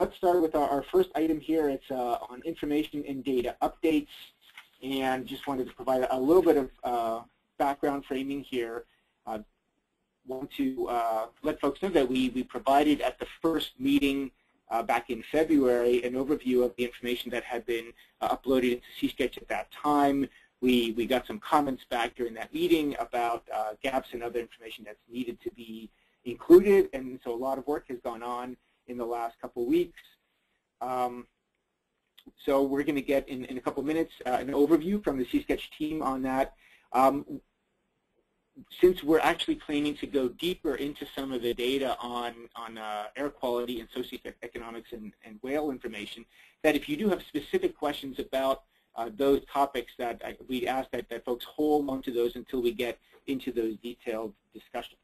let's start with our first item here. It's on information and data updates, and just wanted to provide a little bit of background framing here. Want to let folks know that we provided at the first meeting back in February an overview of the information that had been uploaded into C-Sketch at that time. We got some comments back during that meeting about gaps and other information that's needed to be included, and so a lot of work has gone on in the last couple weeks. So we're going to get in a couple minutes an overview from the C-Sketch team on that. Since we're actually planning to go deeper into some of the data on air quality and socioeconomics and whale information, that if you do have specific questions about those topics, that we ask that folks hold on to those until we get into those detailed discussions.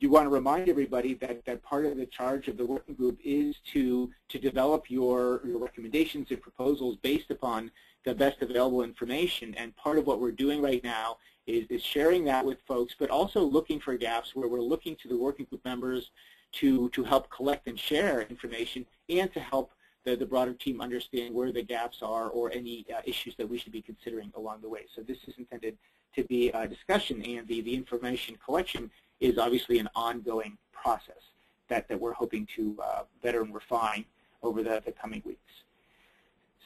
You want to remind everybody that part of the charge of the working group is to develop your recommendations and proposals based upon the best available information, and part of what we're doing right now is sharing that with folks, but also looking for gaps where we're looking to the working group members to help collect and share information, and to help the broader team understand where the gaps are or any issues that we should be considering along the way. So this is intended to be a discussion, and the information collection is obviously an ongoing process that we're hoping to better and refine over the coming weeks.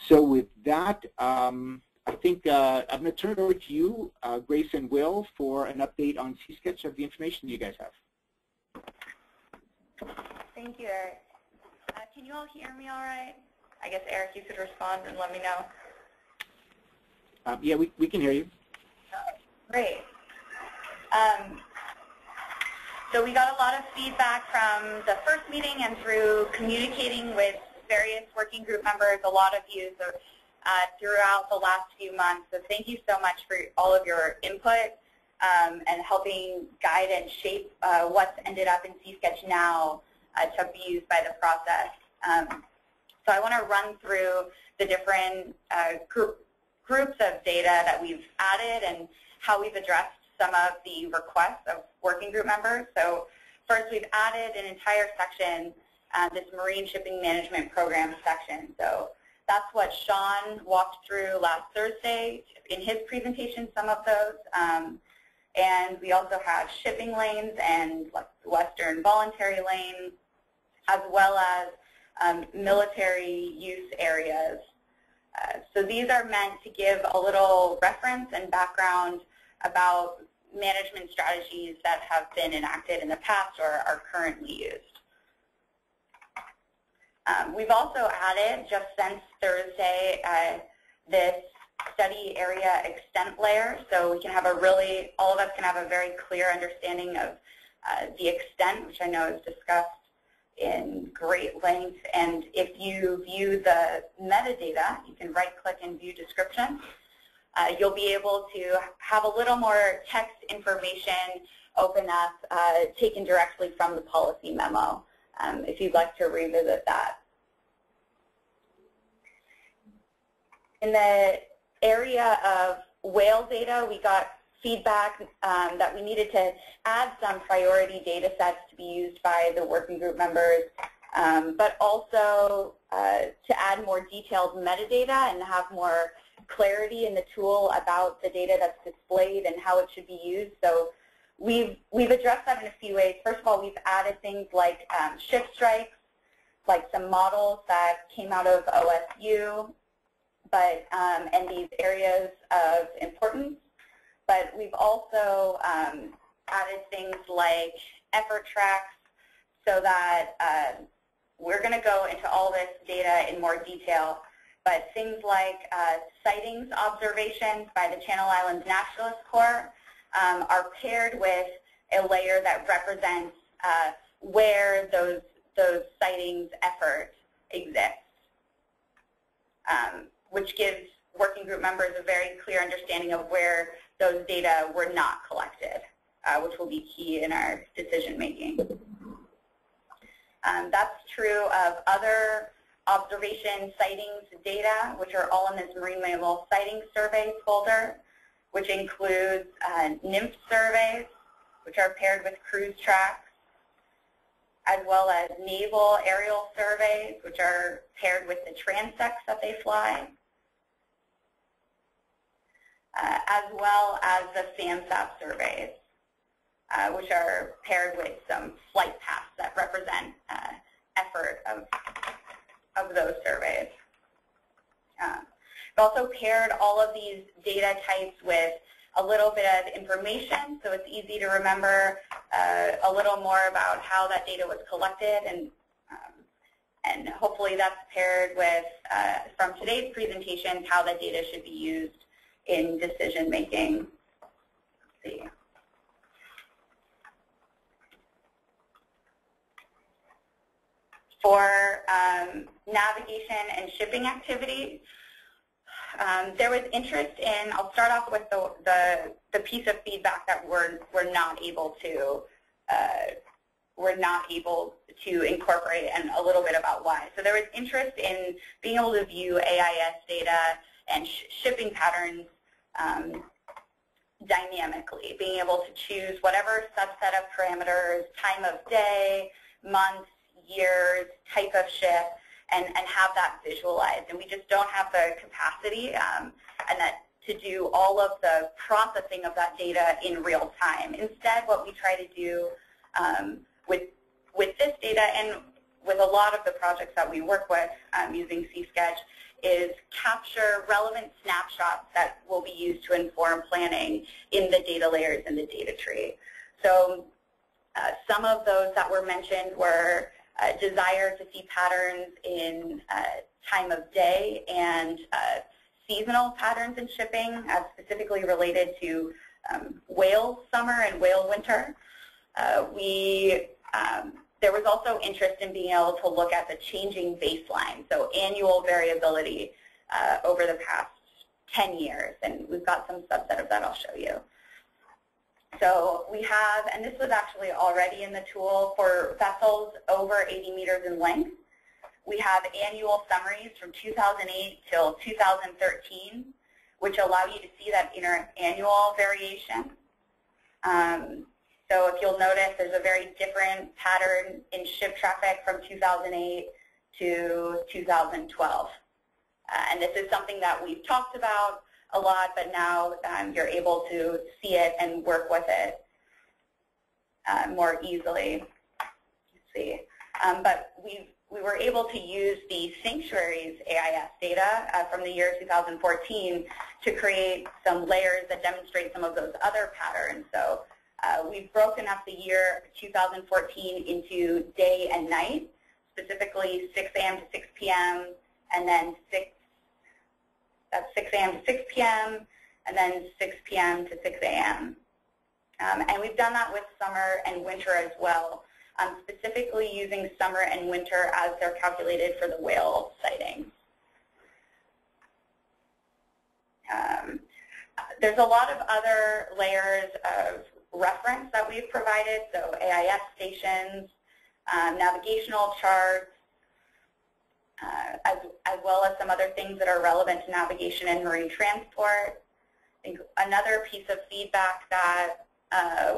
So with that, I think I'm going to turn it over to you, Grace and Will, for an update on C-Sketch of the information you guys have. Thank you, Eric. Can you all hear me all right? I guess, Eric, you could respond and let me know. Yeah, we can hear you. Great. So we got a lot of feedback from the first meeting and through communicating with various working group members, a lot of you throughout the last few months. So thank you so much for all of your input and helping guide and shape what's ended up in C-Sketch now to be used by the process. So I want to run through the different groups of data that we've added and how we've addressed some of the requests of working group members. So first, we've added an entire section, this Marine Shipping Management Program section. So that's what Sean walked through last Thursday in his presentation, some of those. And we also have shipping lanes and like Western voluntary lanes, as well as military use areas. So these are meant to give a little reference and background about management strategies that have been enacted in the past or are currently used. We've also added, just since Thursday, this study area extent layer, so we can have all of us can have a very clear understanding of the extent, which I know is discussed in great length. And if you view the metadata, you can right-click and view description. You'll be able to have a little more text information open up, taken directly from the policy memo, if you'd like to revisit that. In the area of whale data, we got feedback that we needed to add some priority data sets to be used by the working group members, but also to add more detailed metadata and have more clarity in the tool about the data that's displayed and how it should be used. So we've addressed that in a few ways. First of all, we've added things like ship strikes, like some models that came out of OSU, but and these areas of importance. But we've also added things like effort tracks, so that we're going to go into all this data in more detail. But things like sightings observations by the Channel Islands Naturalist Corps are paired with a layer that represents where those sightings efforts exist, which gives working group members a very clear understanding of where those data were not collected, which will be key in our decision making. That's true of other observation sightings data, which are all in this Marine Mammal Sighting Surveys folder, which includes NMFS surveys, which are paired with cruise tracks, as well as naval aerial surveys, which are paired with the transects that they fly, as well as the SAMSAP surveys, which are paired with some flight paths that represent effort of those surveys. We've also paired all of these data types with a little bit of information, so it's easy to remember a little more about how that data was collected, and hopefully that's paired with, from today's presentation, how that data should be used in decision making. Let's see. For navigation and shipping activities, there was interest in, I'll start off with the piece of feedback that we're not able to incorporate, and a little bit about why. So there was interest in being able to view AIS data and shipping patterns dynamically, being able to choose whatever subset of parameters, time of day, months, years, type of ship, and have that visualized. And we just don't have the capacity to do all of the processing of that data in real time. Instead, what we try to do with this data, and with a lot of the projects that we work with using C-Sketch, is capture relevant snapshots that will be used to inform planning in the data layers in the data tree. So some of those that were mentioned were desire to see patterns in time of day and seasonal patterns in shipping, specifically related to whale summer and whale winter. There was also interest in being able to look at the changing baseline, so annual variability over the past 10 years, and we've got some subset of that I'll show you. So we have, and this was actually already in the tool, for vessels over 80 meters in length, we have annual summaries from 2008 till 2013, which allow you to see that interannual variation. So if you'll notice, there's a very different pattern in ship traffic from 2008 to 2012. And this is something that we've talked about a lot, but now you're able to see it and work with it more easily. Let's see. But we were able to use the Sanctuary's AIS data from the year 2014 to create some layers that demonstrate some of those other patterns. So we've broken up the year 2014 into day and night, specifically 6 a.m. to 6 p.m., and then 6 a.m. to 6 p.m., and then 6 p.m. to 6 a.m. And we've done that with summer and winter as well, specifically using summer and winter as they're calculated for the whale sightings. There's a lot of other layers of reference that we've provided, so AIS stations, navigational charts, as well as some other things that are relevant to navigation and marine transport. I think another piece of feedback that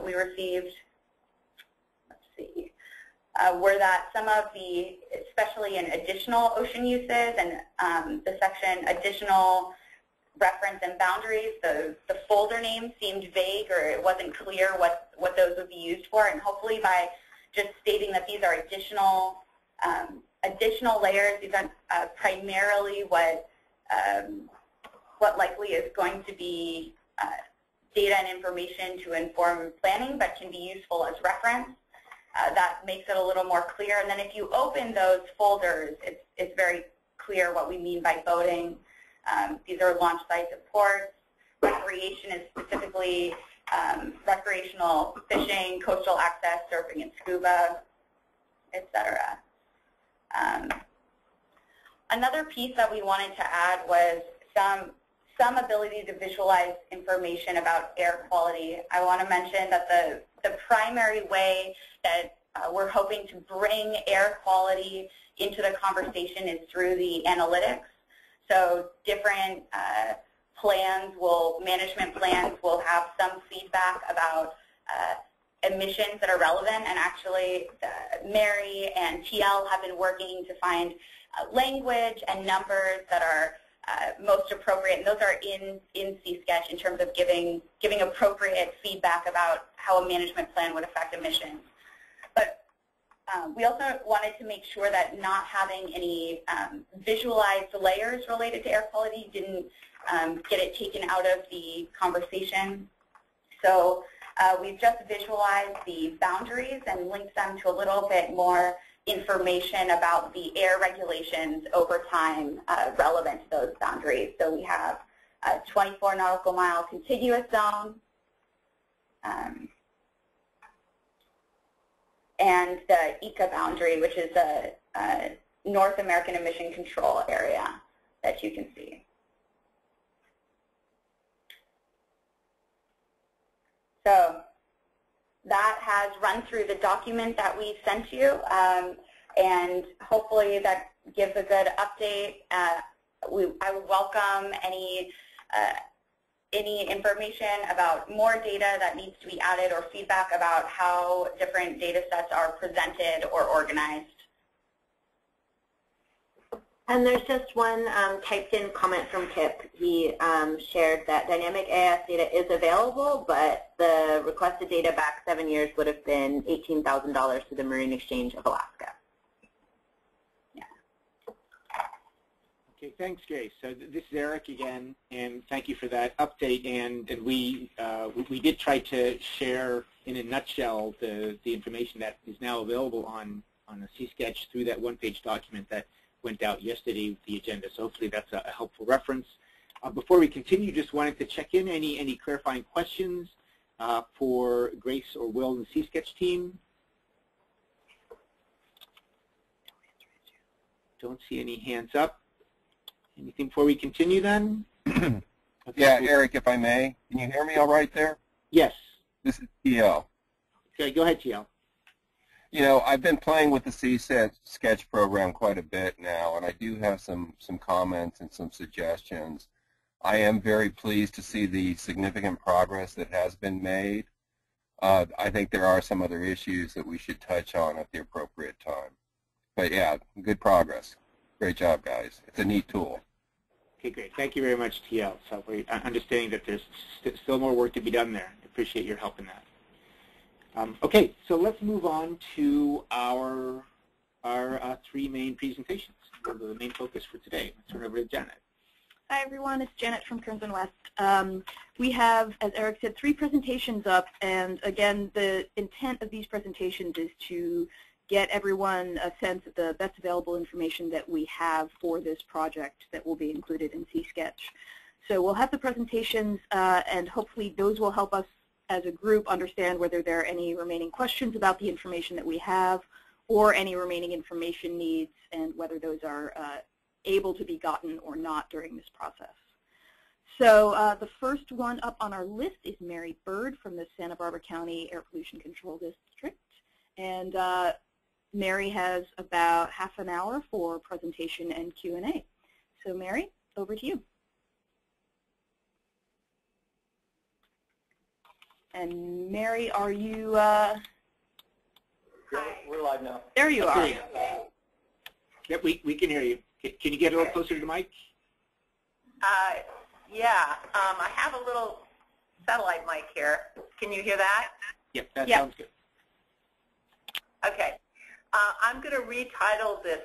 we received, let's see, were that some of the, especially in additional ocean uses and the section additional reference and boundaries, the folder name seemed vague, or it wasn't clear what those would be used for, and hopefully by just stating that these are additional layers, these are primarily what likely is going to be data and information to inform planning, but can be useful as reference. That makes it a little more clear. And then if you open those folders, it's very clear what we mean by boating. These are launch sites of ports. Recreation is specifically recreational fishing, coastal access, surfing and scuba, etc. Another piece that we wanted to add was some ability to visualize information about air quality. I want to mention that the primary way that we're hoping to bring air quality into the conversation is through the analytics. So different management plans will have some feedback about emissions that are relevant, and actually Mary and TL have been working to find language and numbers that are most appropriate, and those are in C-Sketch in terms of giving appropriate feedback about how a management plan would affect emissions. But we also wanted to make sure that not having any visualized layers related to air quality didn't get it taken out of the conversation. So we've just visualized the boundaries and linked them to a little bit more information about the air regulations over time relevant to those boundaries. So we have a 24 nautical mile contiguous zone, and the ECA boundary, which is a North American Emission Control area that you can see. So that has run through the document that we sent you, and hopefully that gives a good update. I would welcome any information about more data that needs to be added or feedback about how different data sets are presented or organized. And there's just one typed in comment from Kip. He shared that dynamic AIS data is available, but the requested data back 7 years would have been $18,000 to the Marine Exchange of Alaska. Yeah. Okay, thanks, Grace. So this is Eric again, and thank you for that update. And we did try to share in a nutshell the information that is now available on a C-Sketch through that one-page document that went out yesterday with the agenda. So hopefully that's a helpful reference. Before we continue, just wanted to check in any clarifying questions for Grace or Will and the C-Sketch team. Don't see any hands up. Anything before we continue then? Okay, yeah, cool. Eric, if I may, can you hear me all right there? Yes. This is TL. Okay, go ahead, TL. You know, I've been playing with the C-Sketch program quite a bit now, and I do have some comments and some suggestions. I am very pleased to see the significant progress that has been made. I think there are some other issues that we should touch on at the appropriate time. But yeah, good progress. Great job, guys. It's a neat tool. Okay, great. Thank you very much, TL. So we're understanding that there's still more work to be done there. I appreciate your help in that. Okay, so let's move on to our three main presentations, the main focus for today. Let's turn over to Janet. Hi, everyone. It's Janet from Crimson West. We have, as Eric said, 3 presentations up, and again, the intent of these presentations is to get everyone a sense of the best available information that we have for this project that will be included in C-Sketch. So we'll have the presentations, and hopefully those will help us as a group understand whether there are any remaining questions about the information that we have or any remaining information needs and whether those are able to be gotten or not during this process. So the first one up on our list is Mary Bird from the Santa Barbara County Air Pollution Control District. And Mary has about half an hour for presentation and Q&A. So Mary, over to you. And Mary, are you? We're live now. There you are. Yep, we can hear you. Can you get a little closer to the mic? Yeah, I have a little satellite mic here. Can you hear that? Yep, that sounds good. Okay. I'm going to retitle this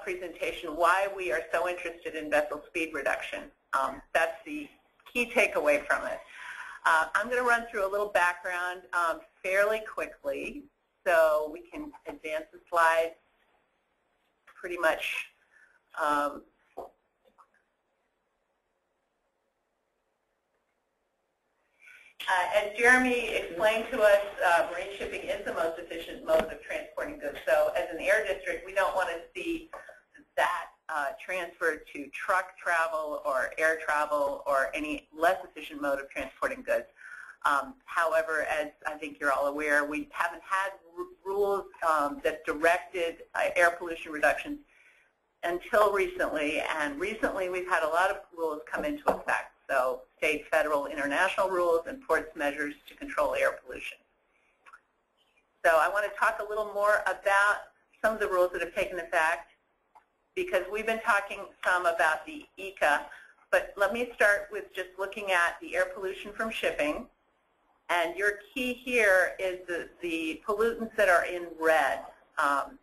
presentation, Why We Are So Interested in Vessel Speed Reduction. That's the key takeaway from it. I'm going to run through a little background fairly quickly so we can advance the slides pretty much. As Jeremy explained to us, marine shipping is the most efficient mode of transporting goods. So as an air district, we don't want to see that transferred to truck travel or air travel or any less efficient mode of transporting goods. However, as I think you're all aware, we haven't had rules that directed air pollution reductions until recently, and recently we've had a lot of rules come into effect. So state, federal, international rules and ports measures to control air pollution. So I want to talk a little more about some of the rules that have taken effect, because we've been talking some about the ECA, but let me start with just looking at the air pollution from shipping. And your key here is the pollutants that are in red.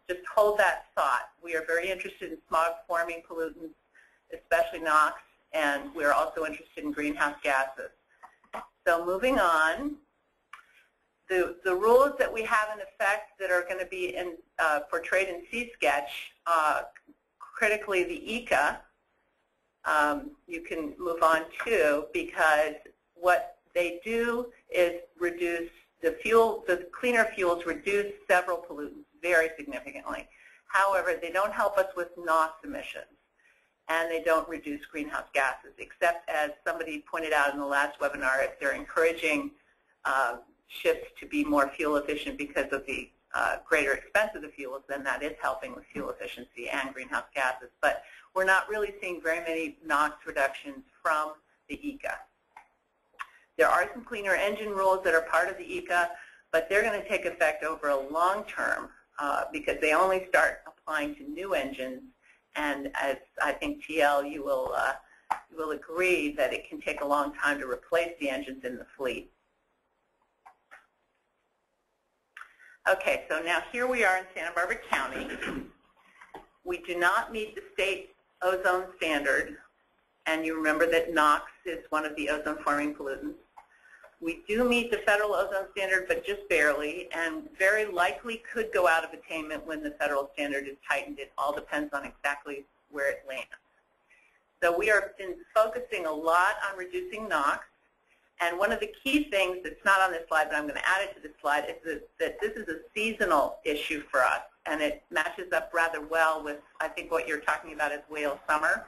Just hold that thought. We are very interested in smog-forming pollutants, especially NOx, and we're also interested in greenhouse gases. So moving on, the rules that we have in effect that are going to be portrayed in C-Sketch, critically the ECA, you can move on to, because what they do is reduce the cleaner fuels reduce several pollutants very significantly. However, they don't help us with NOx emissions, and they don't reduce greenhouse gases, except, as somebody pointed out in the last webinar, if they're encouraging ships to be more fuel efficient because of the greater expense of the fuels, then that is helping with fuel efficiency and greenhouse gases. But we're not really seeing very many NOx reductions from the ECA. There are some cleaner engine rules that are part of the ECA, but they're going to take effect over a long term because they only start applying to new engines. And as I think TL, you will agree that it can take a long time to replace the engines in the fleet. Okay, so now here we are in Santa Barbara County. We do not meet the state ozone standard, and you remember that NOx is one of the ozone-forming pollutants. We do meet the federal ozone standard, but just barely, and very likely could go out of attainment when the federal standard is tightened. It all depends on exactly where it lands. So we are been focusing a lot on reducing NOx, and one of the key things that's not on this slide, but I'm going to add it to this slide, is that this is a seasonal issue for us, and it matches up rather well with, I think, what you're talking about as whale summer.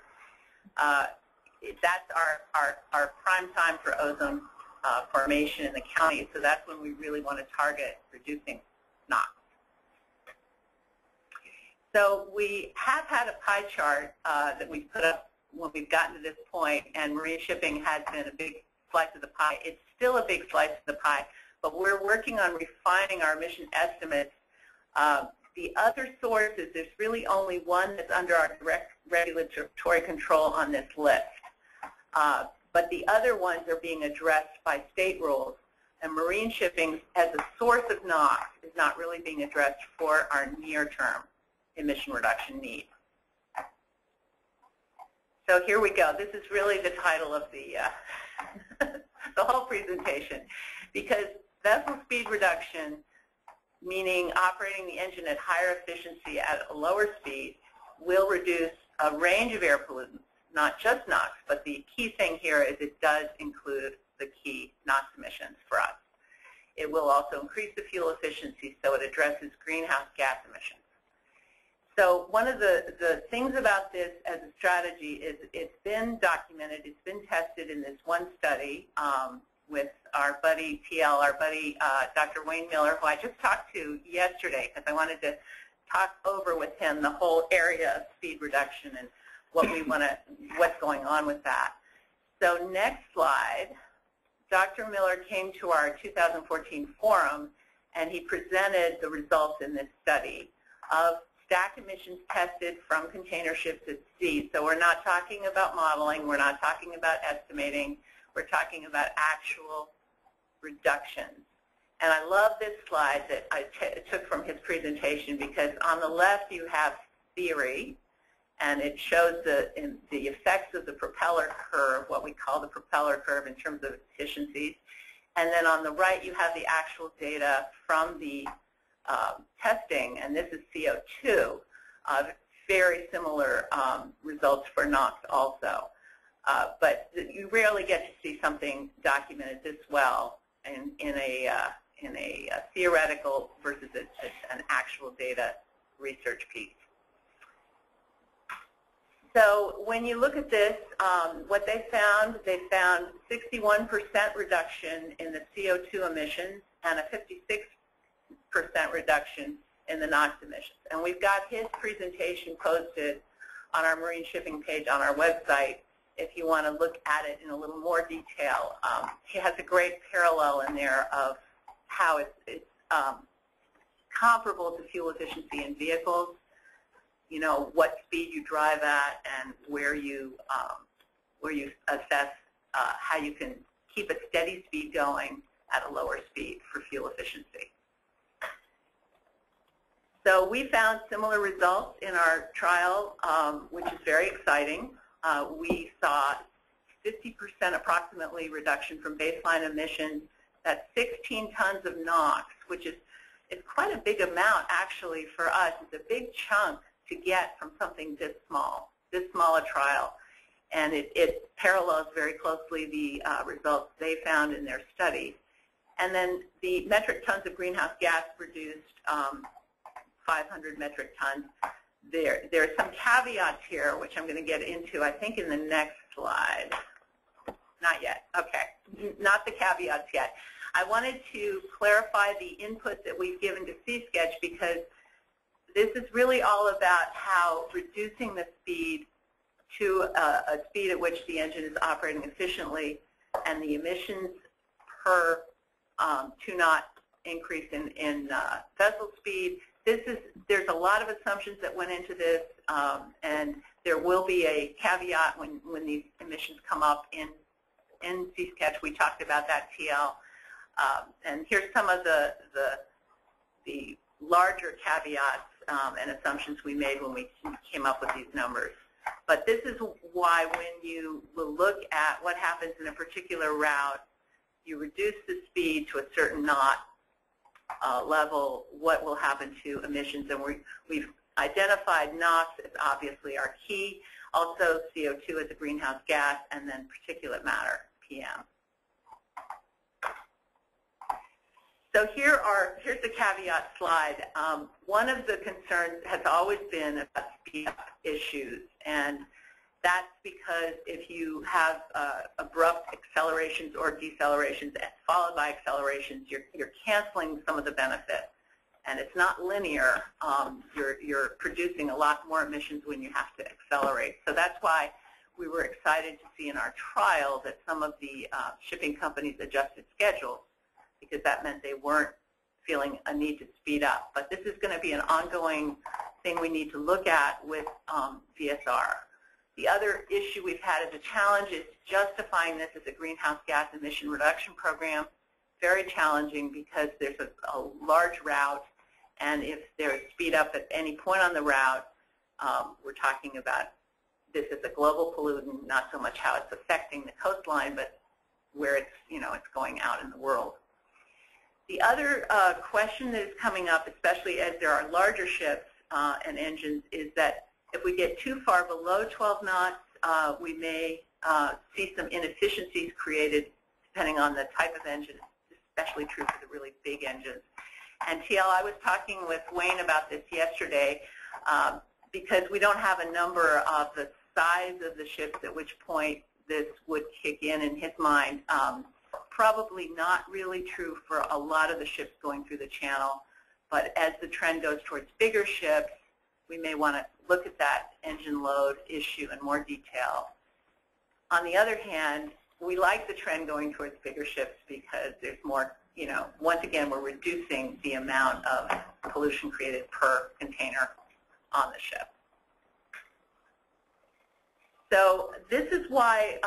That's our prime time for ozone formation in the county, so that's when we really want to target reducing NOx. So we have had a pie chart that we've put up when we've gotten to this point, and marine shipping has been a big slice of the pie. It's still a big slice of the pie, but we're working on refining our emission estimates. The other sources, there's really only one that's under our direct regulatory control on this list. But the other ones are being addressed by state rules, and marine shipping as a source of NOx is not really being addressed for our near-term emission reduction needs. So here we go. This is really the title of the, the whole presentation, because vessel speed reduction, meaning operating the engine at higher efficiency at a lower speed, will reduce a range of air pollutants, not just NOx, but the key thing here is it does include the key NOx emissions for us. It will also increase the fuel efficiency, so it addresses greenhouse gas emissions. So one of the things about this as a strategy is it's been documented, it's been tested in this one study with our buddy TL, our buddy Dr. Wayne Miller, who I just talked to yesterday because I wanted to talk over with him the whole area of speed reduction and what we want to, what's going on with that. So next slide, Dr. Miller came to our 2014 forum and he presented the results in this study of stack emissions tested from container ships at sea. So we're not talking about modeling, we're not talking about estimating, we're talking about actual reductions. And I love this slide that I took from his presentation because on the left you have theory, and it shows the effects of the propeller curve, what we call the propeller curve in terms of efficiencies. And then on the right you have the actual data from the testing, and this is CO2, very similar results for NOx also. But you rarely get to see something documented this well in a theoretical versus an actual data research piece. So when you look at this, what they found 61% reduction in the CO2 emissions and a 56% reduction in the NOx emissions. And we've got his presentation posted on our marine shipping page on our website if you want to look at it in a little more detail. He has a great parallel in there of how it's comparable to fuel efficiency in vehicles. You know, what speed you drive at and where you assess how you can keep a steady speed going at a lower speed for fuel efficiency. So we found similar results in our trial, which is very exciting. We saw 50% approximately reduction from baseline emissions. That's 16 tons of NOx, which is quite a big amount actually for us. It's a big chunk to get from something this small a trial. And it parallels very closely the results they found in their study. And then the metric tons of greenhouse gas reduced 500 metric tons. There are some caveats here, which I'm going to get into, I think, in the next slide. Not yet. Okay. Not the caveats yet. I wanted to clarify the input that we've given to C-Sketch because this is really all about how reducing the speed to a speed at which the engine is operating efficiently and the emissions per 2 knot increase in vessel speed. There's a lot of assumptions that went into this, and there will be a caveat when these emissions come up in C-Sketch. We talked about that, TL. And here's some of the larger caveats and assumptions we made when we came up with these numbers. But this is why when you will look at what happens in a particular route, you reduce the speed to a certain knot level, what will happen to emissions. And we've identified NOx as obviously our key, also CO2 as a greenhouse gas, and then particulate matter, PM. So here's the caveat slide. One of the concerns has always been about speed issues, and that's because if you have abrupt accelerations or decelerations followed by accelerations, you're canceling some of the benefit, and it's not linear. You're producing a lot more emissions when you have to accelerate. So that's why we were excited to see in our trial that some of the shipping companies adjusted schedules, because that meant they weren't feeling a need to speed up. But this is going to be an ongoing thing we need to look at with VSR. The other issue we've had as a challenge is justifying this as a greenhouse gas emission reduction program. Very challenging because there's a large route, and if there's speed up at any point on the route, we're talking about this as a global pollutant, not so much how it's affecting the coastline, but where it's, it's going out in the world. The other question that is coming up, especially as there are larger ships and engines, is that if we get too far below 12 knots, we may see some inefficiencies created depending on the type of engine, especially true for the really big engines. And TL, I was talking with Wayne about this yesterday because we don't have a number of the size of the ships at which point this would kick in his mind. Probably not really true for a lot of the ships going through the channel, but as the trend goes towards bigger ships, we may want to look at that engine load issue in more detail. On the other hand, we like the trend going towards bigger ships because there's more, once again, we're reducing the amount of pollution created per container on the ship. So this is why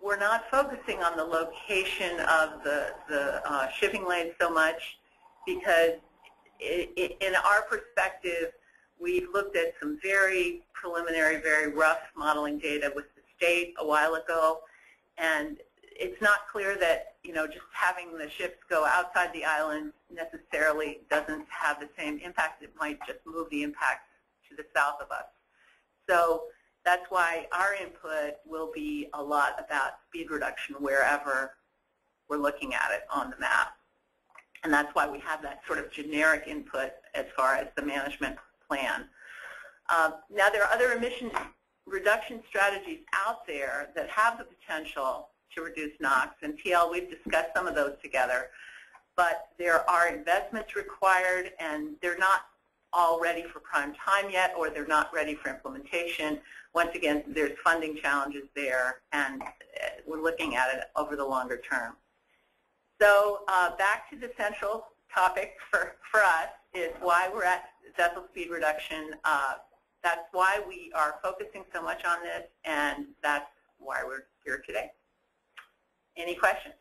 we're not focusing on the location of the shipping lanes so much, because in our perspective, we've looked at some very preliminary, very rough modeling data with the state a while ago, and it's not clear that just having the ships go outside the island necessarily doesn't have the same impact. It might just move the impacts to the south of us. So that's why our input will be a lot about speed reduction wherever we're looking at it on the map. And that's why we have that sort of generic input as far as the management plan. Now, there are other emission reduction strategies out there that have the potential to reduce NOx, and TL, we've discussed some of those together. But there are investments required, and they're not all ready for prime time yet, or they're not ready for implementation. Once again, there's funding challenges there, and we're looking at it over the longer term. So back to the central topic for us, is why we're at vessel speed reduction. That's why we are focusing so much on this, and that's why we're here today. Any questions?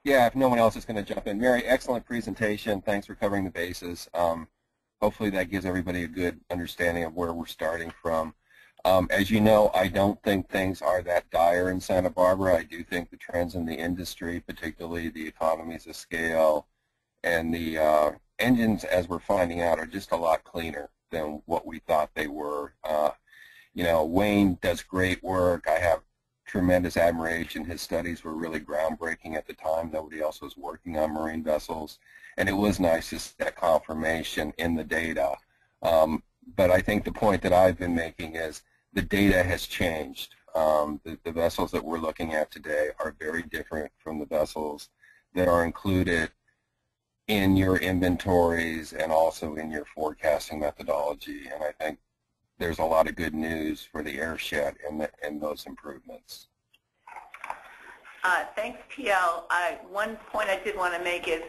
Yeah, if no one else is going to jump in. Mary, excellent presentation. Thanks for covering the bases. Hopefully that gives everybody a good understanding of where we're starting from. As you know, I don't think things are that dire in Santa Barbara. I do think the trends in the industry, particularly the economies of scale and the engines, as we're finding out, are just a lot cleaner than what we thought they were. You know, Wayne does great work. I have tremendous admiration. His studies were really groundbreaking at the time. Nobody else was working on marine vessels. And it was nice to see that confirmation in the data. But I think the point that I've been making is the data has changed. The vessels that we're looking at today are very different from the vessels that are included in your inventories and also in your forecasting methodology. And I think there's a lot of good news for the airshed and those improvements. Thanks, TL. One point I did want to make is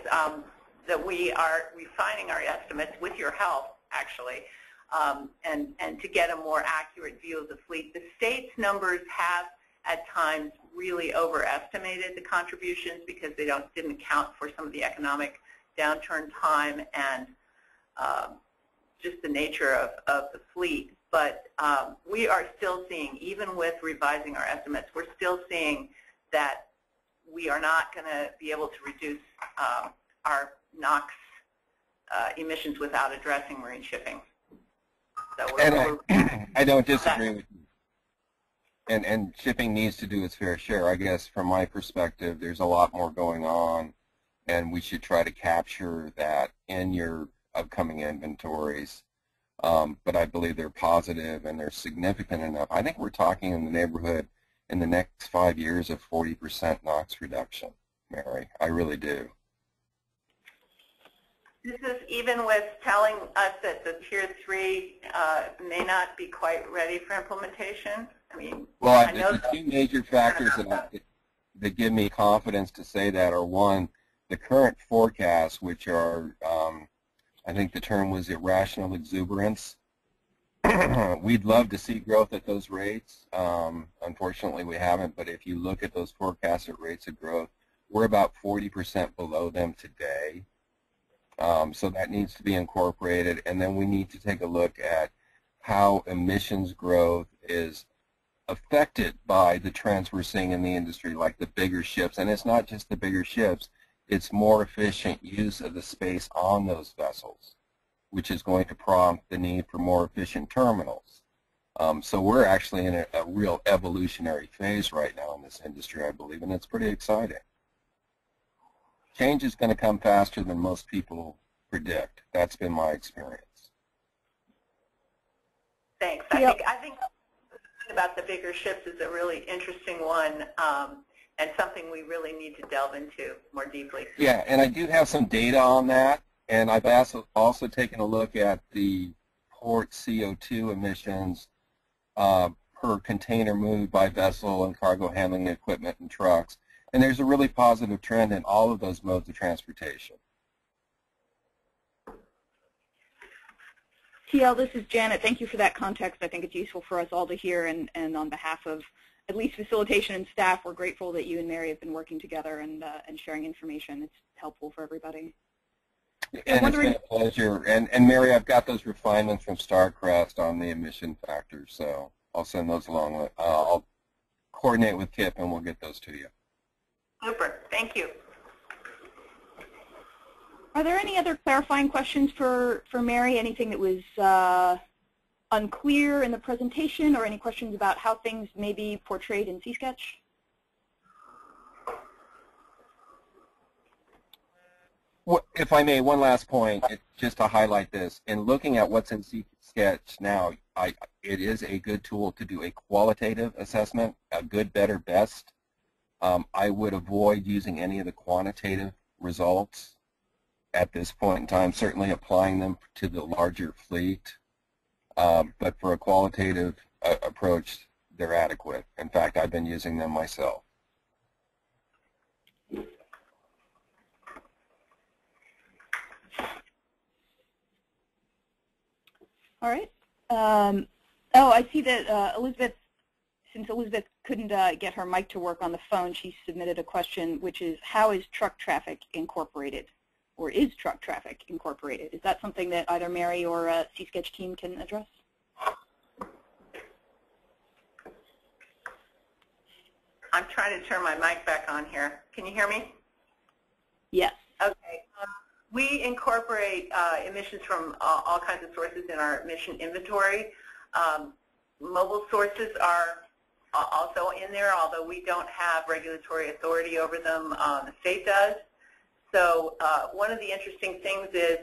that we are refining our estimates with your help, actually, and to get a more accurate view of the fleet. The state's numbers have, at times, really overestimated the contributions because they didn't account for some of the economic downturn time and just the nature of the fleet. But we are still seeing, even with revising our estimates, we're still seeing that we are not going to be able to reduce our NOx emissions without addressing marine shipping. So I don't disagree with you. And shipping needs to do its fair share. I guess from my perspective, there's a lot more going on, and we should try to capture that in your upcoming inventories. But I believe they're positive and they're significant enough. I think we're talking in the neighborhood in the next 5 years of 40% NOx reduction, Mary. I really do. This is even with telling us that the Tier 3 may not be quite ready for implementation. I mean, well, the two major factors that give me confidence to say that are, one, the current forecasts, which are, I think the term was irrational exuberance. We'd love to see growth at those rates. Unfortunately, we haven't, but if you look at those forecasted rates of growth, we're about 40% below them today. So that needs to be incorporated, and then we need to take a look at how emissions growth is affected by the trends we're seeing in the industry, like the bigger ships. And it's not just the bigger ships, it's more efficient use of the space on those vessels, which is going to prompt the need for more efficient terminals. So we're actually in a real evolutionary phase right now in this industry, I believe, and it's pretty exciting. Change is going to come faster than most people predict. That's been my experience. Thanks. I think about the bigger ships is a really interesting one, and something we really need to delve into more deeply. Yeah, and I do have some data on that, and I've also taken a look at the port CO2 emissions per container moved by vessel and cargo handling equipment and trucks. And there's a really positive trend in all of those modes of transportation. TL, this is Janet. Thank you for that context. I think it's useful for us all to hear, and on behalf of at least facilitation and staff, we're grateful that you and Mary have been working together and sharing information. It's helpful for everybody. And it's been a pleasure. And Mary, I've got those refinements from StarCrest on the emission factors, so I'll send those along. I'll coordinate with Kip, and we'll get those to you. Super. Thank you. Are there any other clarifying questions for Mary? Anything that was unclear in the presentation, or any questions about how things may be portrayed in C-Sketch? Well, if I may, one last point, just to highlight this. In looking at what's in C-Sketch now, it is a good tool to do a qualitative assessment, a good, better, best. I would avoid using any of the quantitative results at this point in time, certainly applying them to the larger fleet. But for a qualitative approach, they're adequate. In fact, I've been using them myself. All right. Oh, I see that Elizabeth, since Elizabeth couldn't get her mic to work on the phone, she submitted a question, which is, how is truck traffic incorporated? Or is truck traffic incorporated? Is that something that either Mary or C-Sketch team can address? I'm trying to turn my mic back on here. Can you hear me? Yes. Okay. We incorporate emissions from all kinds of sources in our emission inventory. Mobile sources are also in there, although we don't have regulatory authority over them. The state does. So one of the interesting things is,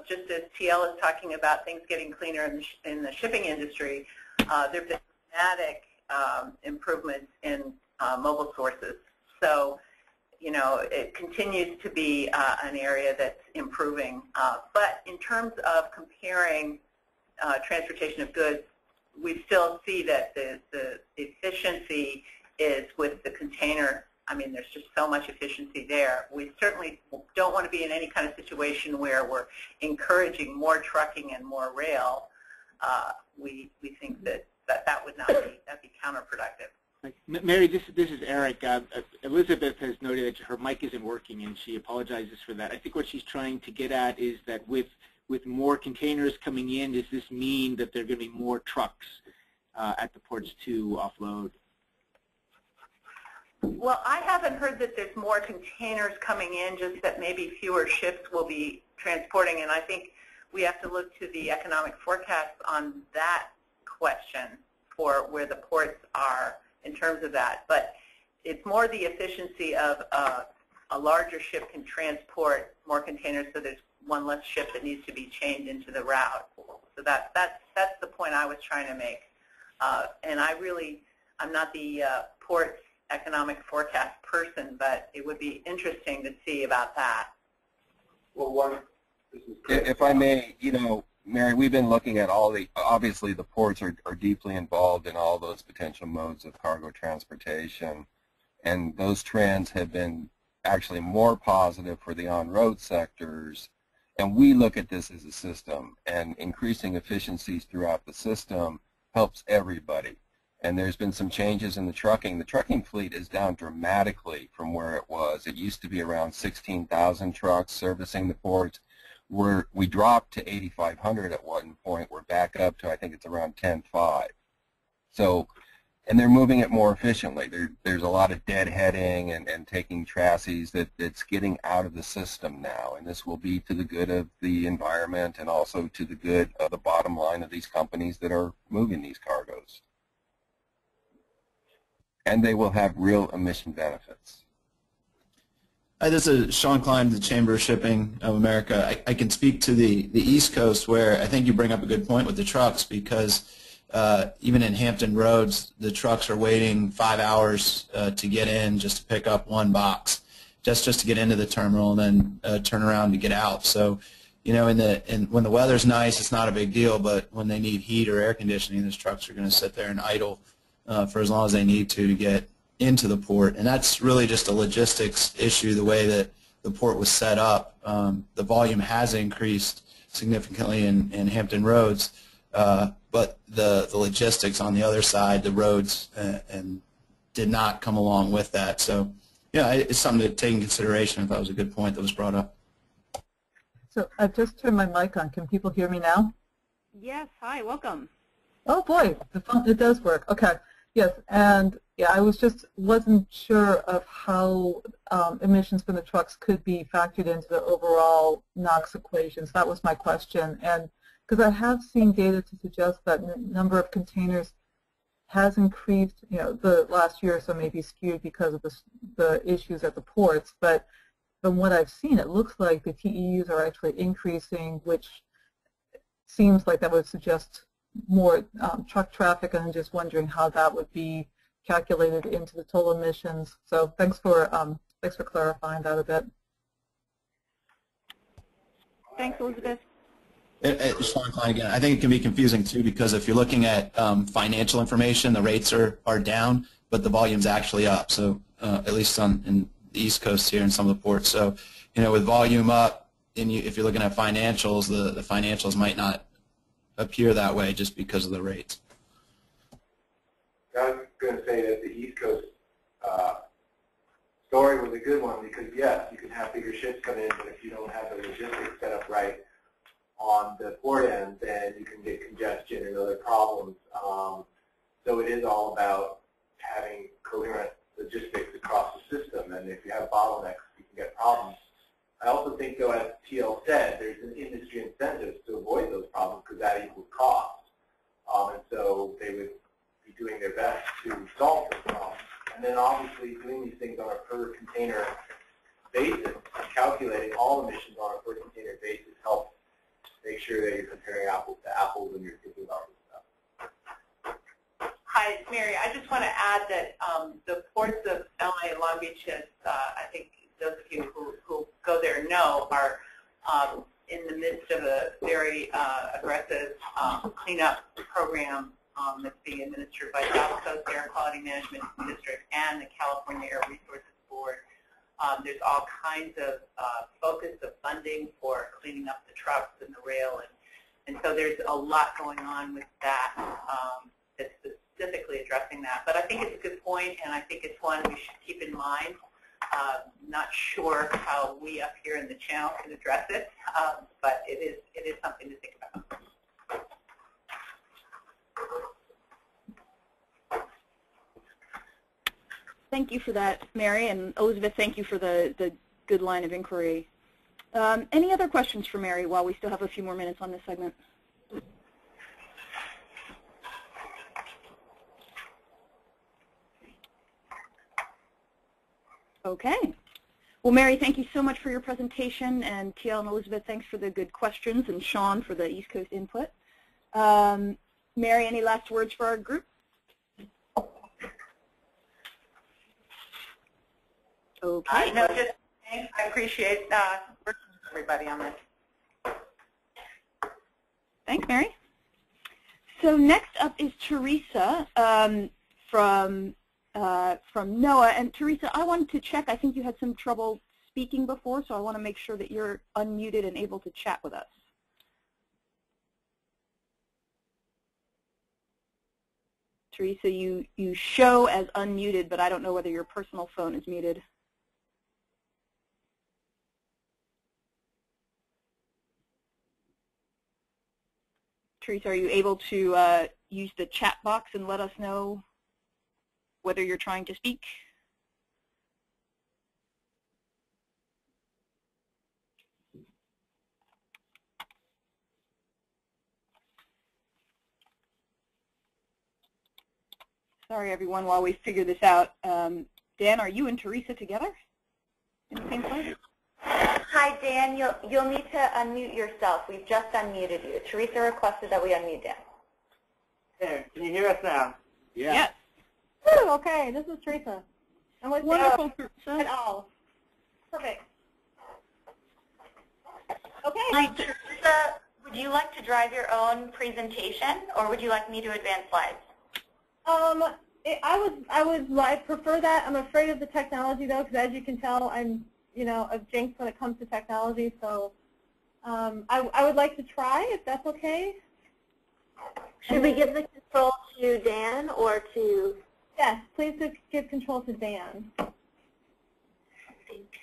just as TL is talking about things getting cleaner in the shipping industry, there have been dramatic improvements in mobile sources. So, you know, it continues to be an area that's improving. But in terms of comparing transportation of goods, we still see that the efficiency is with the container. I mean, there's just so much efficiency there. We certainly don't want to be in any kind of situation where we're encouraging more trucking and more rail. We think that would not be, that'd be counterproductive. Mary, this is Eric. Elizabeth has noted that her mic isn't working, and she apologizes for that. I think what she's trying to get at is that with more containers coming in, does this mean that there are going to be more trucks at the ports to offload? Well, I haven't heard that there's more containers coming in, just that maybe fewer ships will be transporting, and I think we have to look to the economic forecasts on that question for where the ports are in terms of that. But it's more the efficiency of a larger ship can transport more containers, so there's one less ship that needs to be chained into the route. So that's the point I was trying to make. And I'm not the ports economic forecast person, but it would be interesting to see about that. Well, if I may, you know, Mary, we've been looking at all the, obviously the ports are deeply involved in all those potential modes of cargo transportation, and those trends have been actually more positive for the on-road sectors, and we look at this as a system, and increasing efficiencies throughout the system helps everybody. And there's been some changes in the trucking. The trucking fleet is down dramatically from where it was. It used to be around 16,000 trucks servicing the ports. We dropped to 8,500 at one point. We're back up to, I think it's around 10.5. So, and they're moving it more efficiently. There's a lot of deadheading and taking chassis that's getting out of the system now. And this will be to the good of the environment and also to the good of the bottom line of these companies that are moving these cargoes. And they will have real emission benefits. Hi, this is Sean Klein, the Chamber of Shipping of America. I can speak to the East Coast, where I think you bring up a good point with the trucks, because even in Hampton Roads, the trucks are waiting 5 hours to get in just to pick up one box, just to get into the terminal and then turn around to get out. So, you know, when the weather's nice, it's not a big deal, but when they need heat or air conditioning, those trucks are going to sit there and idle for as long as they need to get into the port. And that's really just a logistics issue, the way that the port was set up. The volume has increased significantly in Hampton Roads, but the logistics on the other side, the roads, and did not come along with that. So, yeah, it's something to take in consideration. I thought it was a good point that was brought up. So I've just turned my mic on. Can people hear me now? Yes. Hi. Welcome. Oh boy, the phone, it does work. Okay. Yes, and yeah, I wasn't sure of how emissions from the trucks could be factored into the overall NOx equations. That was my question, and because I have seen data to suggest that the number of containers has increased, you know, the last year or so, maybe skewed because of the issues at the ports. But from what I've seen, it looks like the TEUs are actually increasing, which seems like that would suggest more truck traffic, and I'm just wondering how that would be calculated into the total emissions. So thanks for clarifying that a bit. Thanks, Elizabeth. Sean Klein again. I think it can be confusing too because if you're looking at financial information, the rates are down, but the volume's actually up. So at least in the East Coast here in some of the ports. So with volume up, and if you're looking at financials, the financials might not appear that way just because of the rates. I was going to say that the East Coast story was a good one because yes, you can have bigger ships come in, but if you don't have the logistics set up right on the port end, then you can get congestion and other problems. So it is all about having coherent logistics across the system, and if you have bottlenecks, you can get problems. I also think, though, as TL said, there's an industry incentive to avoid those problems because that equals cost. And so they would be doing their best to solve those problems. And then obviously doing these things on a per container basis, calculating all emissions on a per container basis helps make sure that you're comparing apples to apples when you're thinking about this stuff. Hi, it's Mary. I just want to add that the ports of LA and Long Beach, as I think those of you who go there know, are in the midst of a very aggressive cleanup program that's being administered by South Coast Air Quality Management District and the California Air Resources Board. There's all kinds of focus of funding for cleaning up the trucks and the rail, and so there's a lot going on with that that's specifically addressing that. But I think it's a good point, and I think it's one we should keep in mind. Not sure how we up here in the channel can address it, but it is something to think about. Thank you for that, Mary, and Elizabeth, thank you for the good line of inquiry. Any other questions for Mary while we still have a few more minutes on this segment? Okay. Well, Mary, thank you so much for your presentation, and TL and Elizabeth, thanks for the good questions, and Sean for the East Coast input. Mary, any last words for our group? Okay. No, just thanks. I appreciate working with everybody on this. Thanks, Mary. So next up is Teresa from NOAA. And Teresa, I wanted to check. I think you had some trouble speaking before, so I want to make sure that you're unmuted and able to chat with us. Teresa, you show as unmuted, but I don't know whether your personal phone is muted. Teresa, are you able to use the chat box and let us know whether you're trying to speak? Sorry, everyone, while we figure this out. Dan, are you and Teresa together in the same place? Hi, Dan. You'll need to unmute yourself. We've just unmuted you. Teresa requested that we unmute Dan. There. Can you hear us now? Yeah. Yes. Ooh, okay, this is Teresa. I'm with Wonderful, Teresa. at all. Perfect. Okay. Hi, Teresa. Would you like to drive your own presentation, or would you like me to advance slides? I prefer that. I'm afraid of the technology though, because as you can tell, I'm a jinx when it comes to technology. So I would like to try, if that's okay. Should we give the control to Dan or to? Yes, please give control to Dan.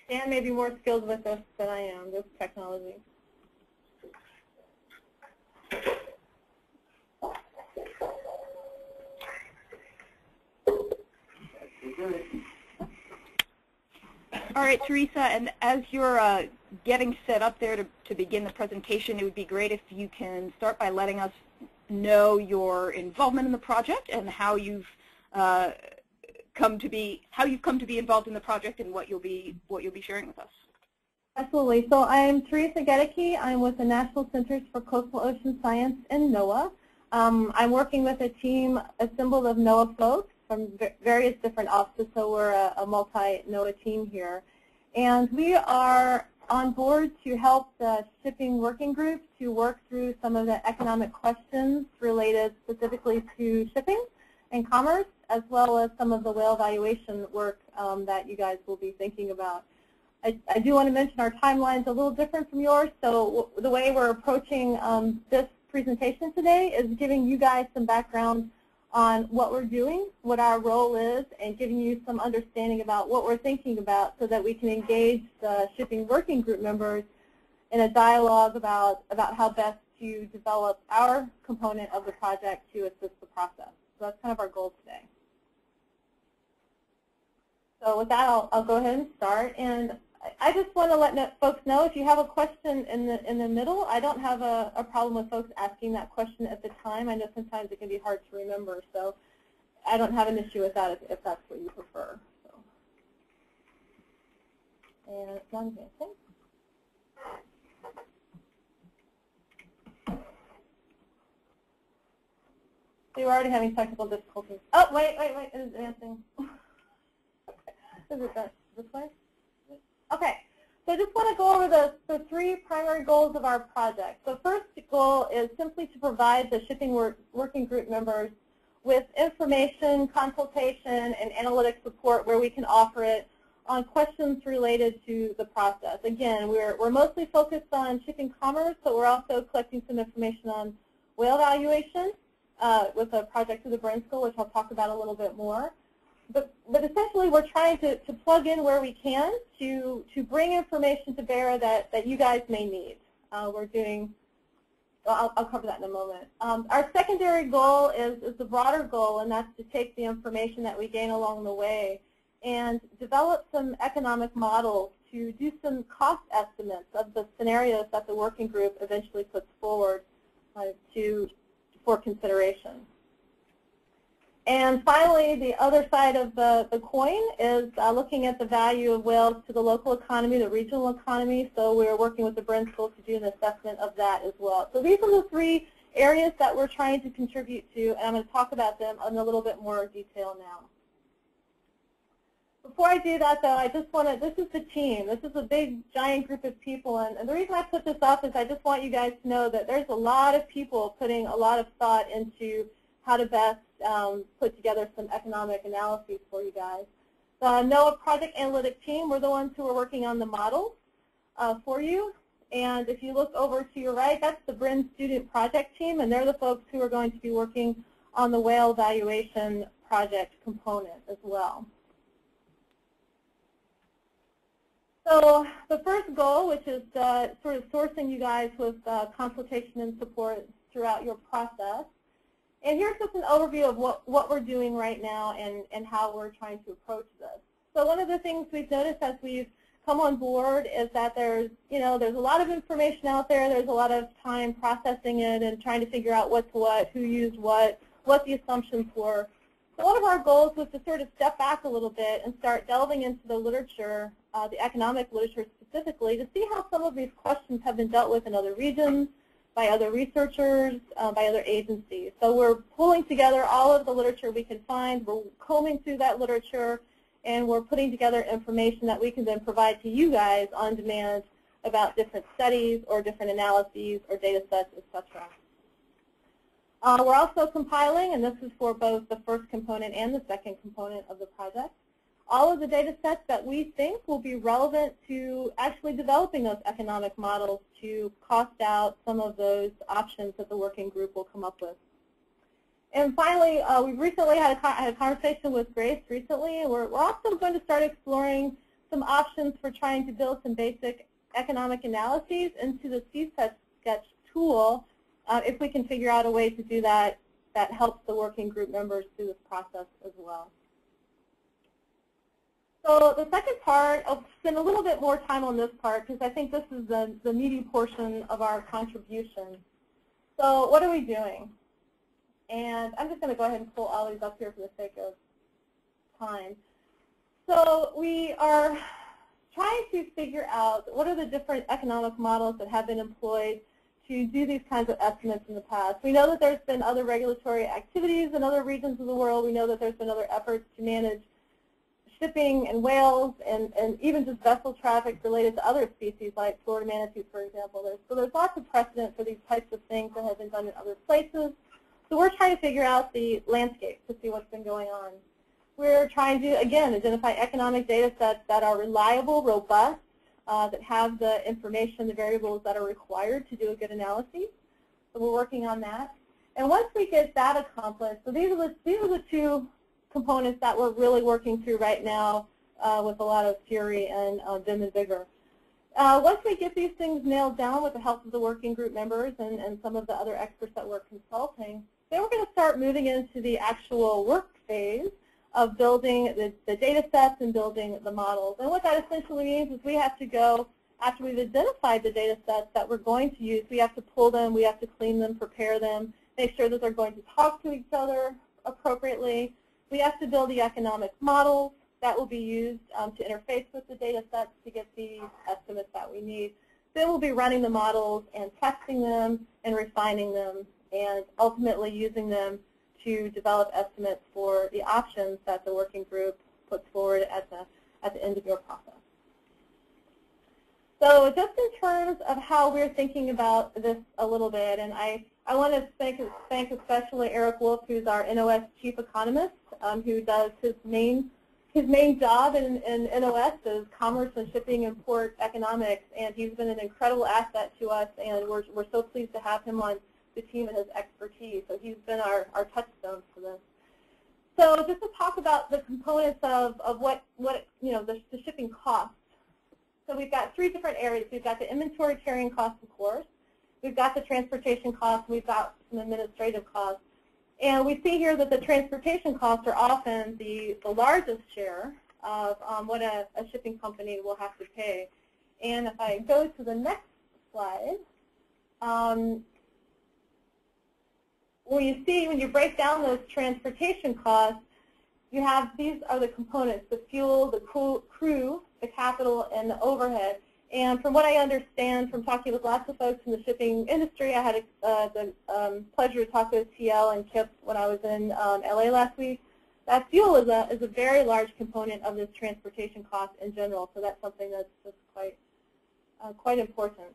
Dan may be more skilled with this than I am, this technology. All right, Teresa, and as you're getting set up there to begin the presentation, it would be great if you can start by letting us know your involvement in the project and how you've come to be involved in the project and what you'll be sharing with us. Absolutely. So I'm Teresa Gedicke. I'm with the National Centers for Coastal Ocean Science in NOAA. I'm working with a team assembled of NOAA folks from various different offices, so we're a multi-NOAA team here. And we are on board to help the shipping working group to work through some of the economic questions related specifically to shipping and commerce, as well as some of the whale valuation work that you guys will be thinking about. I do want to mention our timeline's a little different from yours, so the way we're approaching this presentation today is giving you guys some background on what we're doing, what our role is, and giving you some understanding about what we're thinking about so that we can engage the shipping working group members in a dialogue about how best to develop our component of the project to assist the process. So that's kind of our goal today. So with that, I'll go ahead and start. And I just want to let folks know if you have a question in the middle, I don't have a problem with folks asking that question at the time. I know sometimes it can be hard to remember, so I don't have an issue with that if that's what you prefer. So. And John's dancing. So you're already having technical difficulties. Oh, wait, it is dancing. Is it this way? Okay, so I just want to go over the three primary goals of our project. The first goal is simply to provide the shipping working group members with information, consultation, and analytic support where we can offer it on questions related to the process. Again, we're mostly focused on shipping commerce, but we're also collecting some information on whale valuation with a project through the Brain School, which I'll talk about a little bit more. But essentially, we're trying to plug in where we can to bring information to bear that you guys may need. We're doing, well, I'll cover that in a moment. Our secondary goal is the broader goal, and that's to take the information that we gain along the way and develop some economic models to do some cost estimates of the scenarios that the working group eventually puts forward for consideration. And finally, the other side of the coin is looking at the value of whales to the local economy, the regional economy. So we're working with the Brain School to do an assessment of that as well. So these are the three areas that we're trying to contribute to, and I'm going to talk about them in a little bit more detail now. Before I do that, though, I just want to, this is the team. This is a big, giant group of people, and the reason I put this up is I just want you guys to know that there's a lot of people putting a lot of thought into how to best put together some economic analyses for you guys. The NOAA Project Analytic Team, we're the ones who are working on the models for you. And if you look over to your right, that's the BRIN Student Project Team, and they're the folks who are going to be working on the whale valuation project component as well. So the first goal, which is sort of sourcing you guys with consultation and support throughout your process. And here's just an overview of what we're doing right now and how we're trying to approach this. So one of the things we've noticed as we've come on board is that there's a lot of information out there. There's a lot of time processing it and trying to figure out what's what, who used what the assumptions were. So one of our goals was to sort of step back a little bit and start delving into the literature, the economic literature specifically, to see how some of these questions have been dealt with in other regions, by other researchers, by other agencies. So we're pulling together all of the literature we can find. We're combing through that literature, and we're putting together information that we can then provide to you guys on demand about different studies or different analyses or data sets, etc. We're also compiling, and this is for both the first component and the second component of the project, all of the data sets that we think will be relevant to actually developing those economic models to cost out some of those options that the working group will come up with. And finally, we've recently had a conversation with Grace recently, and we're also going to start exploring some options for trying to build some basic economic analyses into the CSketch tool if we can figure out a way to do that that helps the working group members through this process as well. So the second part, I'll spend a little bit more time on this part because I think this is the meaty portion of our contribution. So what are we doing? And I'm just going to go ahead and pull all these up here for the sake of time. So we are trying to figure out what are the different economic models that have been employed to do these kinds of estimates in the past. We know that there's been other regulatory activities in other regions of the world. We know that there's been other efforts to manage shipping and whales and even just vessel traffic related to other species like Florida manatees, for example. There's lots of precedent for these types of things that have been done in other places. So we're trying to figure out the landscape to see what's been going on. We're trying to, again, identify economic data sets that are reliable, robust, that have the information, the variables that are required to do a good analysis. So we're working on that. And once we get that accomplished, so these are the two components that we're really working through right now with a lot of fury and vim and vigor. Once we get these things nailed down with the help of the working group members and some of the other experts that we're consulting, then we're going to start moving into the actual work phase of building the data sets and building the models. And what that essentially means is we have to go, after we've identified the data sets that we're going to use, we have to pull them, we have to clean them, prepare them, make sure that they're going to talk to each other appropriately. We have to build the economic models that will be used to interface with the data sets to get the estimates that we need. Then we'll be running the models and testing them and refining them and ultimately using them to develop estimates for the options that the working group puts forward at the end of your process. So just in terms of how we're thinking about this a little bit, and I want to thank especially Eric Wolf, who's our NOS chief economist, who does his main job in NOS is commerce and shipping and port economics, and he's been an incredible asset to us, and we're so pleased to have him on the team and his expertise. So he's been our touchstone for this. So just to talk about the components of what the shipping costs. So we've got three different areas. We've got the inventory carrying costs, of course. We've got the transportation costs, and we've got some administrative costs. And we see here that the transportation costs are often the largest share of what a shipping company will have to pay. And if I go to the next slide, when you break down those transportation costs, you have, these are the components: the fuel, the crew, the capital, and the overhead. And from what I understand from talking with lots of folks in the shipping industry, I had the pleasure to talk with TL and Kip when I was in LA last week. That fuel is a very large component of this transportation cost in general, so that's something that's just quite important.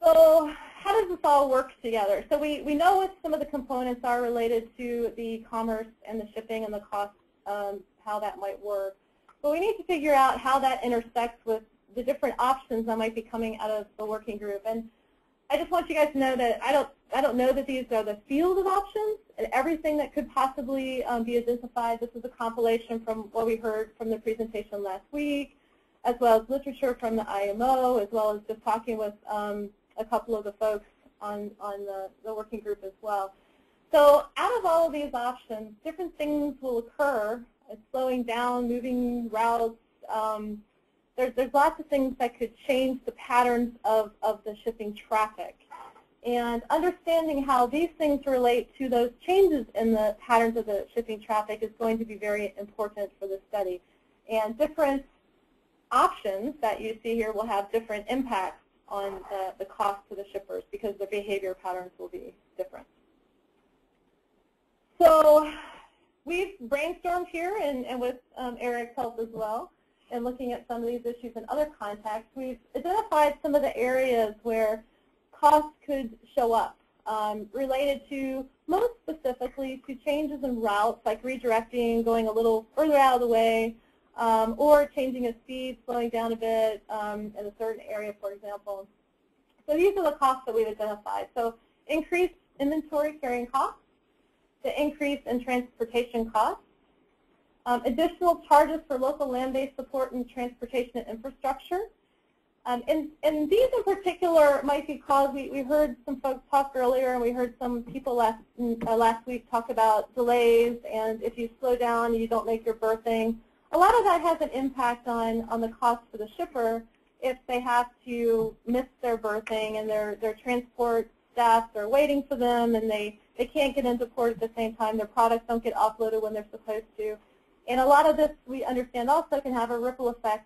So how does this all work together? So we know what some of the components are related to the commerce and the shipping and the cost, how that might work. But we need to figure out how that intersects with the different options that might be coming out of the working group. And I just want you guys to know that I don't know that these are the field of options and everything that could possibly be identified. This is a compilation from what we heard from the presentation last week, as well as literature from the IMO, as well as just talking with a couple of the folks on the working group as well. So out of all of these options, different things will occur. Slowing down, moving routes. There's lots of things that could change the patterns of the shipping traffic. And understanding how these things relate to those changes in the patterns of the shipping traffic is going to be very important for the study. And different options that you see here will have different impacts on the cost to the shippers because their behavior patterns will be different. So we've brainstormed here, and with Eric's help as well, and looking at some of these issues in other contexts, we've identified some of the areas where costs could show up, related to, most specifically, to changes in routes, like redirecting, going a little further out of the way, or changing a speed, slowing down a bit in a certain area, for example. So these are the costs that we've identified. So increased inventory carrying costs, the increase in transportation costs, additional charges for local land-based support and transportation and infrastructure. And these in particular might be caused, we heard some folks talk earlier, and we heard some people last week talk about delays, and if you slow down, you don't make your berthing. A lot of that has an impact on the cost for the shipper if they have to miss their berthing and their transport staff are waiting for them and they can't get into port at the same time. Their products don't get offloaded when they're supposed to. And a lot of this, we understand, also can have a ripple effect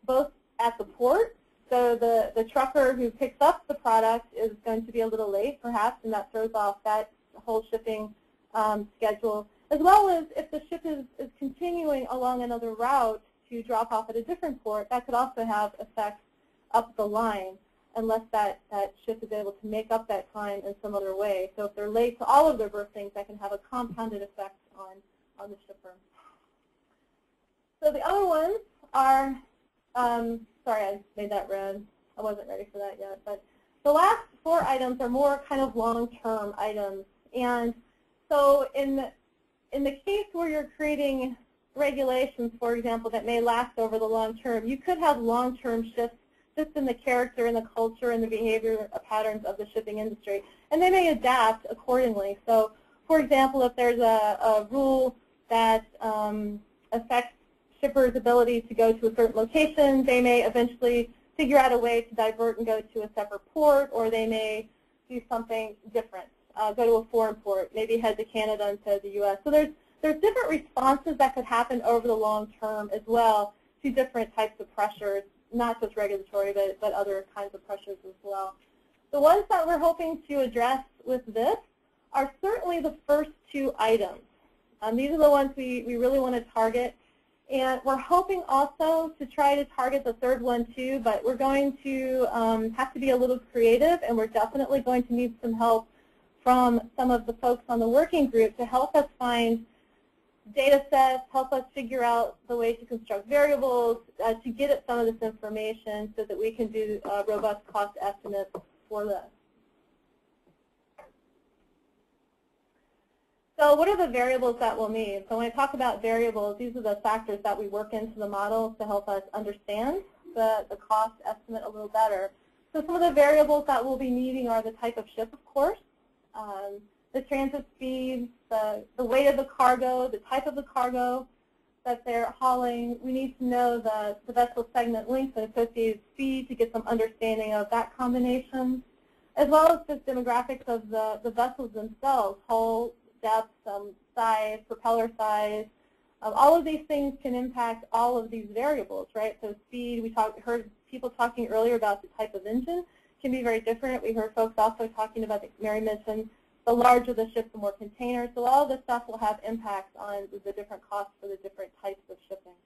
both at the port. So the trucker who picks up the product is going to be a little late, perhaps, and that throws off that whole shipping schedule, as well as if the ship is continuing along another route to drop off at a different port, that could also have effects up the line unless that ship is able to make up that time in some other way. So if they're late to all of their berthings, that can have a compounded effect on the shipper. So the other ones are, sorry, I made that red. I wasn't ready for that yet. But the last 4 items are more kind of long-term items. And so in the case where you're creating regulations, for example, that may last over the long term, you could have long-term shifts just in the character and the culture and the behavior patterns of the shipping industry. And they may adapt accordingly. So, for example, if there's a rule that affects shippers' ability to go to a certain location, they may eventually figure out a way to divert and go to a separate port, or they may do something different, go to a foreign port, maybe head to Canada instead of the U.S. So there's different responses that could happen over the long term as well to different types of pressures, not just regulatory, but other kinds of pressures as well. The ones that we're hoping to address with this are certainly the first 2 items. These are the ones we really want to target. And we're hoping also to try to target the third one too, but we're going to have to be a little creative, and we're definitely going to need some help from some of the folks on the working group to help us find data sets, help us figure out the way to construct variables, to get at some of this information so that we can do robust cost estimates for this. So what are the variables that we'll need? So when I talk about variables, these are the factors that we work into the model to help us understand the cost estimate a little better. So some of the variables that we'll be needing are the type of ship, of course, the transit speed, the weight of the cargo, the type of the cargo that they're hauling. We need to know the vessel segment length and associated speed to get some understanding of that combination, as well as just demographics of the vessels themselves, hull depth, size, propeller size. All of these things can impact all of these variables, right? So speed, we heard people talking earlier about the type of engine can be very different. We heard folks also talking about, Mary mentioned, the larger the ship, the more containers. So all of this stuff will have impacts on the different costs for the different types of shipping.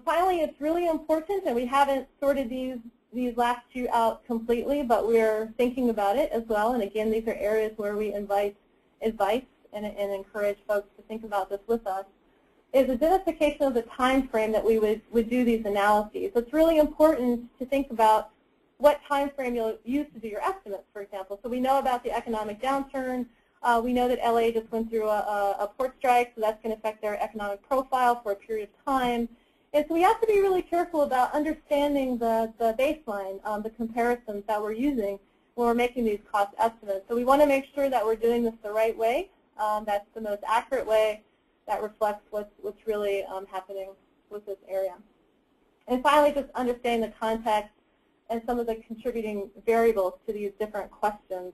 Finally, it's really important, and we haven't sorted these last 2 out completely, but we're thinking about it as well. And again, these are areas where we invite advice and encourage folks to think about this with us, is identification of the time frame that we would do these analyses. So it's really important to think about what time frame you'll use to do your estimates, for example. So we know about the economic downturn. We know that LA just went through a port strike, so that's going to affect their economic profile for a period of time. And so we have to be really careful about understanding the baseline, the comparisons that we're using when we're making these cost estimates. So we want to make sure that we're doing this the right way. That's the most accurate way that reflects what's really happening with this area. And finally, just understanding the context and some of the contributing variables to these different questions.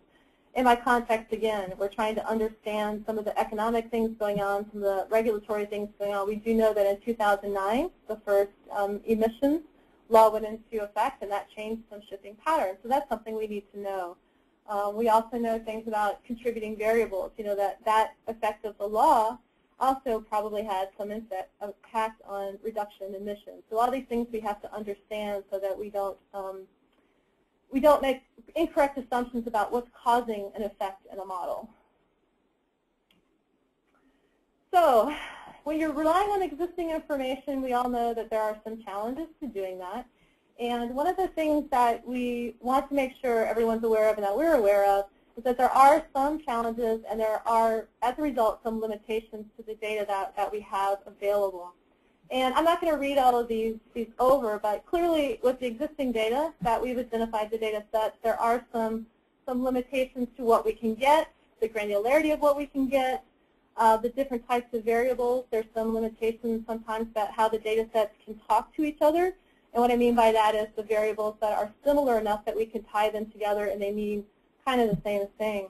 In my context, again, we're trying to understand some of the economic things going on, some of the regulatory things going on. We do know that in 2009, the first emissions law went into effect, and that changed some shipping patterns. So that's something we need to know. We also know things about contributing variables. You know, that effect of the law also probably had some impact on reduction in emissions. So all these things we have to understand so that we don't make incorrect assumptions about what's causing an effect in a model. So when you're relying on existing information, we all know that there are some challenges to doing that. And one of the things that we want to make sure everyone's aware of and that we're aware of is that there are some challenges and there are, as a result, some limitations to the data that we have available. And I'm not going to read all of these over, but clearly with the existing data that we've identified, the data sets, there are some limitations to what we can get, the granularity of what we can get, the different types of variables. There's some limitations sometimes about how the data sets can talk to each other. And what I mean by that is the variables that are similar enough that we can tie them together and they mean kind of the same thing.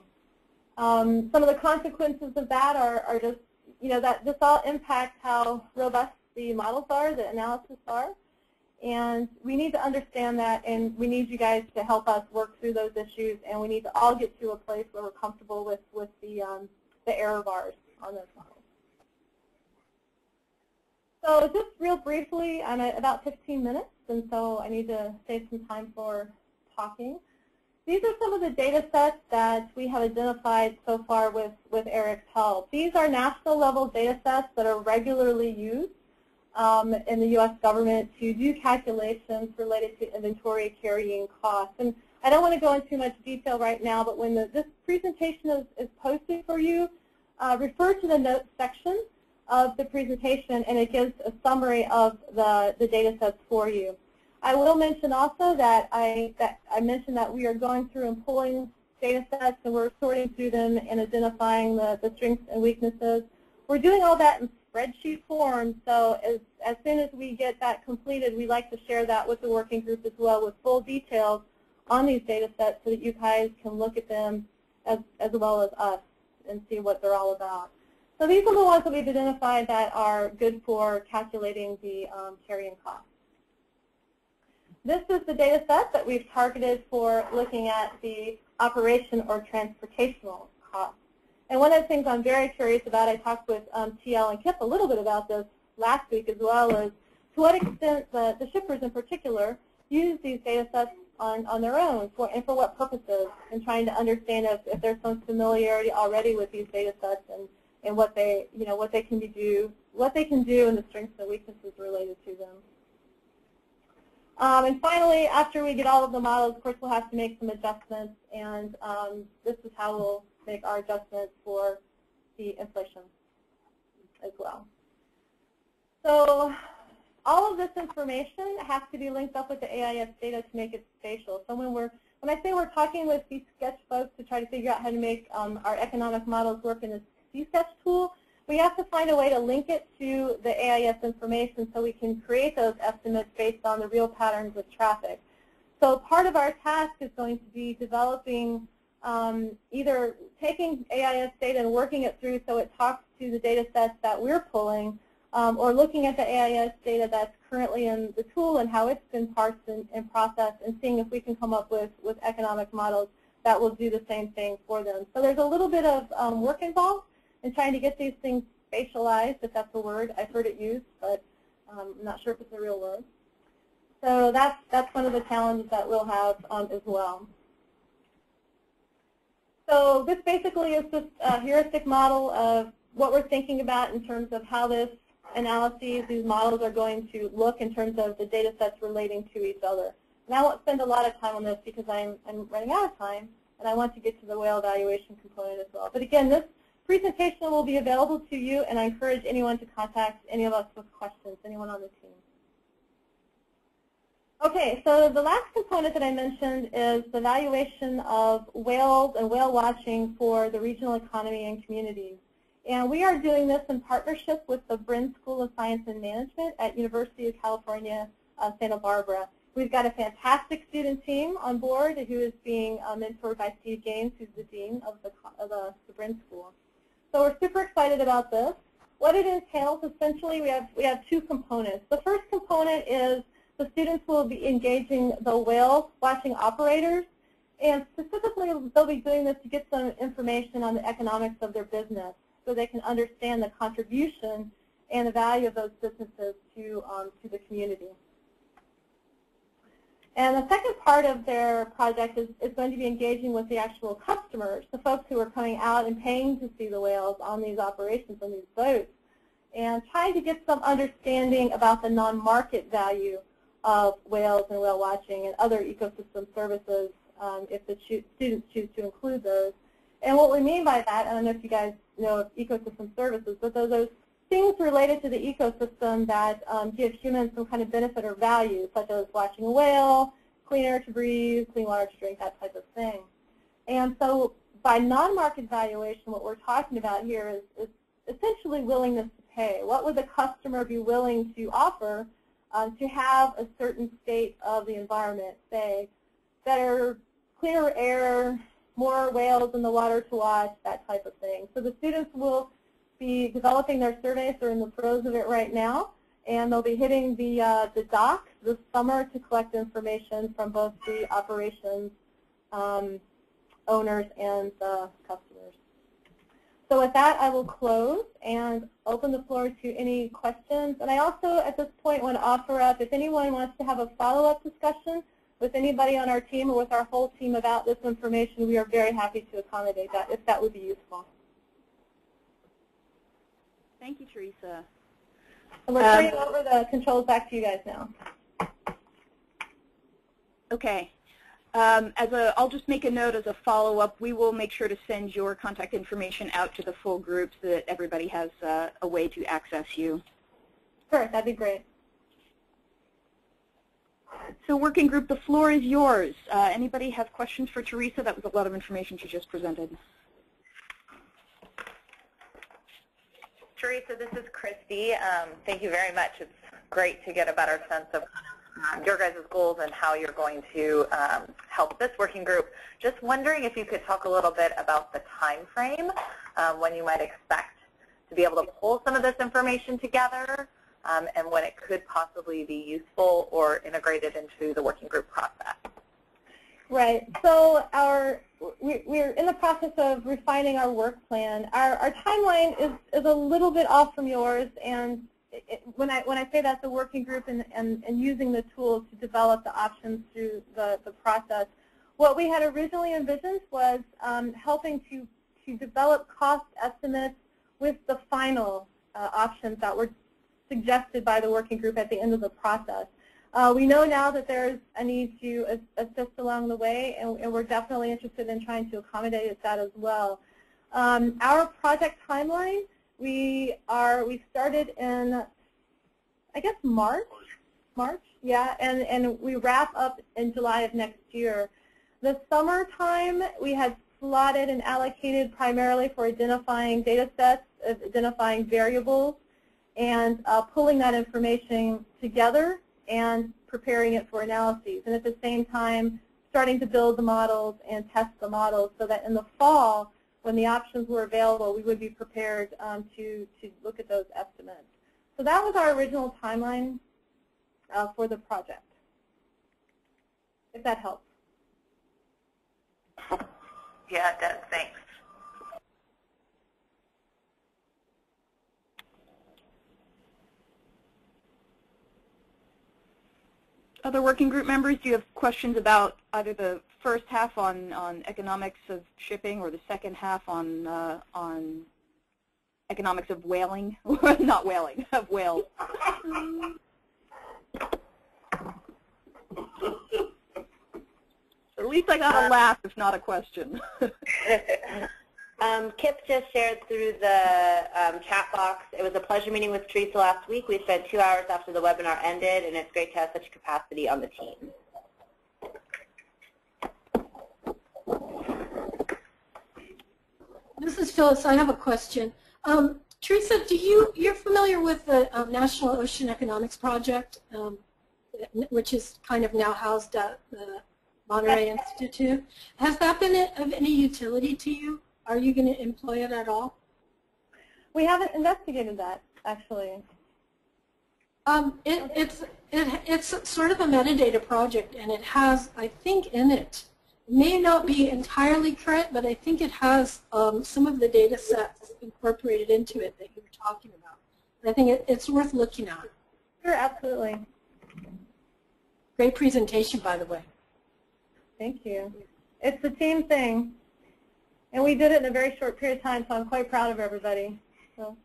Some of the consequences of that are just, you know, that this all impacts how robust the models are, the analysis are. And we need to understand that, and we need you guys to help us work through those issues, and we need to all get to a place where we're comfortable with the error bars on those models. So just real briefly, I'm at about 15 minutes, and so I need to save some time for talking. These are some of the data sets that we have identified so far with Eric's help. These are national level data sets that are regularly used in the U.S. government to do calculations related to inventory carrying costs. And I don't want to go into too much detail right now, but when this presentation is posted for you, refer to the notes section of the presentation, and it gives a summary of the data sets for you. I will mention also that I mentioned that we are going through and pulling data sets, and we're sorting through them and identifying the strengths and weaknesses. We're doing all that in spreadsheet form, so as soon as we get that completed, we like to share that with the working group as well with full details on these data sets so that you guys can look at them as well as us and see what they're all about. So these are the ones that we've identified that are good for calculating the carrying cost. This is the data set that we've targeted for looking at the operation or transportational costs. And one of the things I'm very curious about, I talked with TL and Kip a little bit about this last week as well, is to what extent the shippers in particular use these data sets on their own and for what purposes, and trying to understand if there's some familiarity already with these data sets and what they can do and the strengths and weaknesses related to them. And finally, after we get all of the models, of course, we'll have to make some adjustments, and this is how we'll make our adjustments for the inflation as well. So all of this information has to be linked up with the AIS data to make it spatial. So when I say we're talking with these sketch folks to try to figure out how to make our economic models work in this C-sketch tool, we have to find a way to link it to the AIS information so we can create those estimates based on the real patterns of traffic. So part of our task is going to be developing either taking AIS data and working it through so it talks to the data sets that we're pulling, or looking at the AIS data that's currently in the tool and how it's been parsed and processed, and seeing if we can come up with economic models that will do the same thing for them. So there's a little bit of work involved in trying to get these things spatialized, if that's a word. I've heard it used, but I'm not sure if it's a real word. So that's one of the challenges that we'll have as well. So this basically is just a heuristic model of what we're thinking about in terms of how this analyses, these models are going to look in terms of the data sets relating to each other. And I won't spend a lot of time on this because I'm running out of time, and I want to get to the whale evaluation component as well. But again, this presentation will be available to you, and I encourage anyone to contact any of us with questions, anyone on the team. Okay, so the last component that I mentioned is the evaluation of whales and whale watching for the regional economy and communities. And we are doing this in partnership with the Brin School of Science and Management at University of California, Santa Barbara. We've got a fantastic student team on board who is being mentored by Steve Gaines, who's the dean of the Brin School. So we're super excited about this. What it entails, essentially, we have two components. The first component is the students will be engaging the whale watching operators, and specifically they'll be doing this to get some information on the economics of their business so they can understand the contribution and the value of those businesses to the community. And the second part of their project is going to be engaging with the actual customers, the folks who are coming out and paying to see the whales on these operations, on these boats, and trying to get some understanding about the non-market value of whales and whale watching and other ecosystem services if the students choose to include those. And what we mean by that, I don't know if you guys know of ecosystem services, but those things related to the ecosystem that give humans some kind of benefit or value, such as watching a whale, clean air to breathe, clean water to drink, that type of thing. And so by non-market valuation, what we're talking about here is essentially willingness to pay. What would the customer be willing to offer to have a certain state of the environment, say better, clearer air, more whales in the water to watch, that type of thing. So the students will be developing their surveys. They're in the throes of it right now, and they'll be hitting the dock this summer to collect information from both the operations owners and the customers. So with that, I will close and open the floor to any questions. And I also, at this point, want to offer up, if anyone wants to have a follow-up discussion with anybody on our team or with our whole team about this information, we are very happy to accommodate that, if that would be useful. Thank you, Teresa. And we're turning over the controls back to you guys now. Okay. I'll just make a note as a follow-up. We will make sure to send your contact information out to the full group so that everybody has a way to access you. Sure, that'd be great. So working group, the floor is yours. Anybody have questions for Teresa? That was a lot of information she just presented. Teresa, this is Christy. Thank you very much. It's great to get a better sense of your guys' goals and how you're going to help this working group. Just wondering if you could talk a little bit about the time frame when you might expect to be able to pull some of this information together and when it could possibly be useful or integrated into the working group process. Right. So we're in the process of refining our work plan. Our timeline is a little bit off from yours, and when I say that, the working group and using the tools to develop the options through the process, what we had originally envisioned was helping to develop cost estimates with the final options that were suggested by the working group at the end of the process. We know now that there's a need to assist along the way, and we're definitely interested in trying to accommodate that as well. Our project timeline, we started in, I guess, March, yeah, and we wrap up in July of next year. The summertime we had slotted and allocated primarily for identifying data sets, identifying variables, and pulling that information together and preparing it for analyses. And at the same time, starting to build the models and test the models so that in the fall, when the options were available, we would be prepared to look at those estimates. So that was our original timeline for the project, if that helps. Yeah, it does. Thanks. Other working group members, do you have questions about either the first half on economics of shipping or the second half on economics of whaling? Not whaling, of whales. At least I got a laugh, if not a question. Kip just shared through the chat box. It was a pleasure meeting with Teresa last week. We spent 2 hours after the webinar ended, and it's great to have such capacity on the team. This is Phyllis. I have a question. Teresa, you're familiar with the National Ocean Economics Project, which is kind of now housed at the Monterey Institute. Has that been of any utility to you? Are you going to employ it at all? We haven't investigated that, actually. It's sort of a metadata project, and it has, I think, in it, may not be entirely current, but I think it has some of the data sets incorporated into it that you were talking about. I think it's worth looking at. Sure, absolutely. Great presentation, by the way. Thank you. It's a team thing. And we did it in a very short period of time, so I'm quite proud of everybody. So.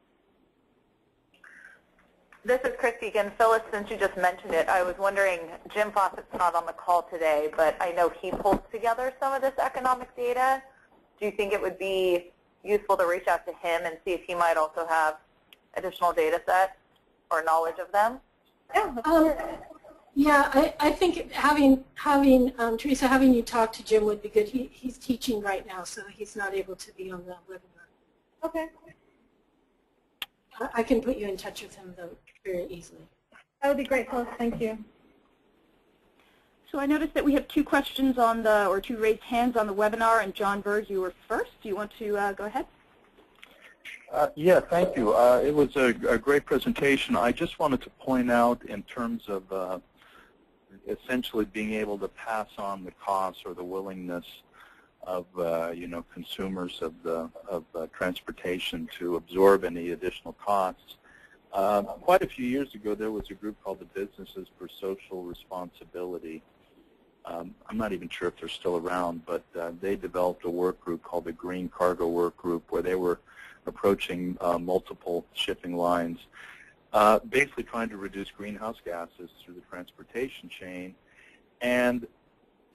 This is Christy again. Phyllis, since you just mentioned it, I was wondering, Jim Fawcett's not on the call today, but I know he pulls together some of this economic data. Do you think it would be useful to reach out to him and see if he might also have additional data sets or knowledge of them? Yeah, yeah, I think having Teresa, having you talk to Jim would be good. He's teaching right now, so he's not able to be on the webinar. Okay. I can put you in touch with him, though, very easily. That would be great, Phyllis. Thank you. So I noticed that we have 2 questions on the, or 2 raised hands on the webinar, and John Berg, you were first. Do you want to go ahead? Yeah, thank you. It was a great presentation. I just wanted to point out in terms of essentially being able to pass on the costs or the willingness consumers of transportation to absorb any additional costs. Quite a few years ago, there was a group called the Businesses for Social Responsibility. I'm not even sure if they're still around, but they developed a work group called the Green Cargo Work Group, where they were approaching multiple shipping lines, basically trying to reduce greenhouse gases through the transportation chain. And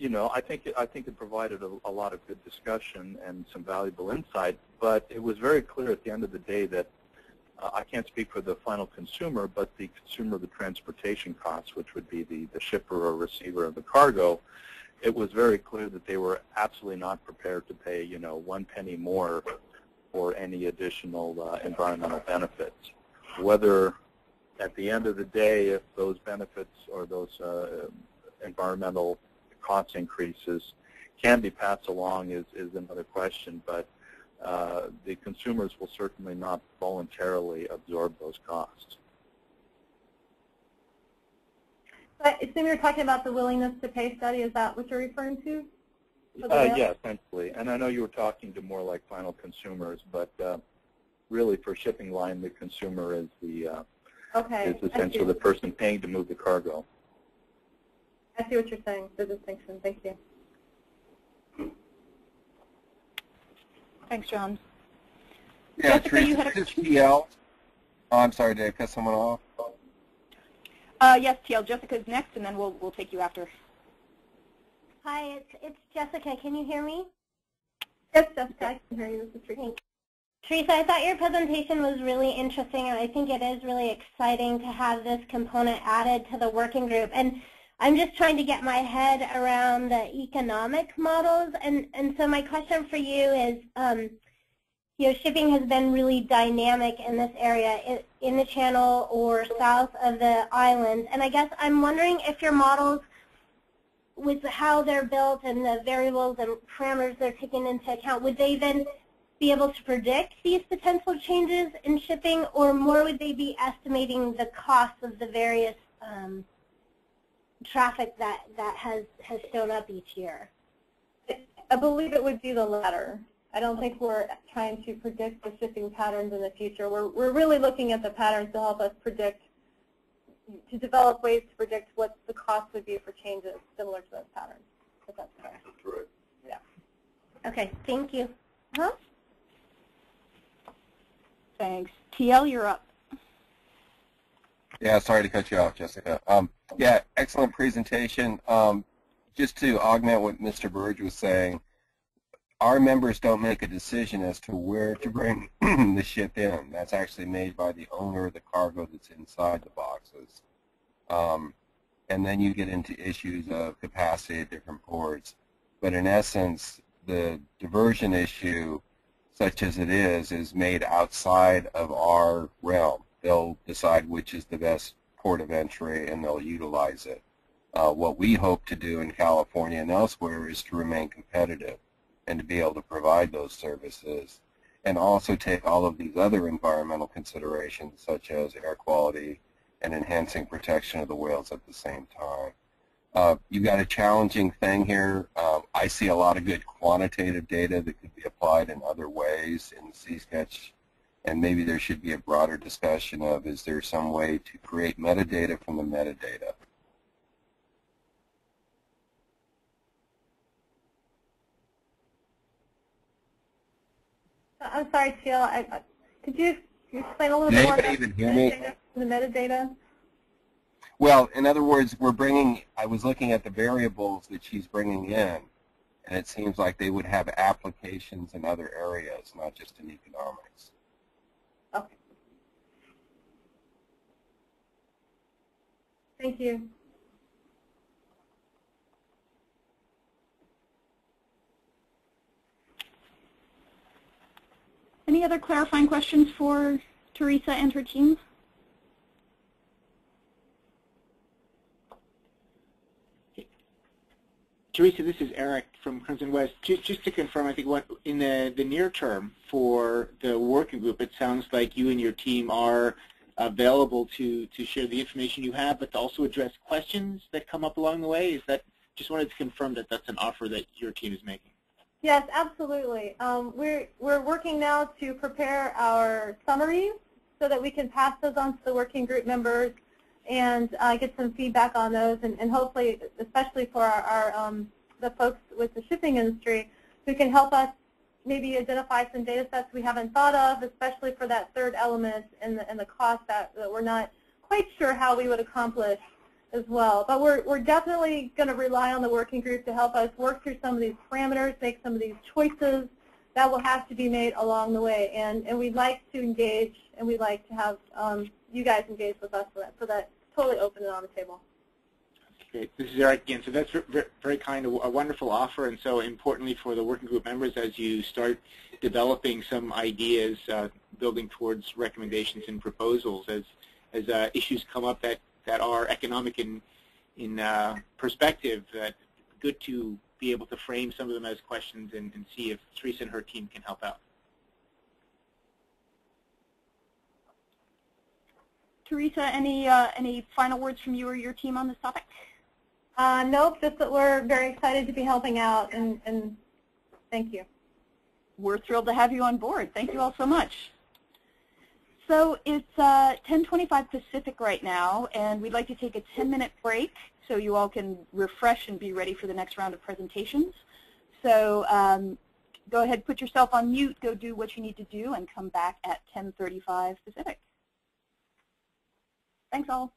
I think it provided a lot of good discussion and some valuable insight, but it was very clear at the end of the day that I can't speak for the final consumer, but the consumer of the transportation costs, which would be the shipper or receiver of the cargo, it was very clear that they were absolutely not prepared to pay, 1 penny more for any additional environmental benefits. Whether at the end of the day, if those benefits or those environmental cost increases can be passed along is another question, but the consumers will certainly not voluntarily absorb those costs. I assume you're talking about the willingness to pay study. Is that what you're referring to? Yeah, essentially. And I know you were talking to more like final consumers, but really for shipping line, the consumer is the is essentially the person paying to move the cargo. I see what you're saying, the distinction. Thank you. Thanks, John. Yeah, Jessica, Teresa, you had a TL. Oh, I'm sorry, did I cut someone off? Yes, TL. Jessica's next, and then we'll take you after. Hi, it's Jessica. Can you hear me? Yes, Jessica, I can hear you. This is Teresa. Teresa, I thought your presentation was really interesting, and I think it is really exciting to have this component added to the working group. And I'm just trying to get my head around the economic models, and so my question for you is, shipping has been really dynamic in this area, in the channel or south of the islands, and I guess I'm wondering if your models, with how they're built and the variables and parameters they're taking into account, would they then be able to predict these potential changes in shipping, or more would they be estimating the cost of the various traffic that has shown up each year? I believe it would be the latter. I don't think we're trying to predict the shipping patterns in the future. We're really looking at the patterns to help us predict, to develop ways to predict what the cost would be for changes similar to those patterns. If that's correct. That's right. Yeah. Okay, thank you. Huh? Thanks. TL, you're up. Yeah, sorry to cut you off, Jessica. Yeah, excellent presentation. Just to augment what Mr. Burge was saying, our members don't make a decision as to where to bring the ship in. That's actually made by the owner of the cargo that's inside the boxes. And then you get into issues of capacity at different ports. But in essence, the diversion issue, such as it is made outside of our realm. They'll decide which is the best port of entry, and they'll utilize it. What we hope to do in California and elsewhere is to remain competitive and to be able to provide those services, and also take all of these other environmental considerations, such as air quality and enhancing protection of the whales at the same time. You've got a challenging thing here. I see a lot of good quantitative data that could be applied in other ways in the C-Sketch, and maybe there should be a broader discussion of, is there some way to create metadata from the metadata? I'm sorry, Teal. Could you explain a little bit more about even hear me? The metadata? Well, in other words, I was looking at the variables that she's bringing in, and it seems like they would have applications in other areas, not just in economics. Okay. Thank you. Any other clarifying questions for Teresa and her team? Teresa, this is Eric from Crimson West. Just to confirm, I think what in the near term for the working group, it sounds like you and your team are available to share the information you have, but to also address questions that come up along the way. Is that, just wanted to confirm that that's an offer that your team is making? Yes, absolutely. We're working now to prepare our summaries so that we can pass those on to the working group members and get some feedback on those, and hopefully, especially for the folks with the shipping industry, who can help us maybe identify some data sets we haven't thought of, especially for that third element and the cost that we're not quite sure how we would accomplish as well. But we're definitely going to rely on the working group to help us work through some of these parameters, make some of these choices that will have to be made along the way. And we'd like to engage, and we'd like to have you guys engage with us for that. So that's totally open and on the table. Great. This is Eric again. So that's very kind, a wonderful offer, and so importantly for the working group members as you start developing some ideas, building towards recommendations and proposals as issues come up that are economic in perspective. Good to be able to frame some of them as questions and see if Teresa and her team can help out. Teresa, any final words from you or your team on this topic? Nope, just that we're very excited to be helping out, and thank you. We're thrilled to have you on board. Thank you all so much. So it's 10:25 Pacific right now, and we'd like to take a 10-minute break so you all can refresh and be ready for the next round of presentations. So go ahead, put yourself on mute, go do what you need to do, and come back at 10:35 Pacific. Thanks all.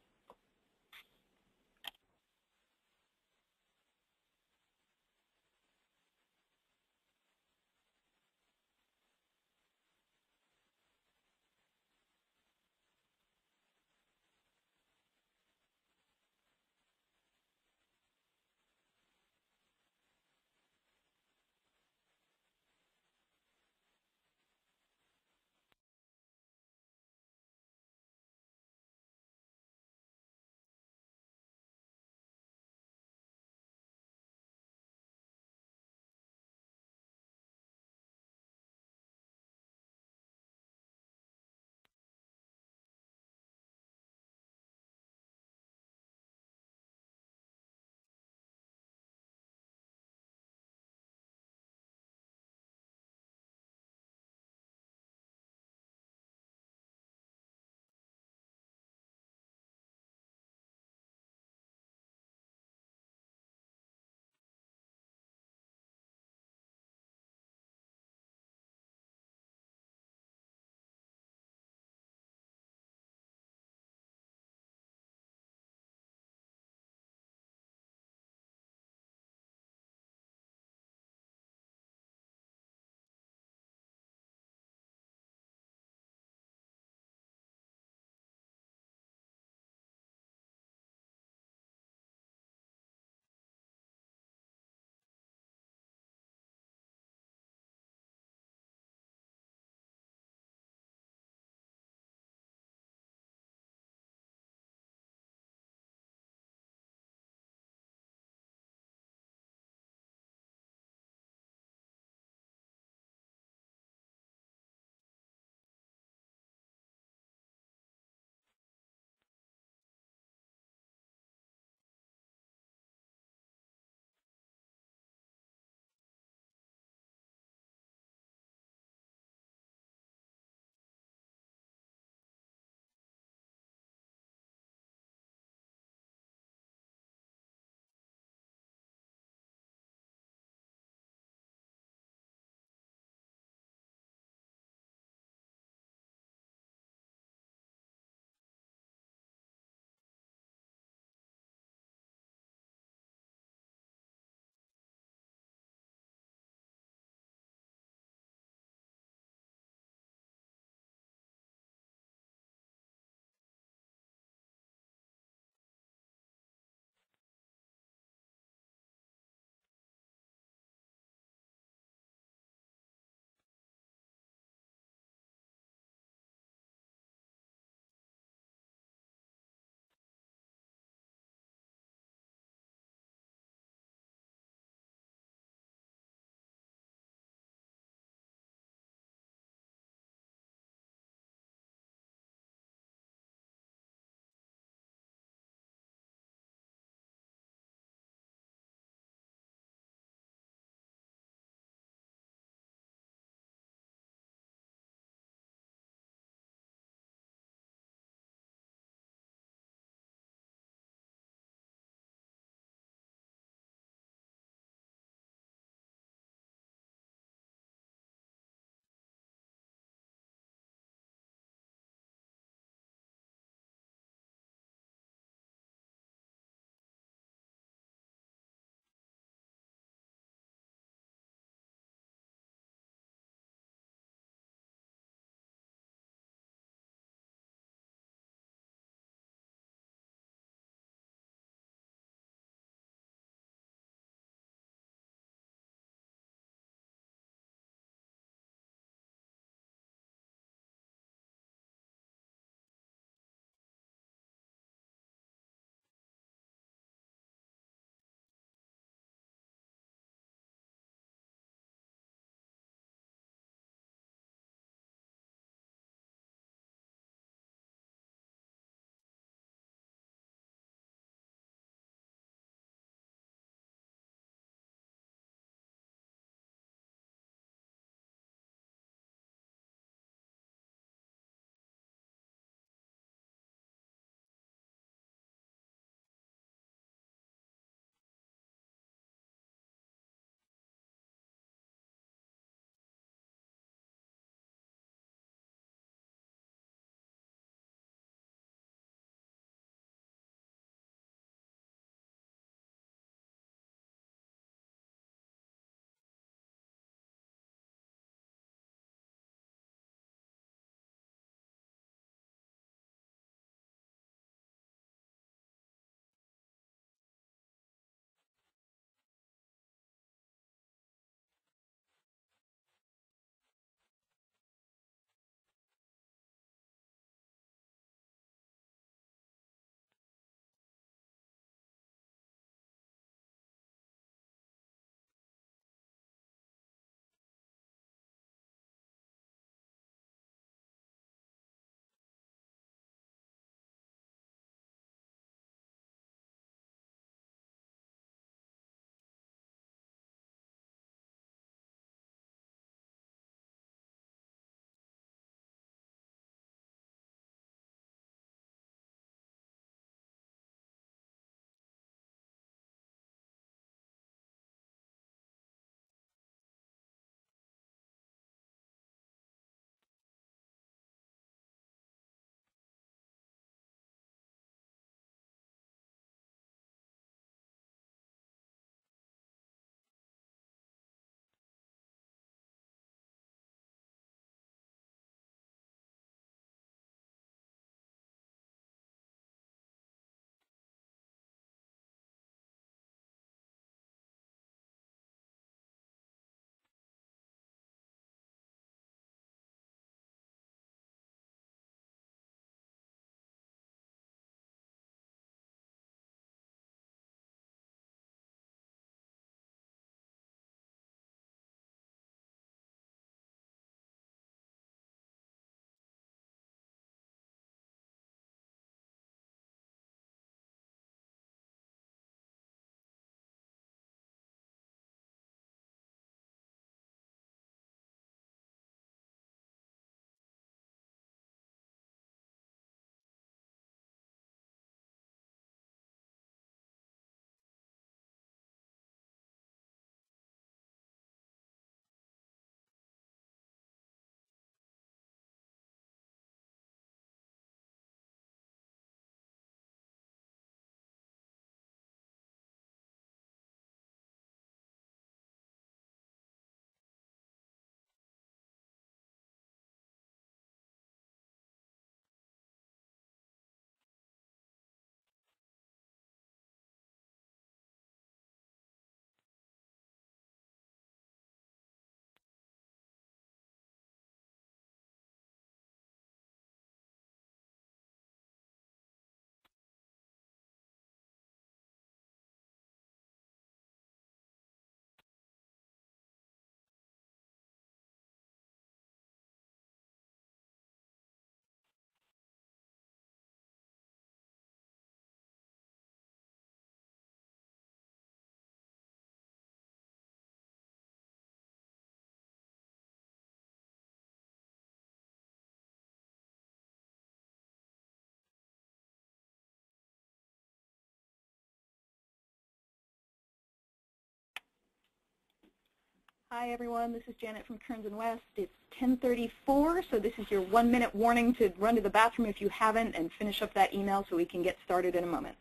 Hi everyone, this is Janet from Kearns and West. It's 10:34, so this is your 1-minute warning to run to the bathroom if you haven't and finish up that email so we can get started in a moment.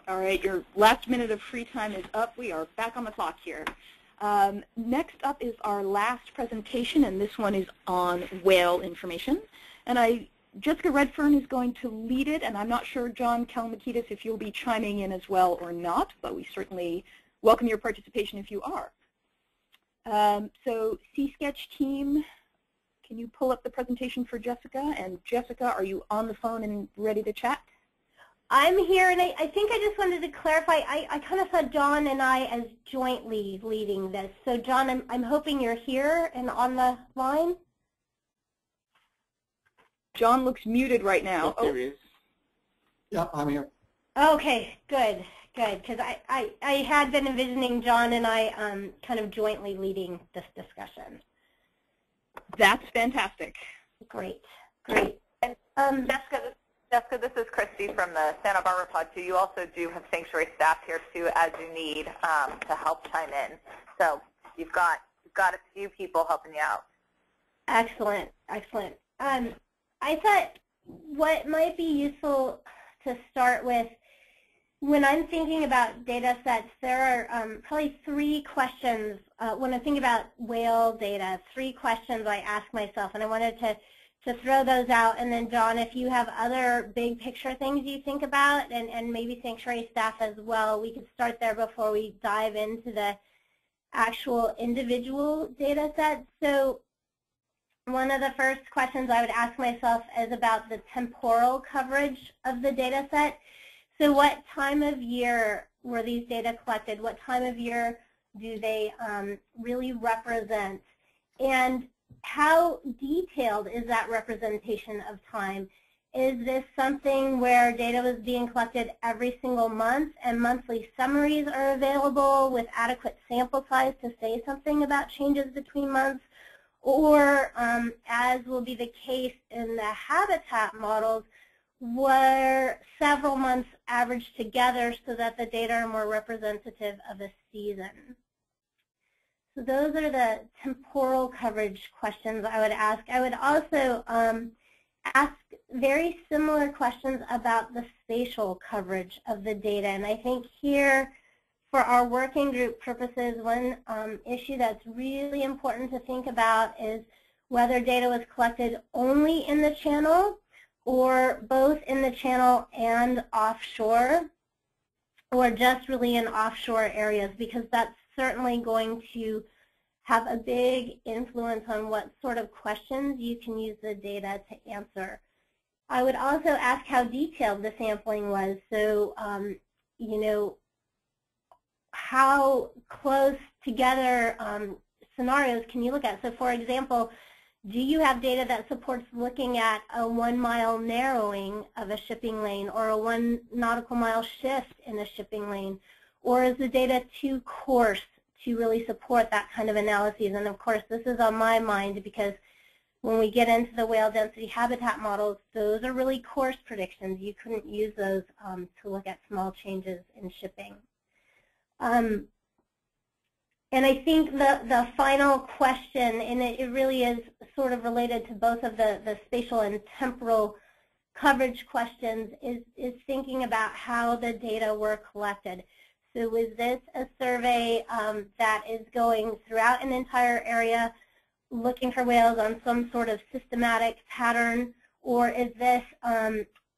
All right, your last minute of free time is up. We are back on the clock here. Next up is our last presentation, and this one is on whale information. And Jessica Redfern is going to lead it, and I'm not sure, John Kalmakidis, if you'll be chiming in as well or not, but we certainly welcome your participation if you are. So C-Sketch team, can you pull up the presentation for Jessica? And Jessica, are you on the phone and ready to chat? I'm here, and I think I just wanted to clarify, I kind of saw John and I as jointly leading this. So John, I'm hoping you're here and on the line. John looks muted right now. Yes, there is. Yeah, I'm here. Okay, good, because I had been envisioning John and I kind of jointly leading this discussion. That's fantastic. Great. And Jessica, this is Christy from the Santa Barbara Pod 2. You also do have sanctuary staff here too, as you need to help chime in. So you've got a few people helping you out. Excellent. I thought what might be useful to start with, when I'm thinking about data sets, there are probably 3 questions. When I think about whale data, 3 questions I ask myself, and I wanted to throw those out. And then, John, if you have other big picture things you think about, and maybe sanctuary staff as well, we could start there before we dive into the actual individual data sets. So one of the first questions I would ask myself is about the temporal coverage of the data set. So what time of year were these data collected? What time of year do they really represent? And how detailed is that representation of time? Is this something where data was being collected every single month and monthly summaries are available with adequate sample size to say something about changes between months? Or, as will be the case in the habitat models, were several months averaged together so that the data are more representative of a season? So those are the temporal coverage questions I would ask. I would also ask very similar questions about the spatial coverage of the data. And I think here, for our working group purposes, one issue that's really important to think about is whether data was collected only in the channel or both in the channel and offshore, or just really in offshore areas, because that's certainly going to have a big influence on what sort of questions you can use the data to answer. I would also ask how detailed the sampling was. So, you know, how close together scenarios can you look at? So, for example, do you have data that supports looking at a 1 mile narrowing of a shipping lane or a 1 nautical mile shift in a shipping lane? Or is the data too coarse to really support that kind of analysis? And of course, this is on my mind because when we get into the whale density habitat models, those are really coarse predictions. You couldn't use those to look at small changes in shipping. And I think the final question, and it really is sort of related to both of the spatial and temporal coverage questions, is thinking about how the data were collected. So was this a survey that is going throughout an entire area looking for whales on some sort of systematic pattern, or is this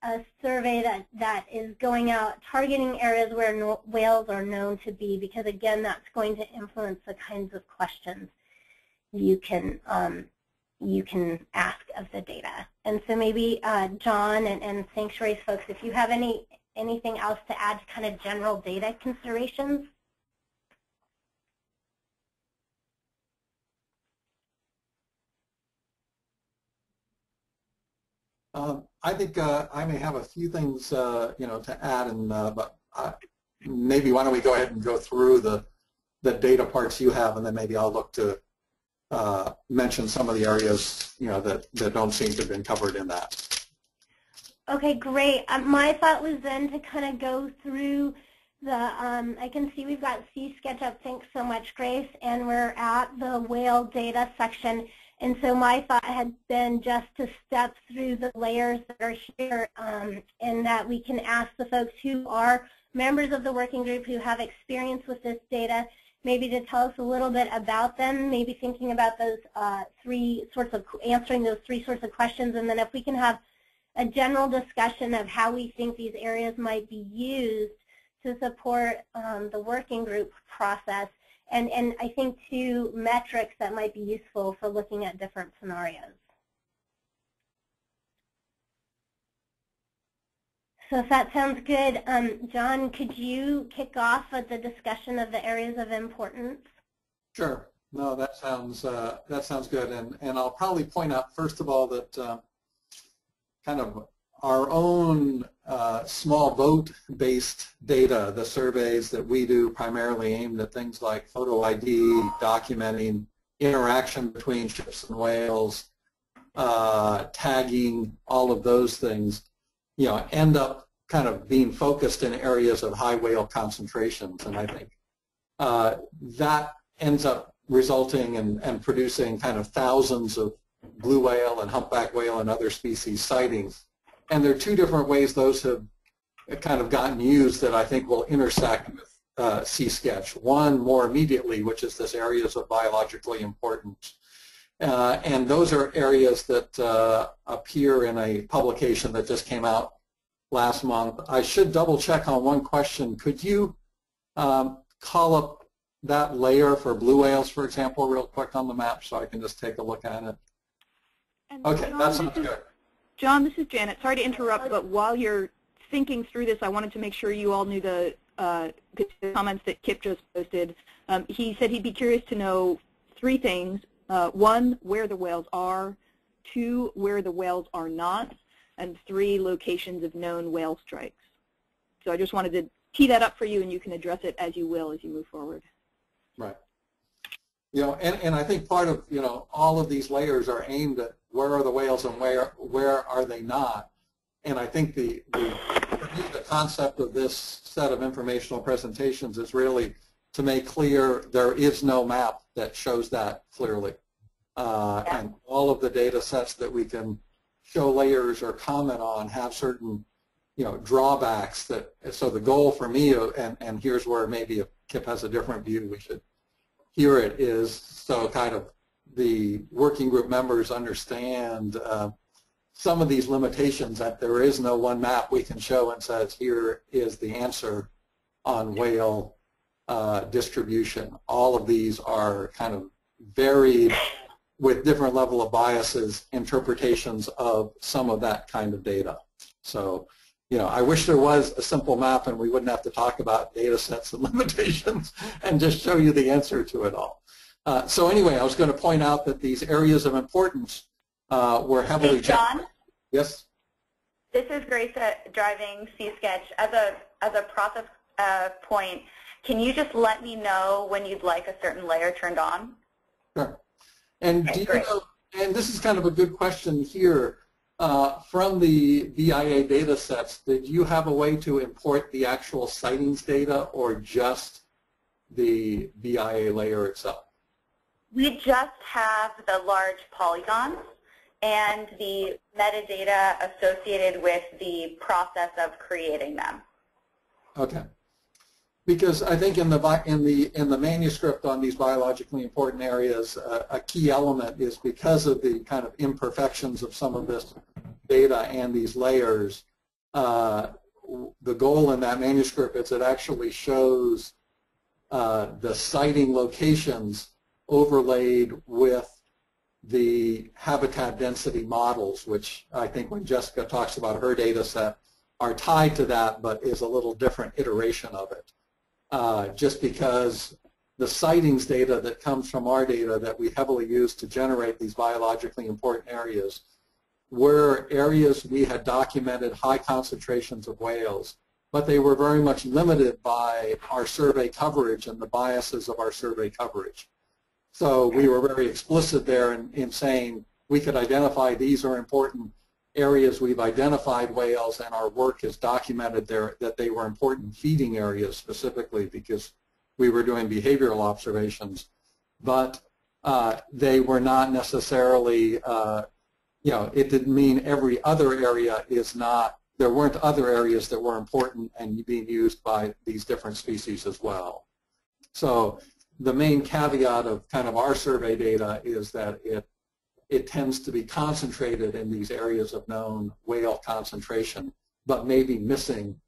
a survey that is going out targeting areas where whales are known to be, because again, that's going to influence the kinds of questions you can ask of the data. And so maybe John and Sanctuaries folks, if you have anything else to add to kind of general data considerations. I think I may have a few things, to add, and but maybe why don't we go ahead and go through the data parts you have, and then maybe I'll look to mention some of the areas, that don't seem to have been covered in that. Okay, great. My thought was then to kind of go through the, I can see we've got C-Sketch up, thanks so much, Grace, and we're at the whale data section. And so my thought had been just to step through the layers that are here, and that we can ask the folks who are members of the working group who have experience with this data, maybe to tell us a little bit about them, maybe thinking about those answering those three sorts of questions, and then if we can have a general discussion of how we think these areas might be used to support the working group process. And I think two metrics that might be useful for looking at different scenarios. So if that sounds good, John, could you kick off with the discussion of the areas of importance? Sure. No, that sounds good. And I'll probably point out first of all that kind of our own small vote-based data, the surveys that we do primarily aimed at things like photo ID, documenting interaction between ships and whales, tagging, all of those things, end up kind of being focused in areas of high whale concentrations. And I think that ends up resulting and producing kind of thousands of blue whale and humpback whale and other species sightings. And there are two different ways those have kind of gotten used that I think will intersect with C-Sketch. One more immediately, which is this areas of biologically importance. And those are areas that appear in a publication that just came out last month. I should double check on one question. Could you call up that layer for blue whales, for example, real quick on the map so I can just take a look at it? And okay, John, that sounds good. John, this is Janet. Sorry to interrupt, but while you're thinking through this, I wanted to make sure you all knew the comments that Kip just posted. He said he'd be curious to know three things. One, where the whales are. Two, where the whales are not. And three, locations of known whale strikes. So I just wanted to tee that up for you, and you can address it as you will as you move forward. Right. And I think part of, all of these layers are aimed at where are the whales and where are they not. And I think the concept of this set of informational presentations is really to make clear there is no map that shows that clearly. And all of the data sets that we can show layers or comment on have certain, drawbacks. So the goal for me, and here's where maybe if Kip has a different view, we should hear it, is so kind of the working group members understand some of these limitations, that there is no one map we can show and says here is the answer on whale distribution. All of these are kind of varied with different level of biases, interpretations of some of that kind of data. So, I wish there was a simple map and we wouldn't have to talk about data sets and limitations and just show you the answer to it all. So anyway, I was going to point out that these areas of importance were heavily... Hey, John? Yes? This is Grace driving C-Sketch. As a process point, can you just let me know when you'd like a certain layer turned on? Sure. And do you know, and this is kind of a good question here, from the BIA data sets, did you have a way to import the actual sightings data or just the BIA layer itself? We just have the large polygons and the metadata associated with the process of creating them. Okay. Because I think in the manuscript on these biologically important areas, a key element is because of the kind of imperfections of some of this data and these layers, the goal in that manuscript is it actually shows the sighting locations overlaid with the habitat density models, which I think when Jessica talks about her data set are tied to that, but is a little different iteration of it. Just because the sightings data that comes from our data that we heavily use to generate these biologically important areas were areas we had documented high concentrations of whales, but they were very much limited by our survey coverage and the biases of our survey coverage. So we were very explicit there in saying we could identify these are important areas. We've identified whales, and our work has documented there that they were important feeding areas specifically because we were doing behavioral observations. But they were not necessarily, it didn't mean every other area is not, there weren't other areas that were important and being used by these different species as well. So the main caveat of kind of our survey data is that it tends to be concentrated in these areas of known whale concentration, but maybe missing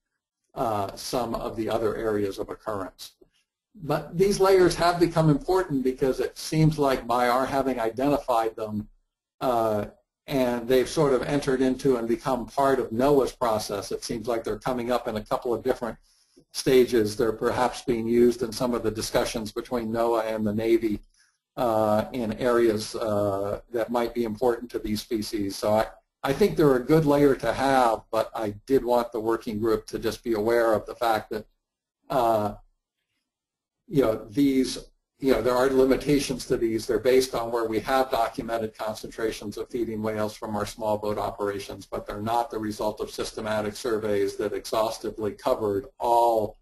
some of the other areas of occurrence. But these layers have become important because it seems like by our having identified them, and they've sort of entered into and become part of NOAA's process. It seems like they're coming up in a couple of different stages. They're perhaps being used in some of the discussions between NOAA and the Navy in areas that might be important to these species. So I think they're a good layer to have, but I did want the working group to just be aware of the fact that there are limitations to these. They're based on where we have documented concentrations of feeding whales from our small boat operations, but they're not the result of systematic surveys that exhaustively covered all,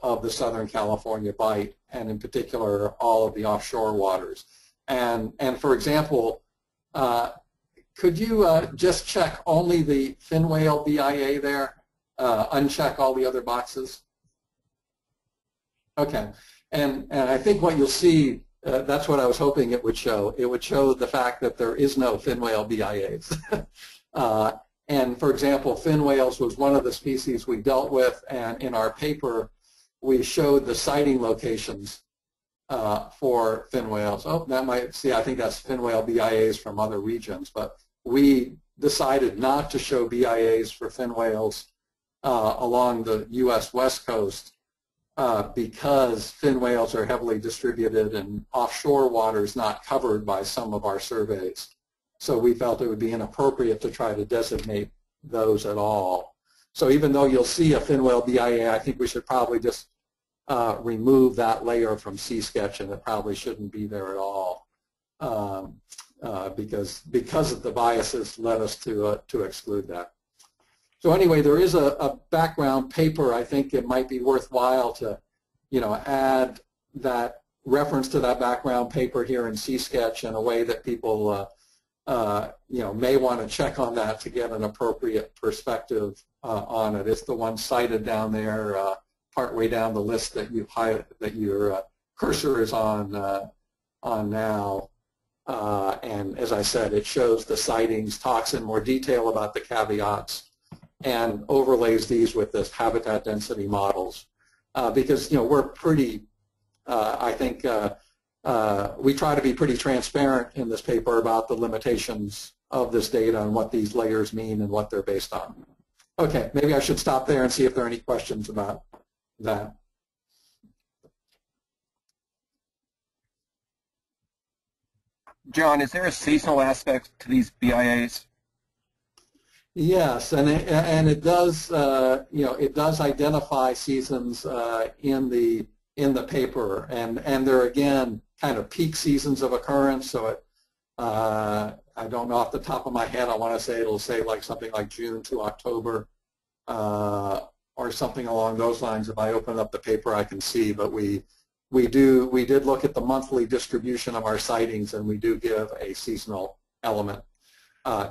of the Southern California Bight, and in particular, all of the offshore waters. And for example, could you just check only the fin whale BIA there, uncheck all the other boxes? Okay. And I think what you'll see, that's what I was hoping it would show. It would show the fact that there is no fin whale BIAs. And for example, fin whales was one of the species we dealt with, and in our paper, we showed the sighting locations for fin whales. Oh, that might, see, I think that's fin whale BIAs from other regions, but we decided not to show BIAs for fin whales along the U.S. West Coast because fin whales are heavily distributed in offshore waters not covered by some of our surveys. So we felt it would be inappropriate to try to designate those at all. So even though you'll see a fin whale BIA, I think we should probably just remove that layer from C-Sketch, and it probably shouldn't be there at all because of the biases led us to exclude that. So anyway, there is a background paper. I think it might be worthwhile to, add that reference to that background paper here in C-Sketch in a way that people, may want to check on that to get an appropriate perspective on it. It's the one cited down there, partway down the list that you've highlighted, that your cursor is on now. And as I said, it shows the sightings, talks in more detail about the caveats, and overlays these with this habitat density models. Because, we're pretty, I think, we try to be pretty transparent in this paper about the limitations of this data and what these layers mean and what they're based on. Okay, maybe I should stop there and see if there are any questions about that. John, is there a seasonal aspect to these BIAs? Yes, and it does it does identify seasons in the paper, and they're again kind of peak seasons of occurrence. So I don't know off the top of my head. I want to say it'll say like something like June to October or something along those lines. If I open up the paper, I can see. But we did look at the monthly distribution of our sightings, and we do give a seasonal element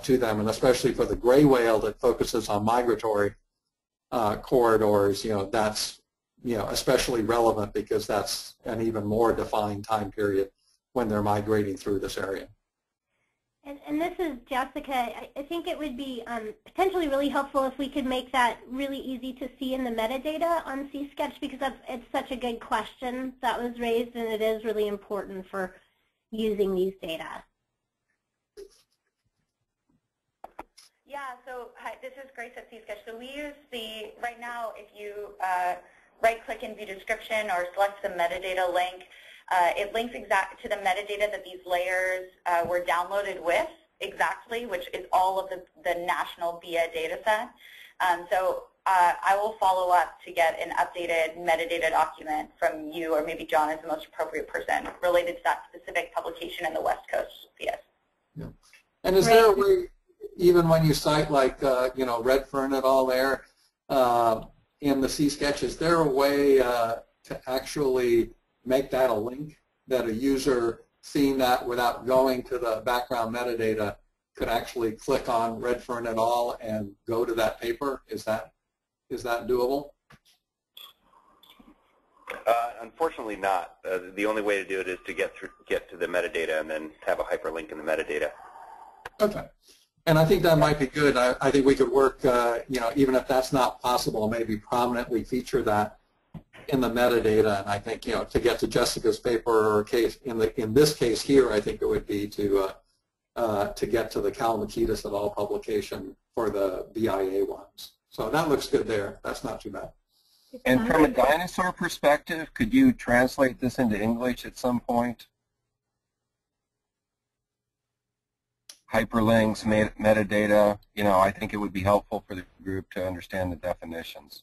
to them, and especially for the gray whale that focuses on migratory corridors, that's especially relevant because that's an even more defined time period when they're migrating through this area. And this is Jessica. I think it would be potentially really helpful if we could make that really easy to see in the metadata on C-Sketch, because it's such a good question that was raised, and it is really important for using these data. Yeah, so hi, this is Grace at C-Sketch. So we use right now, if you right-click and view description or select the metadata link, it links exact to the metadata that these layers were downloaded with exactly, which is all of the national BIA data set. So I will follow up to get an updated metadata document from you, or maybe John is the most appropriate person, related to that specific publication in the West Coast BIS. Yeah. And is there a way, even when you cite like, you know, Redfern et al. There in the C-Sketch, is there a way to actually make that a link that a user seeing that without going to the background metadata could actually click on Redfern et al. And go to that paper? Is that doable? Unfortunately not. The only way to do it is to get to the metadata and then have a hyperlink in the metadata. Okay. And I think that might be good. I think we could work, you know, even if that's not possible, maybe prominently feature that in the metadata. And I think, you know, to get to Jessica's paper or case, in this case here, I think it would be to get to the Kalmakitis et al. Publication for the BIA ones. So that looks good there. That's not too bad. And from a dinosaur perspective, could you translate this into English at some point? Hyperlinks, metadata, you know, I think it would be helpful for the group to understand the definitions.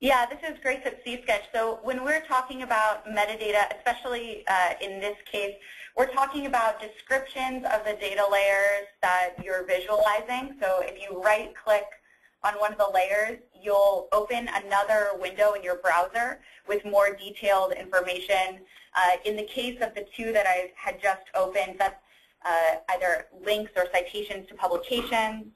Yeah, this is Grace at C-Sketch. So when we're talking about metadata, especially in this case, we're talking about descriptions of the data layers that you're visualizing. So if you right-click on one of the layers, you'll open another window in your browser with more detailed information. In the case of the two that I had just opened, that's either links or citations to publications,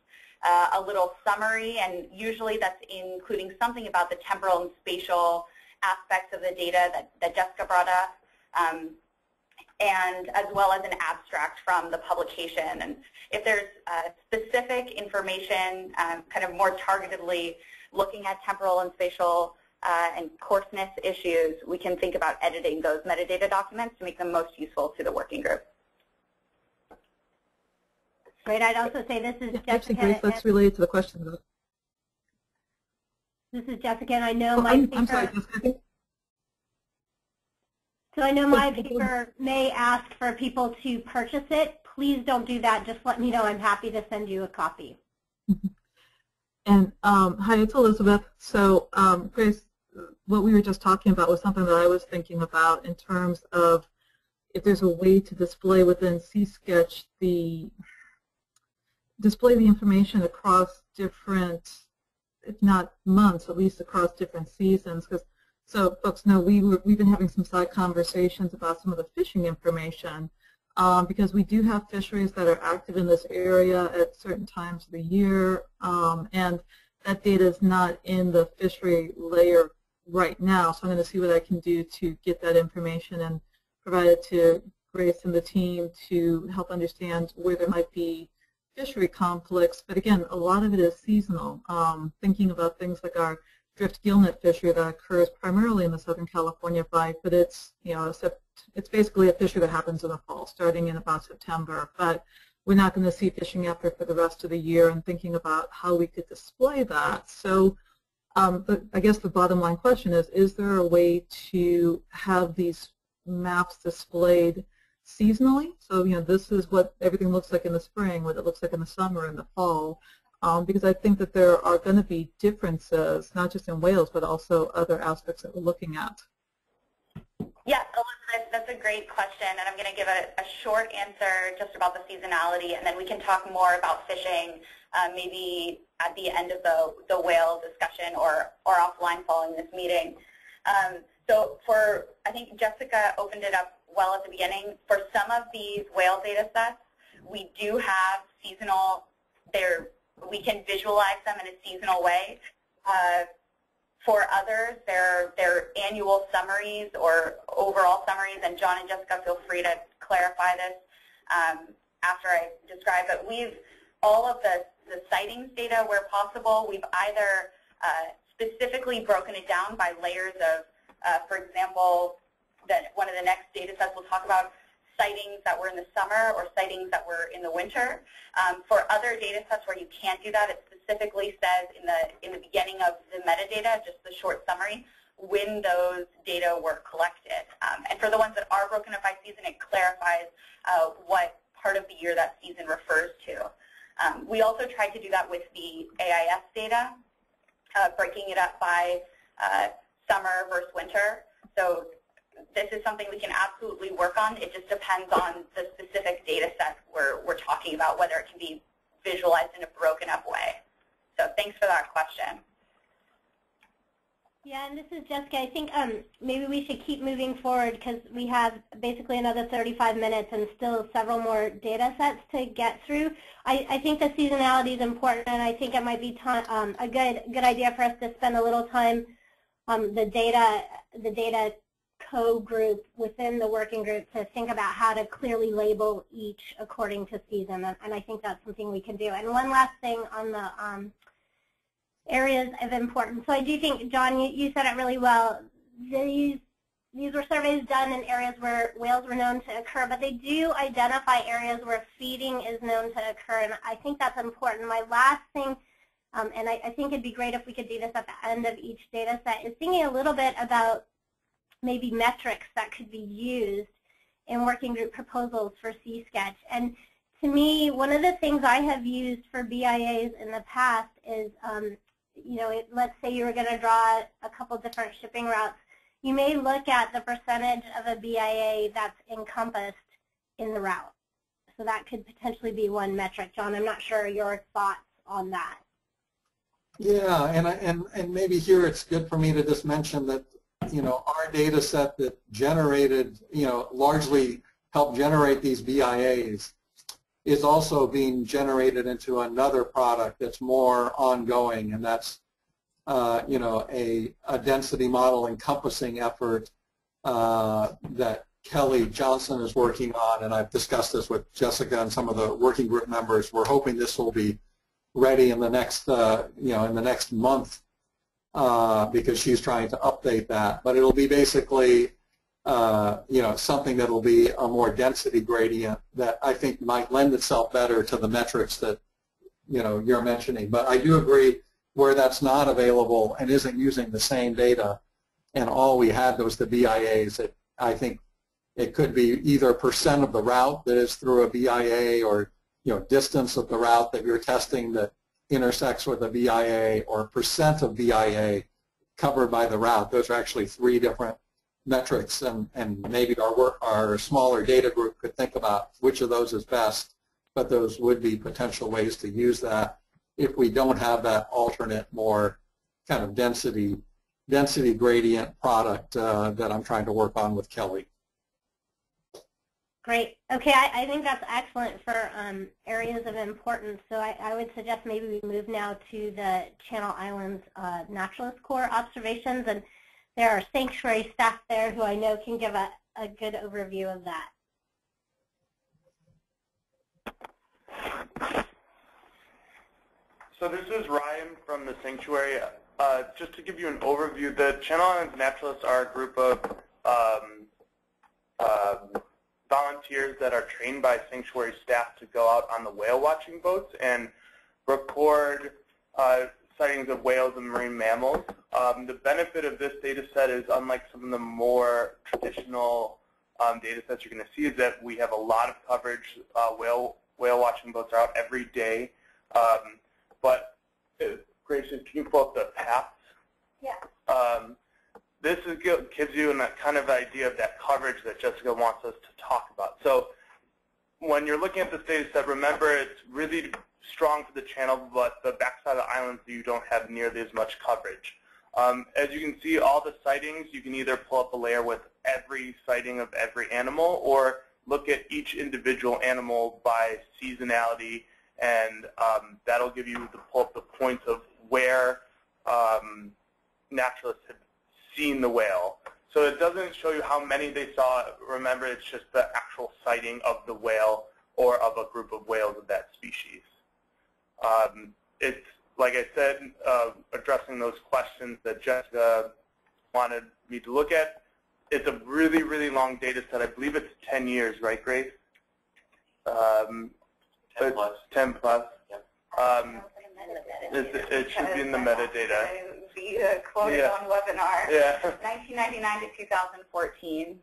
a little summary, and usually that's including something about the temporal and spatial aspects of the data that Jessica brought up, and as well as an abstract from the publication. And if there's specific information, kind of more targetedly looking at temporal and spatial and coarseness issues, we can think about editing those metadata documents to make them most useful to the working group. Great. I'd also say this is Jessica. Actually, Grace, that's related to the question, though. This is Jessica, and I know my paper. I'm sorry, Jessica. So I know my paper may ask for people to purchase it. Please don't do that. Just let me know. I'm happy to send you a copy. And hi, it's Elizabeth. So Grace, what we were just talking about was something that I was thinking about in terms of if there's a way to display within C-Sketch display the information across different, if not months, at least across different seasons. Because so folks know we've been having some side conversations about some of the fishing information because we do have fisheries that are active in this area at certain times of the year, and that data is not in the fishery layer right now. So I'm going to see what I can do to get that information and provide it to Grace and the team to help understand where there might be fishery conflicts, but again, a lot of it is seasonal. Thinking about things like our drift gillnet fishery that occurs primarily in the Southern California bight, but it's, you know, it's basically a fishery that happens in the fall, starting in about September. But we're not going to see fishing after for the rest of the year, and thinking about how we could display that. So, I guess the bottom line question is there a way to have these maps displayed seasonally? So, you know, this is what everything looks like in the spring, what it looks like in the summer and the fall, because I think that there are going to be differences, not just in Wales, but also other aspects that we're looking at. Yes, Elizabeth, that's a great question, and I'm going to give a short answer just about the seasonality, and then we can talk more about fishing maybe at the end of the whale discussion or offline following this meeting. So I think Jessica opened it up well at the beginning. For some of these whale data sets, we do have seasonal, we can visualize them in a seasonal way. For others, they're annual summaries or overall summaries, and John and Jessica, feel free to clarify this. after I describe, but all of the sightings data where possible, we've either specifically broken it down by layers of, for example, that one of the next data sets we'll talk about sightings that were in the summer or sightings that were in the winter. For other data sets where you can't do that, it specifically says in the beginning of the metadata, just the short summary, when those data were collected. And for the ones that are broken up by season, it clarifies what part of the year that season refers to. We also tried to do that with the AIS data, breaking it up by summer versus winter. So this is something we can absolutely work on. It just depends on the specific data set we're talking about, whether it can be visualized in a broken up way. So thanks for that question. Yeah, and this is Jessica. I think maybe we should keep moving forward because we have basically another 35 minutes and still several more data sets to get through. I think the seasonality is important, and I think it might be a good idea for us to spend a little time the data co-group within the working group to think about how to clearly label each according to season, and I think that's something we can do. And one last thing on the areas of importance. So I do think, John, you said it really well. These were surveys done in areas where whales were known to occur, but they do identify areas where feeding is known to occur, and I think that's important. My last thing, and I think it'd be great if we could do this at the end of each data set, is thinking a little bit about maybe metrics that could be used in working group proposals for C-Sketch. And to me, one of the things I have used for BIAs in the past is, let's say you were going to draw a couple different shipping routes. You may look at the percentage of a BIA that's encompassed in the route. So that could potentially be one metric. John, I'm not sure your thoughts on that. Yeah, and maybe here it's good for me to just mention that, our data set that generated, largely helped generate these BIAs is also being generated into another product that's more ongoing, and that's, a density model encompassing effort that Kelly Johnson is working on, and I've discussed this with Jessica and some of the working group members. We're hoping this will be ready in the next, in the next month because she's trying to update that. But it'll be basically, something that will be a more density gradient that I think might lend itself better to the metrics that, you're mentioning. But I do agree where that's not available and isn't using the same data, and all we had was the BIAs. I think it could be either percent of the route that is through a BIA, or distance of the route that you're testing that intersects with a BIA, or percent of BIA covered by the route. Those are actually three different metrics, and maybe our smaller data group could think about which of those is best, but those would be potential ways to use that if we don't have that alternate, more kind of density gradient product that I'm trying to work on with Kelly. Great. Okay, I think that's excellent for areas of importance. So I would suggest maybe we move now to the Channel Islands Naturalist Corps observations, and there are sanctuary staff there who I know can give a good overview of that. So this is Ryan from the sanctuary. Just to give you an overview, the Channel Islands Naturalists are a group of volunteers that are trained by sanctuary staff to go out on the whale watching boats and record sightings of whales and marine mammals. The benefit of this data set is, unlike some of the more traditional data sets you're going to see, is that we have a lot of coverage. Whale watching boats are out every day. But, Grace, can you pull up the paths? Yeah. This gives you a kind of idea of that coverage that Jessica wants us to talk about. So when you're looking at this data set, remember it's really strong for the channel, but the backside of the islands you don't have nearly as much coverage. As you can see, all the sightings, you can either pull up a layer with every sighting of every animal, or look at each individual animal by seasonality, and that'll give you pull up the points of where naturalists have seen the whale. So it doesn't show you how many they saw. Remember, it's just the actual sighting of the whale or of a group of whales of that species. It's, like I said, addressing those questions that Jessica wanted me to look at. It's a really, really long data set. I believe it's 10 years, right, Grace? 10 plus. 10 plus. Yep. It should be in the metadata. Be quoted on webinar. Yeah. 1999 to 2014.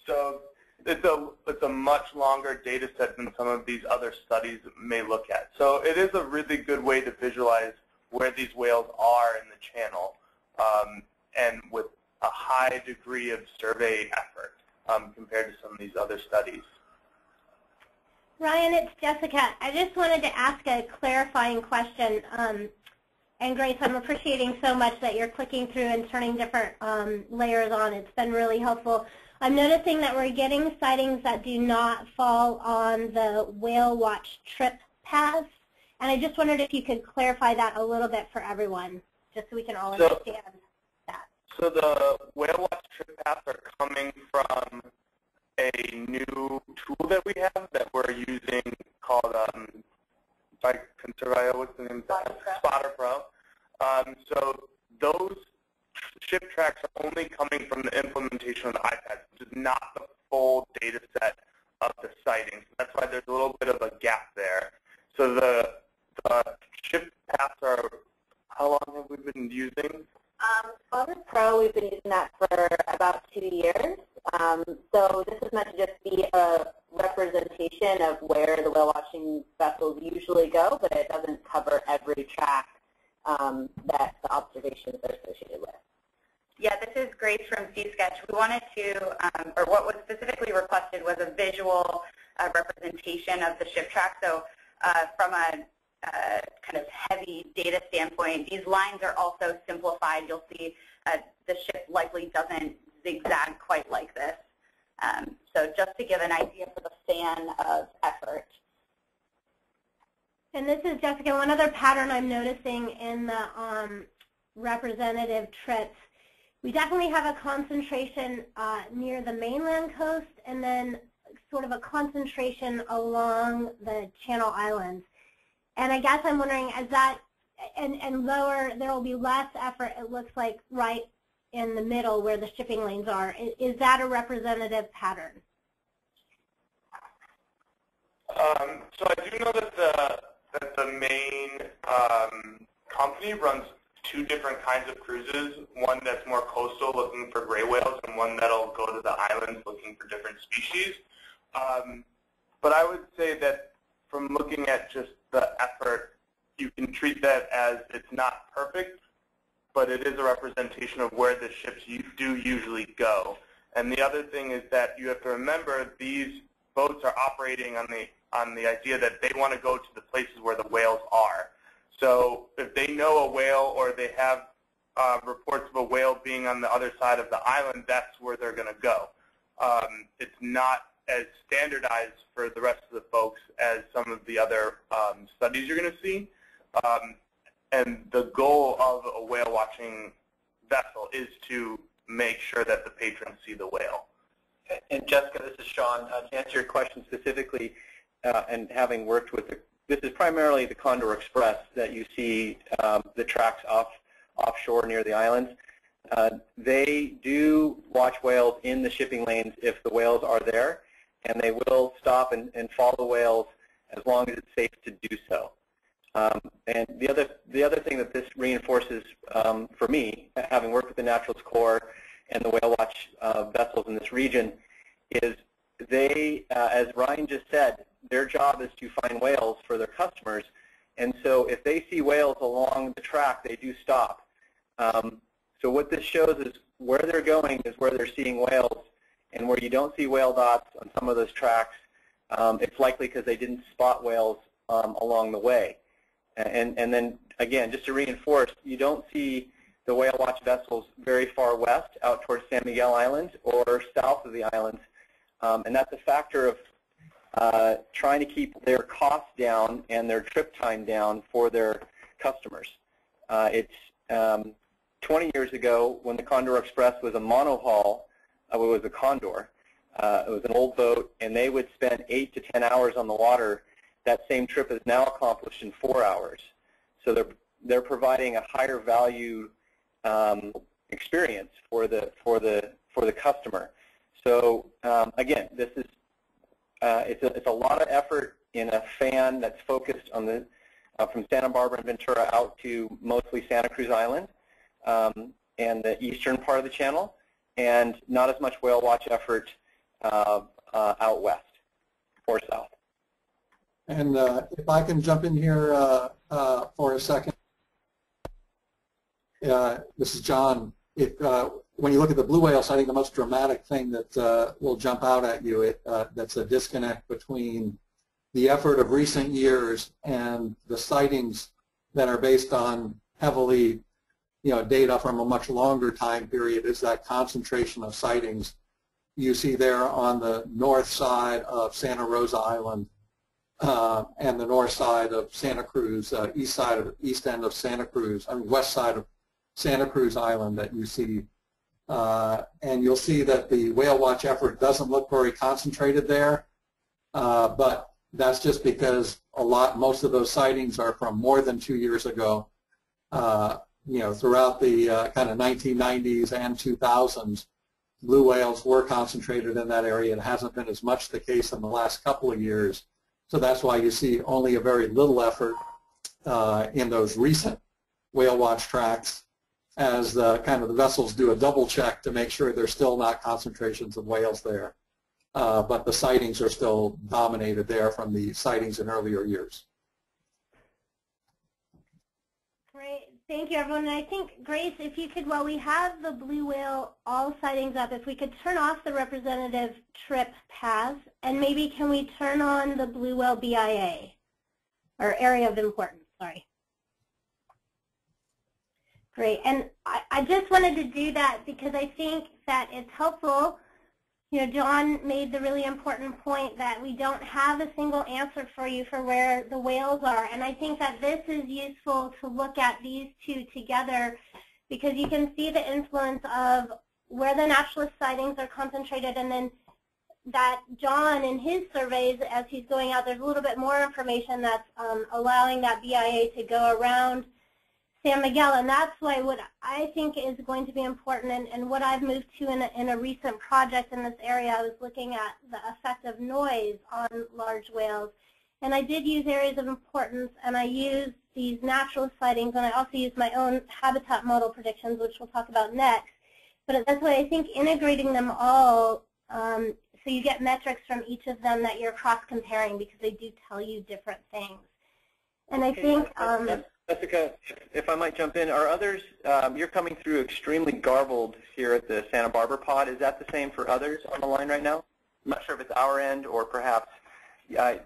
So it's a much longer data set than some of these other studies may look at. So it is a really good way to visualize where these whales are in the channel, and with a high degree of survey effort compared to some of these other studies. Ryan, it's Jessica. I just wanted to ask a clarifying question. And Grace, I'm appreciating so much that you're clicking through and turning different layers on. It's been really helpful. I'm noticing that we're getting sightings that do not fall on the whale watch trip paths. And I just wondered if you could clarify that a little bit for everyone, just so we can all understand that. So the whale watch trip paths are coming from a new tool that we have that we're using called, if I can survive, what's the name? Spotter Pro. So those ship tracks are only coming from the implementation of the iPad, which is not the full data set of the sightings. That's why there's a little bit of a gap there. So the ship paths are, how long have we been using? Spotter Pro, we've been using that for about 2 years. So this is meant to just be a representation of where the whale watching vessels usually go, but it doesn't cover every track that the observations are associated with. Yeah, this is Grace from C-Sketch. We wanted to, or what was specifically requested was a visual representation of the ship track. So from a kind of heavy data standpoint, these lines are also simplified. You'll see the ship likely doesn't zigzag quite like this. So just to give an idea for the fan of effort. And this is Jessica. One other pattern I'm noticing in the representative trips, we definitely have a concentration near the mainland coast and then sort of a concentration along the Channel Islands. And I guess I'm wondering, is that, and lower, there will be less effort, it looks like, right in the middle where the shipping lanes are. Is that a representative pattern? So I do know that the main company runs 2 different kinds of cruises, one that's more coastal looking for gray whales and one that'll go to the islands looking for different species. But I would say that from looking at just the effort, you can treat that as it's not perfect, but it is a representation of where the ships do usually go. And the other thing is that you have to remember these boats are operating on the idea that they want to go to the places where the whales are. So if they know a whale or they have reports of a whale being on the other side of the island, that's where they're going to go. It's not as standardized for the rest of the folks as some of the other studies you're going to see. And the goal of a whale watching vessel is to make sure that the patrons see the whale. And Jessica, this is Sean. To answer your question specifically, and having worked with this is primarily the Condor Express that you see the tracks offshore near the islands. They do watch whales in the shipping lanes if the whales are there, and they will stop and follow whales as long as it's safe to do so. And the other thing that this reinforces for me, having worked with the Naturalist Corps and the whale watch vessels in this region, is they, as Ryan just said, their job is to find whales for their customers. And so if they see whales along the track, they do stop. So what this shows is where they're going is where they're seeing whales, and where you don't see whale dots on some of those tracks, it's likely because they didn't spot whales along the way. And then, again, just to reinforce, you don't see the whale watch vessels very far west out towards San Miguel Island or south of the islands. And that's a factor of trying to keep their costs down and their trip time down for their customers. It's 20 years ago when the Condor Express was a monohull, it was a Condor, It was an old boat, and they would spend 8 to 10 hours on the water. That same trip is now accomplished in 4 hours. So they're providing a higher value experience for the customer. So again, this is it's a lot of effort in a fan that's focused on the from Santa Barbara and Ventura out to mostly Santa Cruz Island and the eastern part of the channel, and not as much whale watch effort out west or south. And if I can jump in here for a second, this is John. When you look at the blue whales, I think the most dramatic thing that will jump out at you, that's a disconnect between the effort of recent years and the sightings that are based on heavily, data from a much longer time period, is that concentration of sightings you see there on the north side of Santa Rosa Island and the north side of Santa Cruz, east end of Santa Cruz, west side of Santa Cruz Island that you see. And you'll see that the whale watch effort doesn't look very concentrated there, but that's just because most of those sightings are from more than 2 years ago. Throughout the kind of 1990s and 2000s, blue whales were concentrated in that area. It hasn't been as much the case in the last couple of years. So that's why you see only a very little effort in those recent whale watch tracks, as the vessels do a double check to make sure there's still not concentrations of whales there. But the sightings are still dominated there from the sightings in earlier years. Great. Thank you, everyone. And I think, Grace, if you could, while we have the blue whale all sightings up, if we could turn off the representative trip paths, and maybe can we turn on the blue whale BIA, or area of importance, sorry. Great. And I just wanted to do that because I think that it's helpful. John made the really important point that we don't have a single answer for you for where the whales are. And I think that this is useful to look at these two together, because you can see the influence of where the naturalist sightings are concentrated, and then that John in his surveys, as he's going out, there's a little bit more information that's allowing that BIA to go around San Miguel, and that's why what I think is going to be important, and what I've moved to in a recent project in this area, I was looking at the effect of noise on large whales. And I did use areas of importance, and I used these natural sightings, and I also used my own habitat model predictions, which we'll talk about next. But that's why I think integrating them all, so you get metrics from each of them that you're cross-comparing, because they do tell you different things. And I think... Jessica, if I might jump in, are others, you're coming through extremely garbled here at the Santa Barbara pod. Is that the same for others on the line right now? I'm not sure if it's our end or perhaps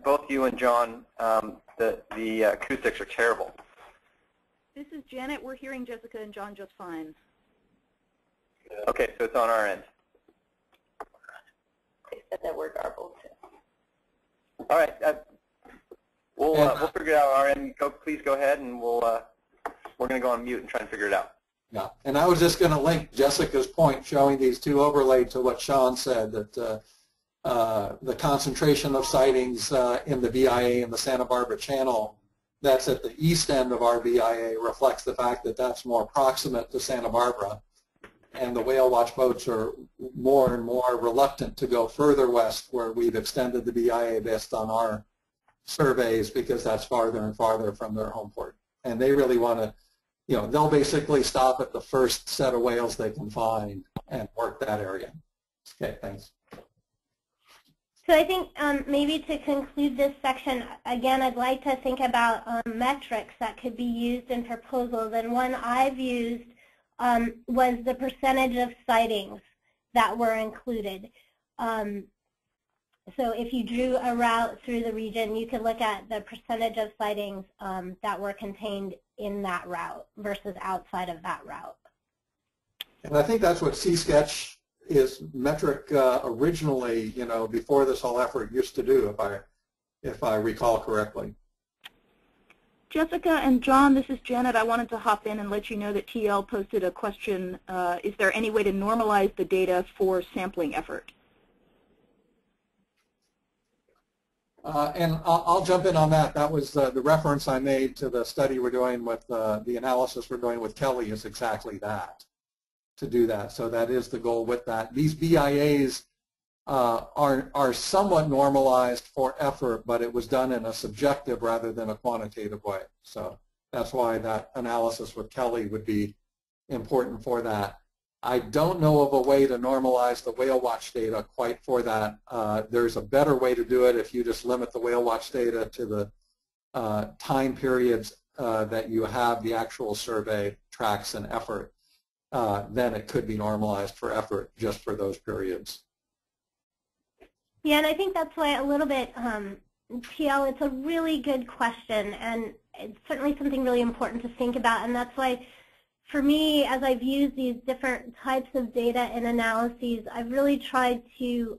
both you and John, the acoustics are terrible. This is Janet. We're hearing Jessica and John just fine. Okay, so it's on our end. They said that we're garbled too. All right. We'll figure it out on our end. Please go ahead, and we're going to go on mute and try and figure it out. Yeah, and I was just going to link Jessica's point, showing these two overlaid to what Sean said, that the concentration of sightings in the BIA in the Santa Barbara Channel that's at the east end of our BIA reflects the fact that that's more proximate to Santa Barbara, and the whale watch boats are more and more reluctant to go further west, where we've extended the BIA based on our surveys, because that's farther and farther from their home port. And they really want to, they'll basically stop at the first set of whales they can find and work that area. Okay, thanks. So I think maybe to conclude this section, again, I'd like to think about metrics that could be used in proposals. And one I've used was the percentage of sightings that were included. So if you drew a route through the region, you could look at the percentage of sightings that were contained in that route versus outside of that route. And I think that's what C-Sketch is metric originally, before this whole effort used to do, if I recall correctly. Jessica and John, this is Janet. I wanted to hop in and let you know that TL posted a question. Is there any way to normalize the data for sampling effort? And I'll jump in on that. That was the reference I made to the study we're doing with the analysis we're doing with Kelly is exactly that, to do that. So that is the goal with that. These BIAs are somewhat normalized for effort, but it was done in a subjective rather than a quantitative way. So that's why that analysis with Kelly would be important for that. I don't know of a way to normalize the whale watch data quite for that. There's a better way to do it if you just limit the whale watch data to the time periods that you have the actual survey tracks and effort. Then it could be normalized for effort just for those periods. Yeah, and I think that's why a little bit, TL, it's a really good question, and it's certainly something really important to think about, and that's why for me, as I've used these different types of data and analyses, I've really tried to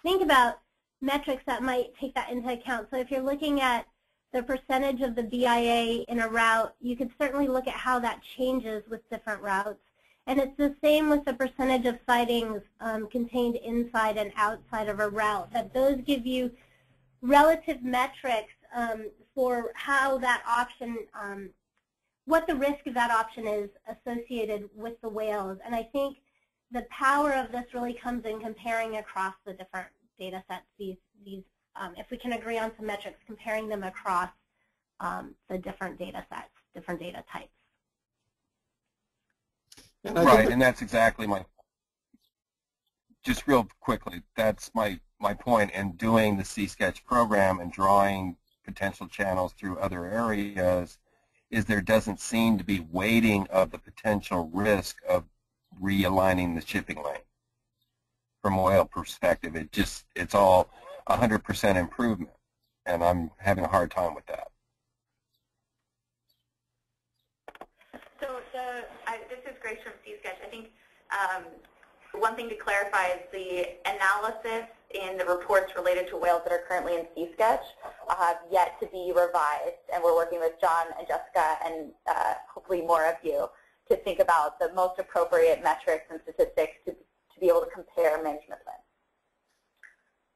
think about metrics that might take that into account. So if you're looking at the percentage of the BIA in a route, you could certainly look at how that changes with different routes. And it's the same with the percentage of sightings contained inside and outside of a route, that those give you relative metrics for how that option, what the risk of that option is associated with the whales. And I think the power of this really comes in comparing across the different data sets, if we can agree on some metrics, comparing them across the different data sets, different data types. Right, and that's exactly my, just real quickly, that's my point in doing the C-Sketch program and drawing potential channels through other areas, is there doesn't seem to be weighting of the potential risk of realigning the shipping lane. From a whale perspective, it's all 100% improvement, and I'm having a hard time with that. So this is Grace from C-Sketch. I think one thing to clarify is the analysis in the reports related to whales that are currently in C-Sketch have yet to be revised, and we're working with John and Jessica and hopefully more of you to think about the most appropriate metrics and statistics to be able to compare management with.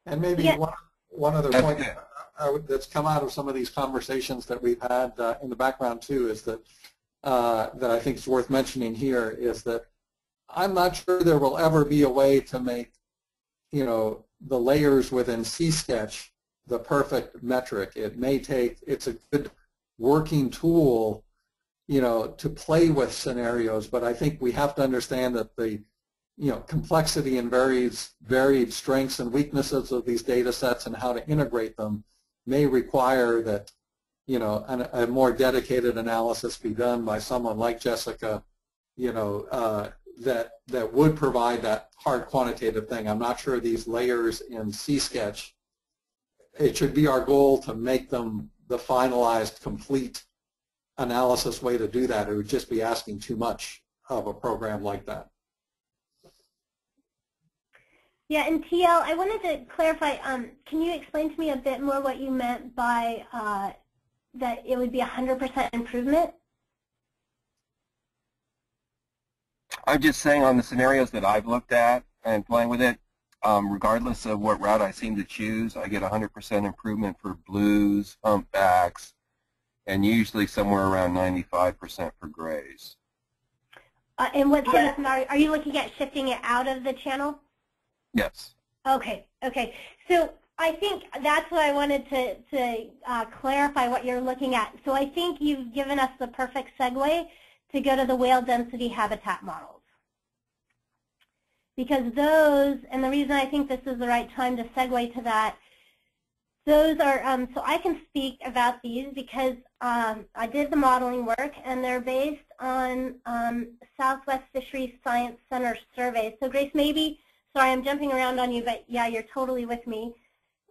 And maybe one other point that's come out of some of these conversations that we've had in the background too is that that I think is worth mentioning here is that I'm not sure there will ever be a way to make, you know, the layers within C-Sketch the perfect metric. It may take, it's a good working tool, you know, to play with scenarios, but I think we have to understand that the, you know, complexity and varied strengths and weaknesses of these data sets and how to integrate them may require that, you know, a more dedicated analysis be done by someone like Jessica, you know, that would provide that hard quantitative thing. I'm not sure these layers in C-Sketch, it should be our goal to make them the finalized, complete analysis way to do that. It would just be asking too much of a program like that. Yeah, and TL, I wanted to clarify, can you explain to me a bit more what you meant by that it would be 100% improvement? I'm just saying on the scenarios that I've looked at and playing with it, regardless of what route I seem to choose, I get 100% improvement for blues, humpbacks, and usually somewhere around 95% for grays. And what sort of scenario, are you looking at shifting it out of the channel? Yes. Okay, okay. So I think that's what I wanted to clarify what you're looking at. So I think you've given us the perfect segue to go to the whale density habitat models. Because those, and the reason I think this is the right time to segue to that, those are, so I can speak about these because I did the modeling work and they're based on Southwest Fisheries Science Center surveys. So Grace, maybe, sorry I'm jumping around on you, but yeah, you're totally with me.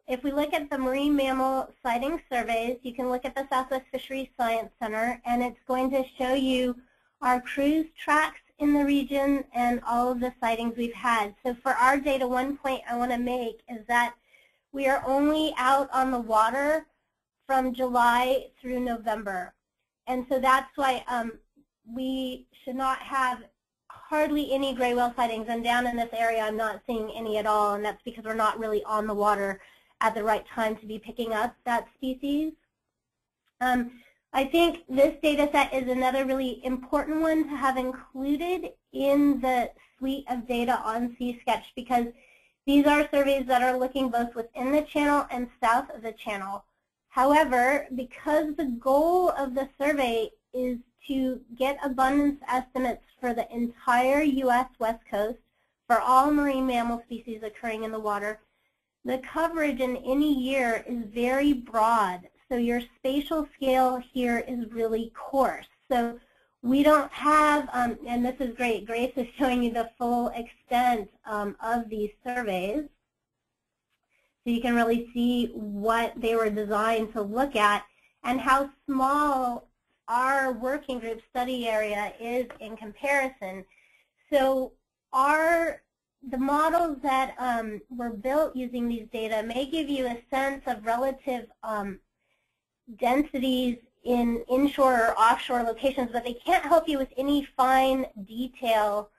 If we look at the marine mammal sighting surveys, you can look at the Southwest Fisheries Science Center and it's going to show you our cruise tracks in the region and all of the sightings we've had. So for our data, one point I want to make is that we are only out on the water from July through November. And so that's why we should not have hardly any gray whale sightings. And down in this area, I'm not seeing any at all, and that's because we're not really on the water at the right time to be picking up that species. I think this data set is another really important one to have included in the suite of data on CSketch, because these are surveys that are looking both within the channel and south of the channel. However, because the goal of the survey is to get abundance estimates for the entire U.S. West Coast for all marine mammal species occurring in the water, the coverage in any year is very broad. So your spatial scale here is really coarse. So we don't have, and this is great, Grace is showing you the full extent of these surveys. So you can really see what they were designed to look at and how small our working group study area is in comparison. So the models that were built using these data may give you a sense of relative densities in inshore or offshore locations, but they can't help you with any fine detail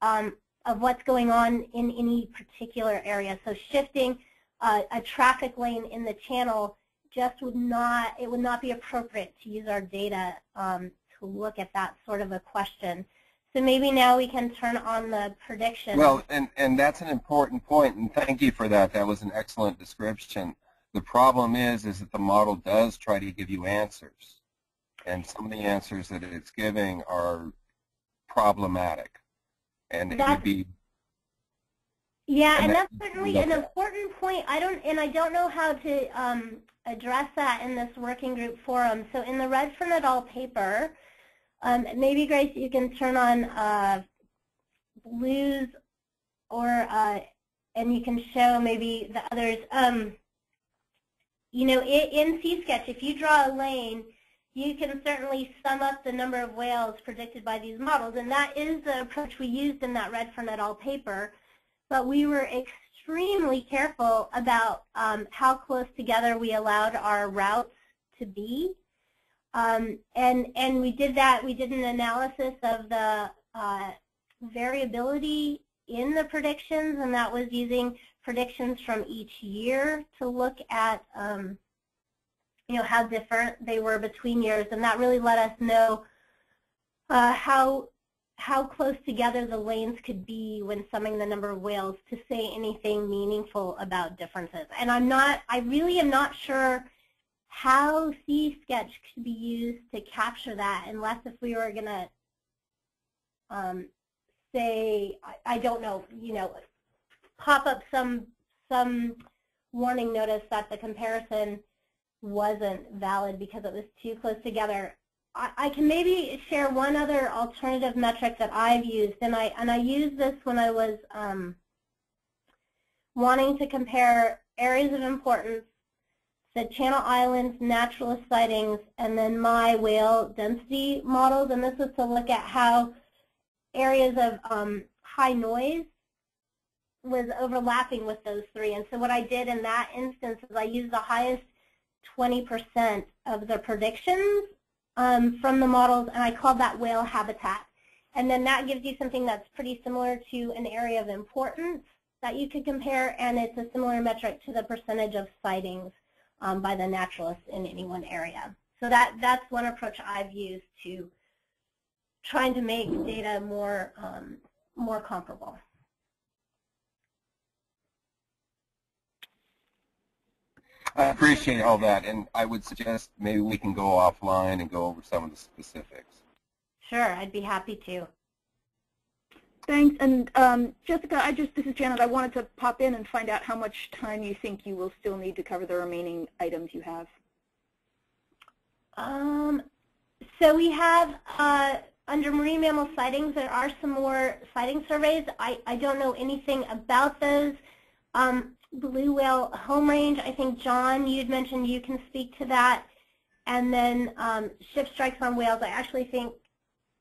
of what's going on in any particular area. So shifting a traffic lane in the channel just would not be appropriate to use our data to look at that sort of a question. So maybe now we can turn on the prediction. Well, and that's an important point, and thank you for that. That was an excellent description. The problem is that the model does try to give you answers, and some of the answers that it's giving are problematic, and it would be. Yeah, and that's certainly an important point. I don't know how to address that in this working group forum. So in the Redfern et al. Paper, maybe Grace, you can turn on blues, or and you can show maybe the others. You know, in CSketch, if you draw a lane, you can certainly sum up the number of whales predicted by these models, and that is the approach we used in that Redfern et al. Paper. But we were extremely careful about how close together we allowed our routes to be. And we did that. We did an analysis of the variability in the predictions, and that was using predictions from each year to look at you know, how different they were between years, and that really let us know how close together the lanes could be when summing the number of whales to say anything meaningful about differences. And I really am not sure how CSketch could be used to capture that, unless if we were going to say, I don't know, you know, pop up some warning notice that the comparison wasn't valid because it was too close together. I can maybe share one other alternative metric that I've used, and I used this when I was wanting to compare areas of importance, the Channel Islands naturalist sightings, and then my whale density models, and this was to look at how areas of high noise was overlapping with those three. And so what I did in that instance is I used the highest 20% of the predictions from the models, and I called that whale habitat. And then that gives you something that's pretty similar to an area of importance that you could compare, and it's a similar metric to the percentage of sightings by the naturalists in any one area. So that's one approach I've used to trying to make data more comparable. I appreciate all that, and I would suggest maybe we can go offline and go over some of the specifics. Sure, I'd be happy to. Thanks. And Jessica, this is Janet. I wanted to pop in and find out how much time you think you will still need to cover the remaining items you have. So we have, under marine mammal sightings, there are some more sighting surveys. I don't know anything about those. Blue whale home range, I think, John, you'd mentioned you can speak to that. And then ship strikes on whales, I actually think,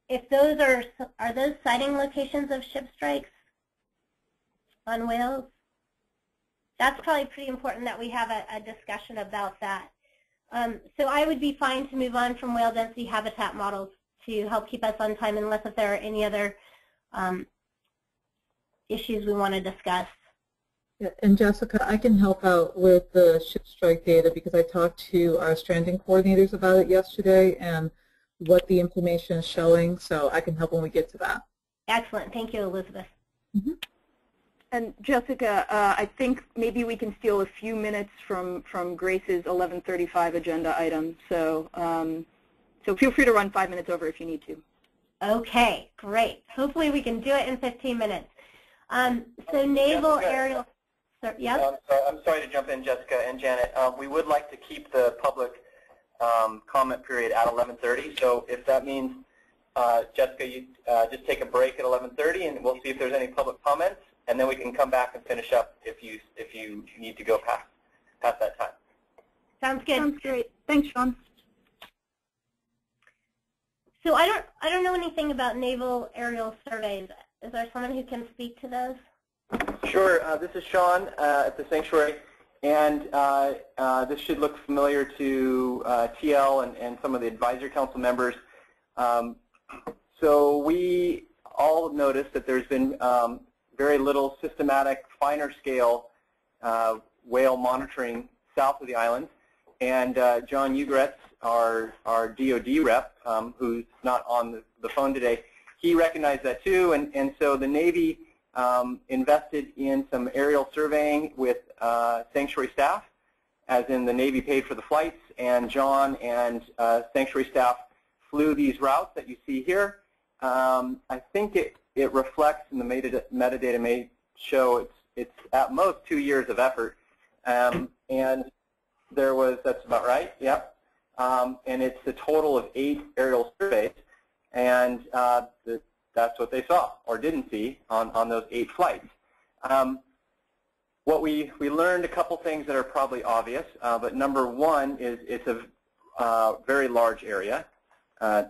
if those are those sighting locations of ship strikes on whales? That's probably pretty important that we have a discussion about that. So I would be fine to move on from whale density habitat models to help keep us on time, unless if there are any other issues we want to discuss. Yeah, and Jessica, I can help out with the ship strike data because I talked to our stranding coordinators about it yesterday and what the information is showing, so I can help when we get to that. Excellent. Thank you, Elizabeth. Mm-hmm. And Jessica, I think maybe we can steal a few minutes from Grace's 11:35 agenda item. So, so feel free to run 5 minutes over if you need to. Okay, great. Hopefully we can do it in 15 minutes. So naval Jessica, aerial. Yes? I'm sorry to jump in, Jessica and Janet. We would like to keep the public comment period at 11:30. So if that means, Jessica, you just take a break at 11:30, and we'll see if there's any public comments, and then we can come back and finish up if you need to go past that time. Sounds good. Sounds great. Thanks, Sean. So I don't know anything about naval aerial surveys. Is there someone who can speak to those? Sure. This is Sean at the Sanctuary, and this should look familiar to TL and some of the advisory council members. So we all noticed that there's been very little systematic, finer scale whale monitoring south of the island, and John Ugretz, our DOD rep, who's not on the phone today, he recognized that too, and so the Navy invested in some aerial surveying with Sanctuary staff, as in the Navy paid for the flights, and John and Sanctuary staff flew these routes that you see here. I think it reflects, and the metadata may show it's at most 2 years of effort, and there was, that's about right, yep. And it's a total of 8 aerial surveys, and that's what they saw or didn't see on those 8 flights. What we learned a couple things that are probably obvious, but number one is it's a very large area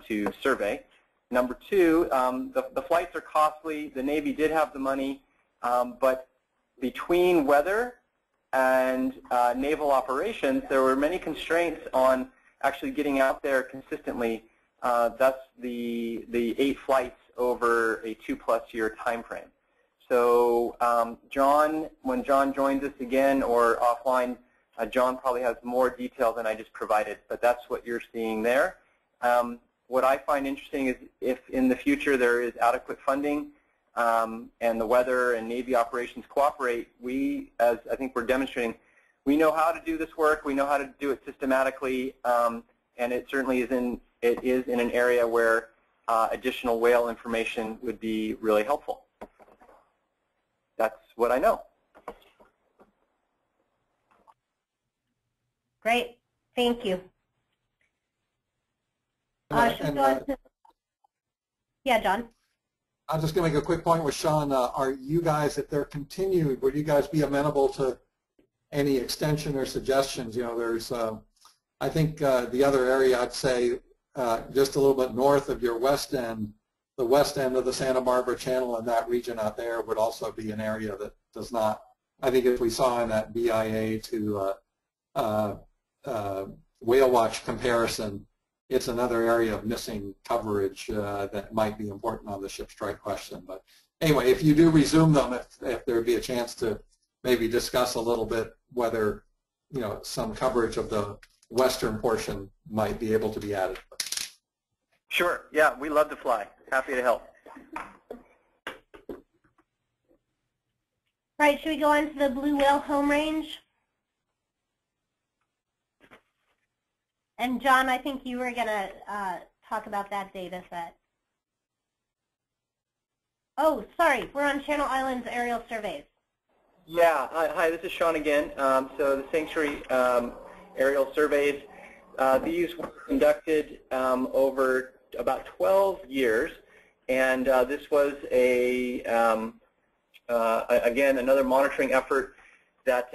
to survey. Number two, the flights are costly. The Navy did have the money, but between weather and naval operations, there were many constraints on actually getting out there consistently. Thus the 8 flights over a 2+ year time frame. So John, when John joins us again or offline, John probably has more detail than I just provided, but that's what you're seeing there. What I find interesting is if in the future there is adequate funding and the weather and Navy operations cooperate, we, as I think we're demonstrating, we know how to do this work, we know how to do it systematically, and it certainly is in an area where additional whale information would be really helpful. That's what I know. Great. Thank you. Yeah, John. I'm just going to make a quick point with Sean. Are you guys, if they're continued, would you guys be amenable to any extension or suggestions? You know, there's, I think the other area I'd say just a little bit north of your west end, the west end of the Santa Barbara Channel and that region out there would also be an area that does not, I think as we saw in that BIA to whale watch comparison, it's another area of missing coverage that might be important on the ship strike question. But anyway, if you do resume them, if there would be a chance to maybe discuss a little bit whether, you know, some coverage of the western portion might be able to be added. Sure. Yeah, we love to fly. Happy to help. Right, should we go on to the blue whale home range? And John, I think you were going to talk about that data set. Oh, sorry, we're on Channel Islands aerial surveys. Yeah, hi, this is Sean again. So the Sanctuary aerial surveys, these were conducted over about 12 years, and this was again, another monitoring effort that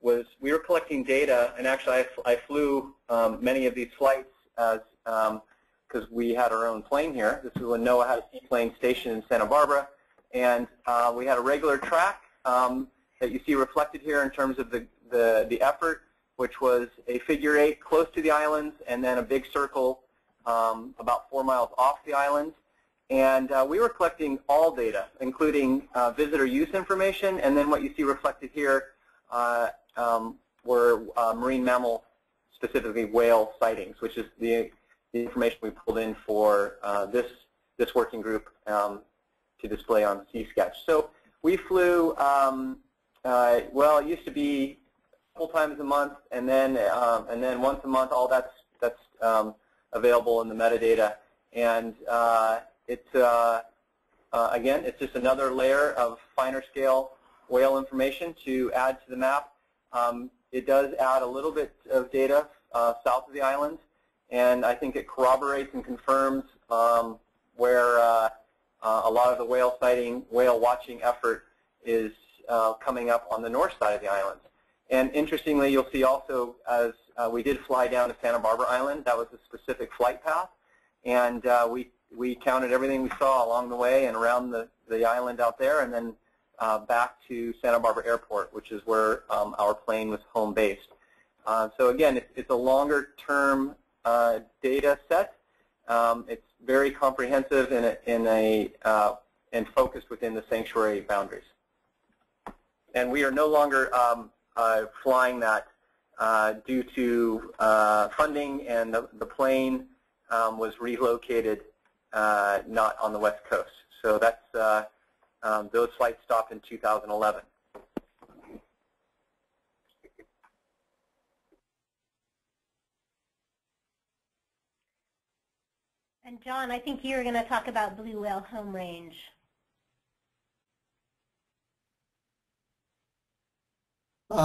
we were collecting data, and actually I flew many of these flights as because we had our own plane here. This is when NOAA had a seaplane stationed in Santa Barbara, and we had a regular track that you see reflected here in terms of the effort, which was a figure 8 close to the islands, and then a big circle about 4 miles off the islands. And we were collecting all data, including visitor use information, and then what you see reflected here were marine mammal, specifically whale sightings, which is the information we pulled in for this working group to display on C-Sketch. So we flew, well, it used to be a couple times a month, and then once a month. All that's available in the metadata, and again, it's just another layer of finer scale whale information to add to the map. It does add a little bit of data south of the island, and I think it corroborates and confirms where a lot of the whale watching effort is coming up on the north side of the island. And interestingly, you'll see also, as we did fly down to Santa Barbara Island, that was a specific flight path, and we counted everything we saw along the way and around the island out there, and then back to Santa Barbara Airport, which is where our plane was home based. So again, it's a longer term data set. It's very comprehensive and focused within the sanctuary boundaries. And we are no longer flying that due to funding, and the plane was relocated not on the West Coast. So that's those flights stopped in 2011. And John, I think you were going to talk about blue whale home range.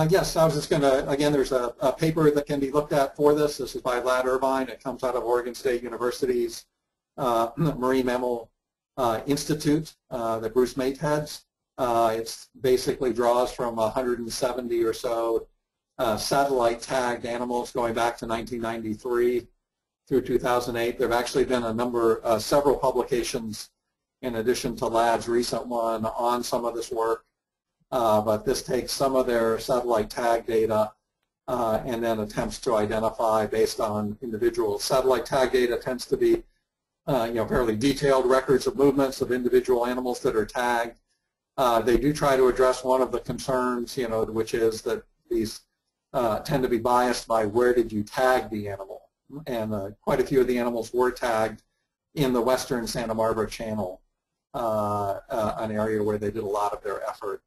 Yes, I was just going to, again, there's a paper that can be looked at for this. This is by Ladd Irvine. It comes out of Oregon State University's Marine Mammal Institute that Bruce Mate heads. It basically draws from 170 or so satellite tagged animals going back to 1993 through 2008. There have actually been several publications in addition to Ladd's recent one on some of this work. But this takes some of their satellite tag data and then attempts to identify based on individual satellite tag data. Tends to be fairly detailed records of movements of individual animals that are tagged. They do try to address one of the concerns, which is that these tend to be biased by where did you tag the animal. And quite a few of the animals were tagged in the western Santa Barbara Channel, an area where they did a lot of their effort.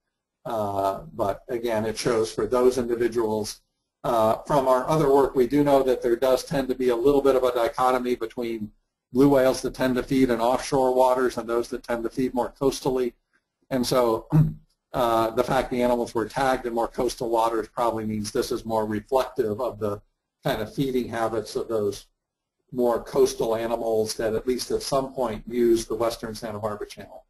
But again, it shows for those individuals. From our other work, we do know that there does tend to be a little bit of a dichotomy between blue whales that tend to feed in offshore waters and those that tend to feed more coastally. And so the fact the animals were tagged in more coastal waters probably means this is more reflective of the kind of feeding habits of those more coastal animals that at least at some point use the western Santa Barbara Channel.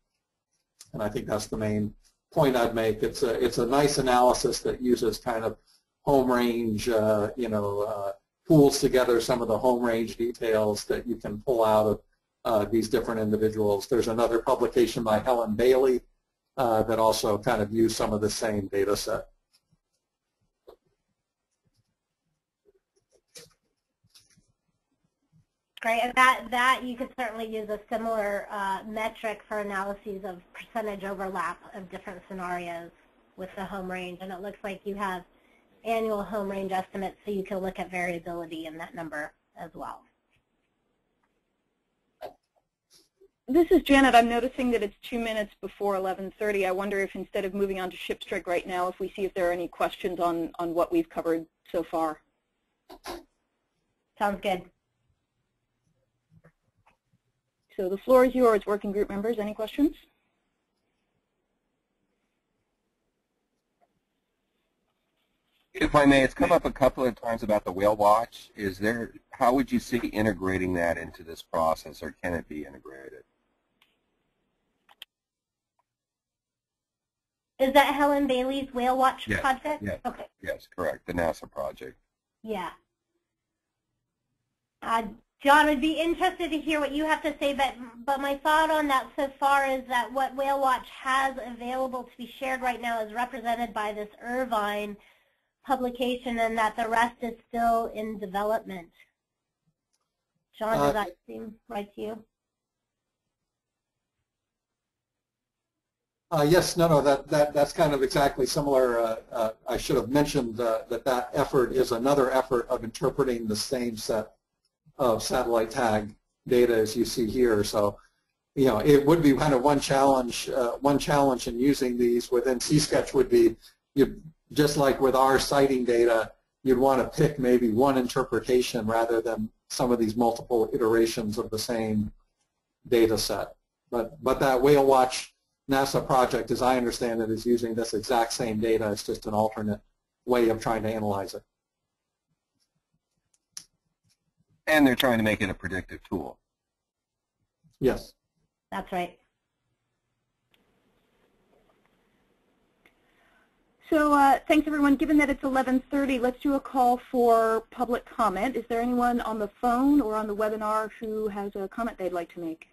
And I think that's the main point I'd make. It's a nice analysis that uses kind of home range, pools together some of the home range details that you can pull out of these different individuals. There's another publication by Helen Bailey that also kind of used some of the same data set. Great, and that you could certainly use a similar metric for analyses of percentage overlap of different scenarios with the home range, and it looks like you have annual home range estimates, so you can look at variability in that number as well. This is Janet. I'm noticing that it's 2 minutes before 11:30. I wonder if instead of moving on to Shipstrike right now, if we see if there are any questions on what we've covered so far. Sounds good. So the floor is yours, working group members. Any questions? If I may, it's come up a couple of times about the whale watch. How would you see integrating that into this process, or can it be integrated? Is that Helen Bailey's Whale Watch Yes, project? yes, Okay. yes, correct, the NASA project. Yeah. John, I'd be interested to hear what you have to say, but my thought on that so far is that what Whale Watch has available to be shared right now is represented by this Irvine publication, and that the rest is still in development. John, does that seem right to you? Yes, no, that's kind of exactly similar. I should have mentioned that effort is another effort of interpreting the same set of satellite tag data as you see here. So, you know, it would be kind of one challenge in using these within C-Sketch would be, just like with our sighting data, you'd want to pick maybe one interpretation rather than some of these multiple iterations of the same data set. But that Whale Watch NASA project, as I understand it, is using this exact same data. It's just an alternate way of trying to analyze it. And they're trying to make it a predictive tool. Yes. That's right. So thanks, everyone. Given that it's 11:30, let's do a call for public comment. Is there anyone on the phone or on the webinar who has a comment they'd like to make?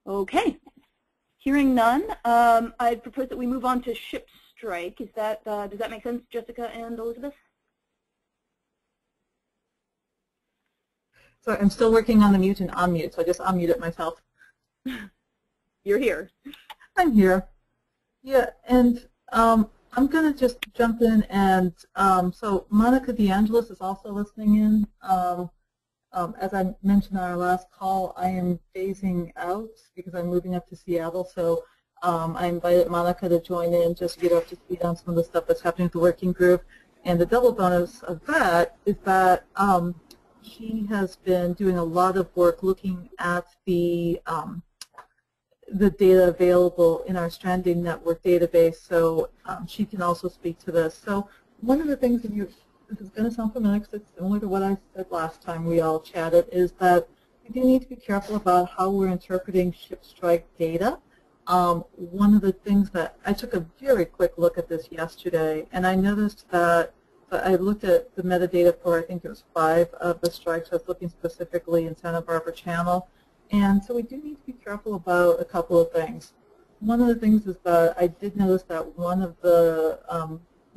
Okay. Hearing none, I propose that we move on to ship strike. Is that does that make sense, Jessica and Elizabeth? So I'm still working on the mute and unmute, so I just unmuted myself. You're here. I'm here. Yeah, and I'm going to just jump in, and so Monica DeAngelis is also listening in. As I mentioned on our last call, I am phasing out because I'm moving up to Seattle, so I invited Monica to join in just to get her up to speed on some of the stuff that's happening with the working group. And the double bonus of that is that she has been doing a lot of work looking at the data available in our Stranding Network database, so she can also speak to this. So one of the things that this is going to sound familiar because it's similar to what I said last time we all chatted, is that we do need to be careful about how we're interpreting ship strike data. One of the things that I took a very quick look at this yesterday, and I noticed that I looked at the metadata for, I think it was 5 of the strikes. I was looking specifically in Santa Barbara Channel. And so we do need to be careful about a couple of things. One of the things is that I did notice that one of the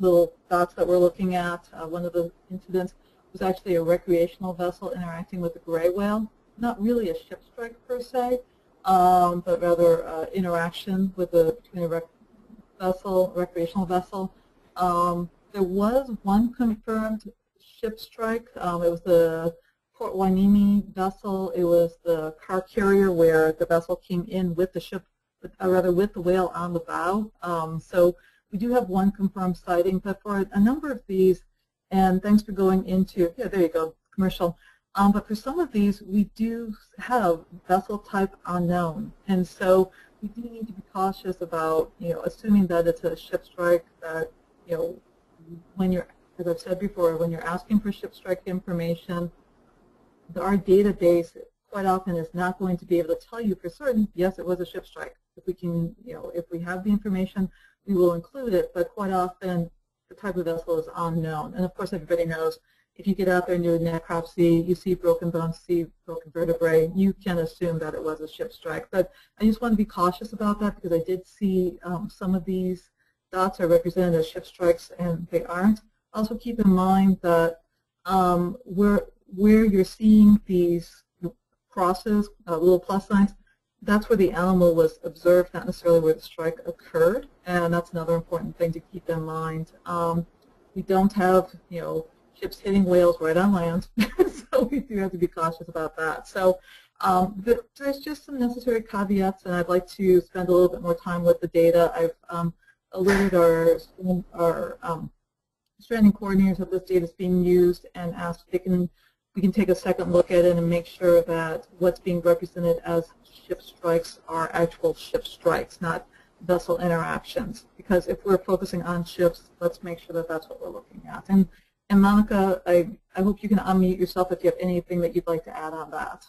little dots that we're looking at, one of the incidents, was actually a recreational vessel interacting with a gray whale. Not really a ship strike per se, but rather interaction with between a recreational vessel. There was one confirmed ship strike. It was the Port Hueneme vessel. It was the car carrier where the vessel came in with the ship, rather with the whale on the bow. So we do have one confirmed sighting, but for a number of these, and thanks for going into, yeah, there you go, commercial. But for some of these, we do have vessel type unknown, and so we do need to be cautious about, assuming that it's a ship strike. That, when you're, as I've said before, when you're asking for ship strike information, our database quite often is not going to be able to tell you for certain, yes, it was a ship strike. If we can, if we have the information, we will include it, but quite often the type of vessel is unknown. And of course, everybody knows if you get out there and do a necropsy, you see broken bones, see broken vertebrae, you can assume that it was a ship strike. But I just want to be cautious about that because I did see some of these dots are represented as ship strikes and they aren't. Also keep in mind that where you're seeing these crosses, little plus signs, that's where the animal was observed, not necessarily where the strike occurred, and that's another important thing to keep in mind. We don't have, ships hitting whales right on land, so we do have to be cautious about that. So there's just some necessary caveats, and I'd like to spend a little bit more time with the data. I've alerted our stranding coordinators that this data is being used and asked if we can take a second look at it and make sure that what's being represented as ship strikes are actual ship strikes, not vessel interactions. Because if we're focusing on ships, let's make sure that that's what we're looking at. And Monica, I hope you can unmute yourself if you have anything that you'd like to add on that.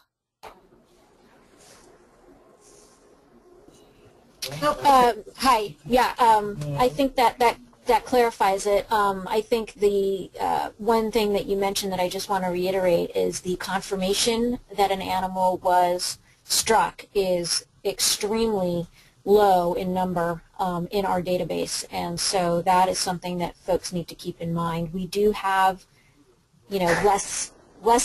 Hi. Yeah, I think that clarifies it. I think the one thing that you mentioned that I just want to reiterate is the confirmation that an animal was struck is extremely low in number in our database, and so that is something that folks need to keep in mind. We do have less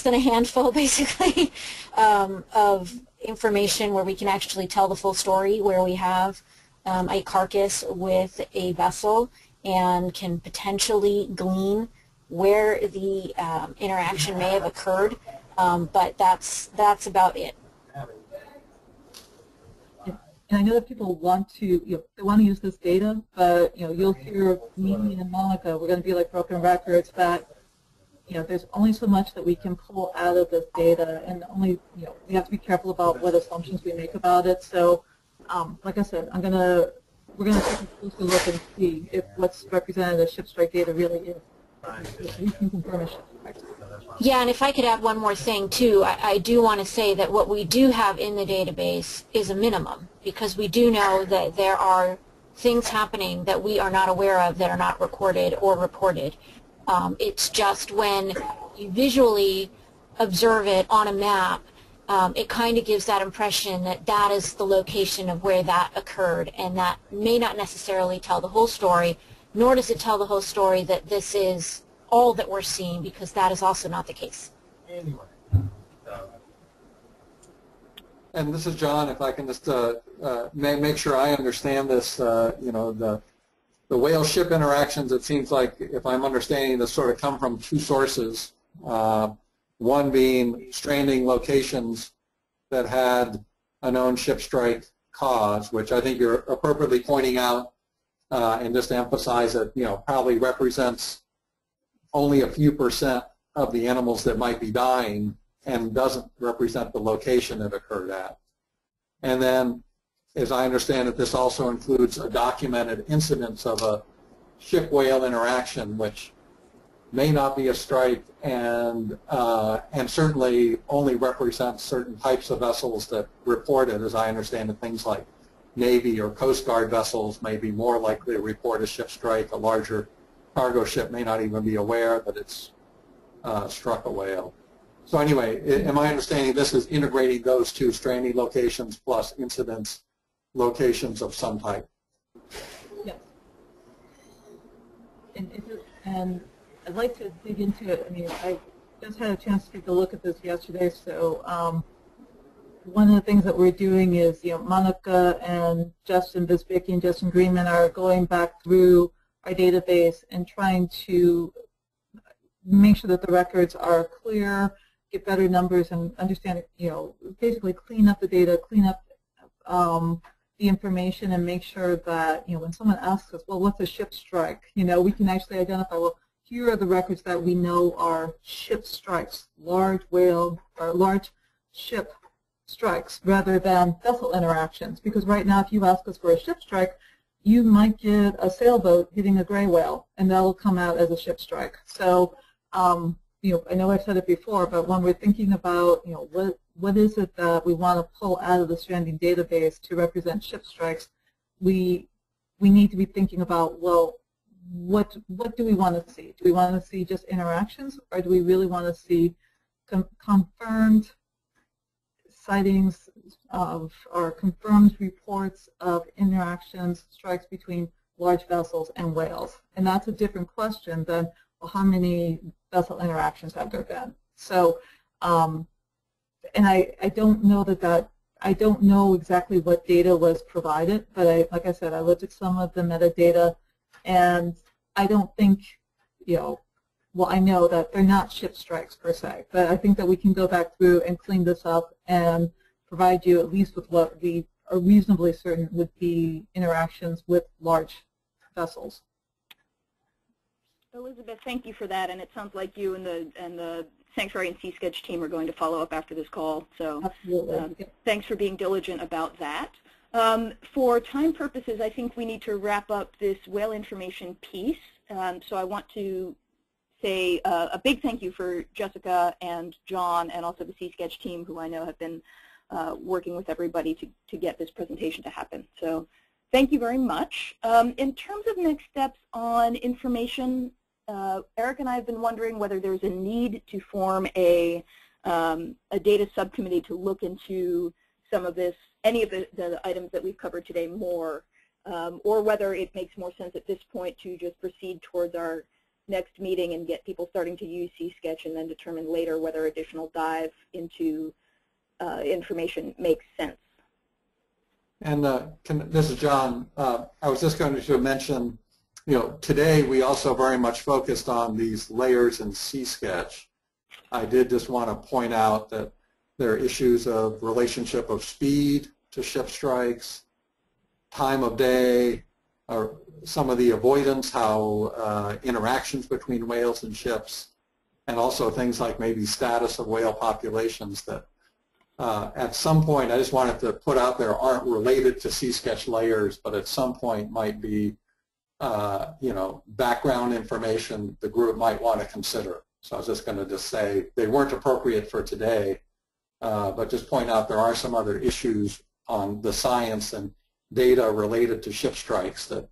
than a handful, basically, of information where we can actually tell the full story, where we have a carcass with a vessel and can potentially glean where the interaction may have occurred, but that's about it. And I know that people want to, they want to use this data, but you'll hear me and Monica, we're going to be like broken records that there's only so much that we can pull out of this data, and only we have to be careful about what assumptions we make about it. So, like I said, we're gonna take a closer look and see if what's represented as ship strike data really is. If we can confirm a ship strike. Yeah, and if I could add one more thing too, I do want to say that what we do have in the database is a minimum, because we do know that there are things happening that we are not aware of that are not recorded or reported. It's just when you visually observe it on a map, it kind of gives that impression that that is the location of where that occurred, and that may not necessarily tell the whole story, nor does it tell the whole story that this is all that we're seeing, because that is also not the case. And this is John. If I can just make sure I understand this, the whale-ship interactions, it seems like, if I'm understanding this, sort of come from two sources. One being stranding locations that had a known ship strike cause, which I think you're appropriately pointing out, and just to emphasize that, probably represents only a few % of the animals that might be dying and doesn't represent the location it occurred at. And then, as I understand it, this also includes a documented incidence of a ship-whale interaction, which may not be a strike, and certainly only represents certain types of vessels that report it. As I understand it, things like Navy or Coast Guard vessels may be more likely to report a ship strike. A larger cargo ship may not even be aware that it's struck a whale. So anyway, am I understanding this is integrating those two, stranding locations plus incidence locations of some type? Yes. And I'd like to dig into it. I mean, I just had a chance to take a look at this yesterday, so one of the things that we're doing is, Monica and Justin Bisbicki and Justin Greenman are going back through our database and trying to make sure that the records are clear, get better numbers, and understand, basically clean up the data, clean up the information, and make sure that, when someone asks us, well, what's a ship strike? We can actually identify, well, here are the records that we know are ship strikes, large whale or large ship strikes, rather than vessel interactions. Because right now, if you ask us for a ship strike, you might get a sailboat hitting a gray whale, and that'll come out as a ship strike. So, I know I've said it before, but when we're thinking about, what is it that we want to pull out of the stranding database to represent ship strikes, we need to be thinking about, well, what do we want to see? Do we want to see just interactions, or do we really want to see confirmed sightings of, or confirmed reports of interactions, strikes between large vessels and whales? And that's a different question than, well, how many vessel interactions have there been? So, and I don't know I don't know exactly what data was provided, but like I said, I looked at some of the metadata, and I don't think, well, I know that they're not ship strikes per se, but I think that we can go back through and clean this up and provide you at least with what we are reasonably certain would be interactions with large vessels. Elizabeth, thank you for that, and it sounds like you and the Sanctuary and Sea Sketch team are going to follow up after this call. So thanks for being diligent about that. For time purposes, I think we need to wrap up this whale information piece. So I want to say a big thank you for Jessica and John, and also the Sea Sketch team, who I know have been working with everybody to get this presentation to happen. So thank you very much. In terms of next steps on information, Eric and I have been wondering whether there's a need to form a data subcommittee to look into some of this, any of the items that we've covered today more, or whether it makes more sense at this point to just proceed towards our next meeting and get people starting to use C-Sketch and then determine later whether additional dive into information makes sense. And this is John. I was just going to mention, today we also very much focused on these layers in C-Sketch. I did just want to point out that there are issues of relationship of speed to ship strikes, time of day, or some of the avoidance, how interactions between whales and ships, and also things like maybe status of whale populations that at some point, I just wanted to put out there, aren't related to C-Sketch layers, but at some point might be, background information the group might want to consider. So I was just going to say they weren't appropriate for today, but just point out there are some other issues on the science and data related to ship strikes that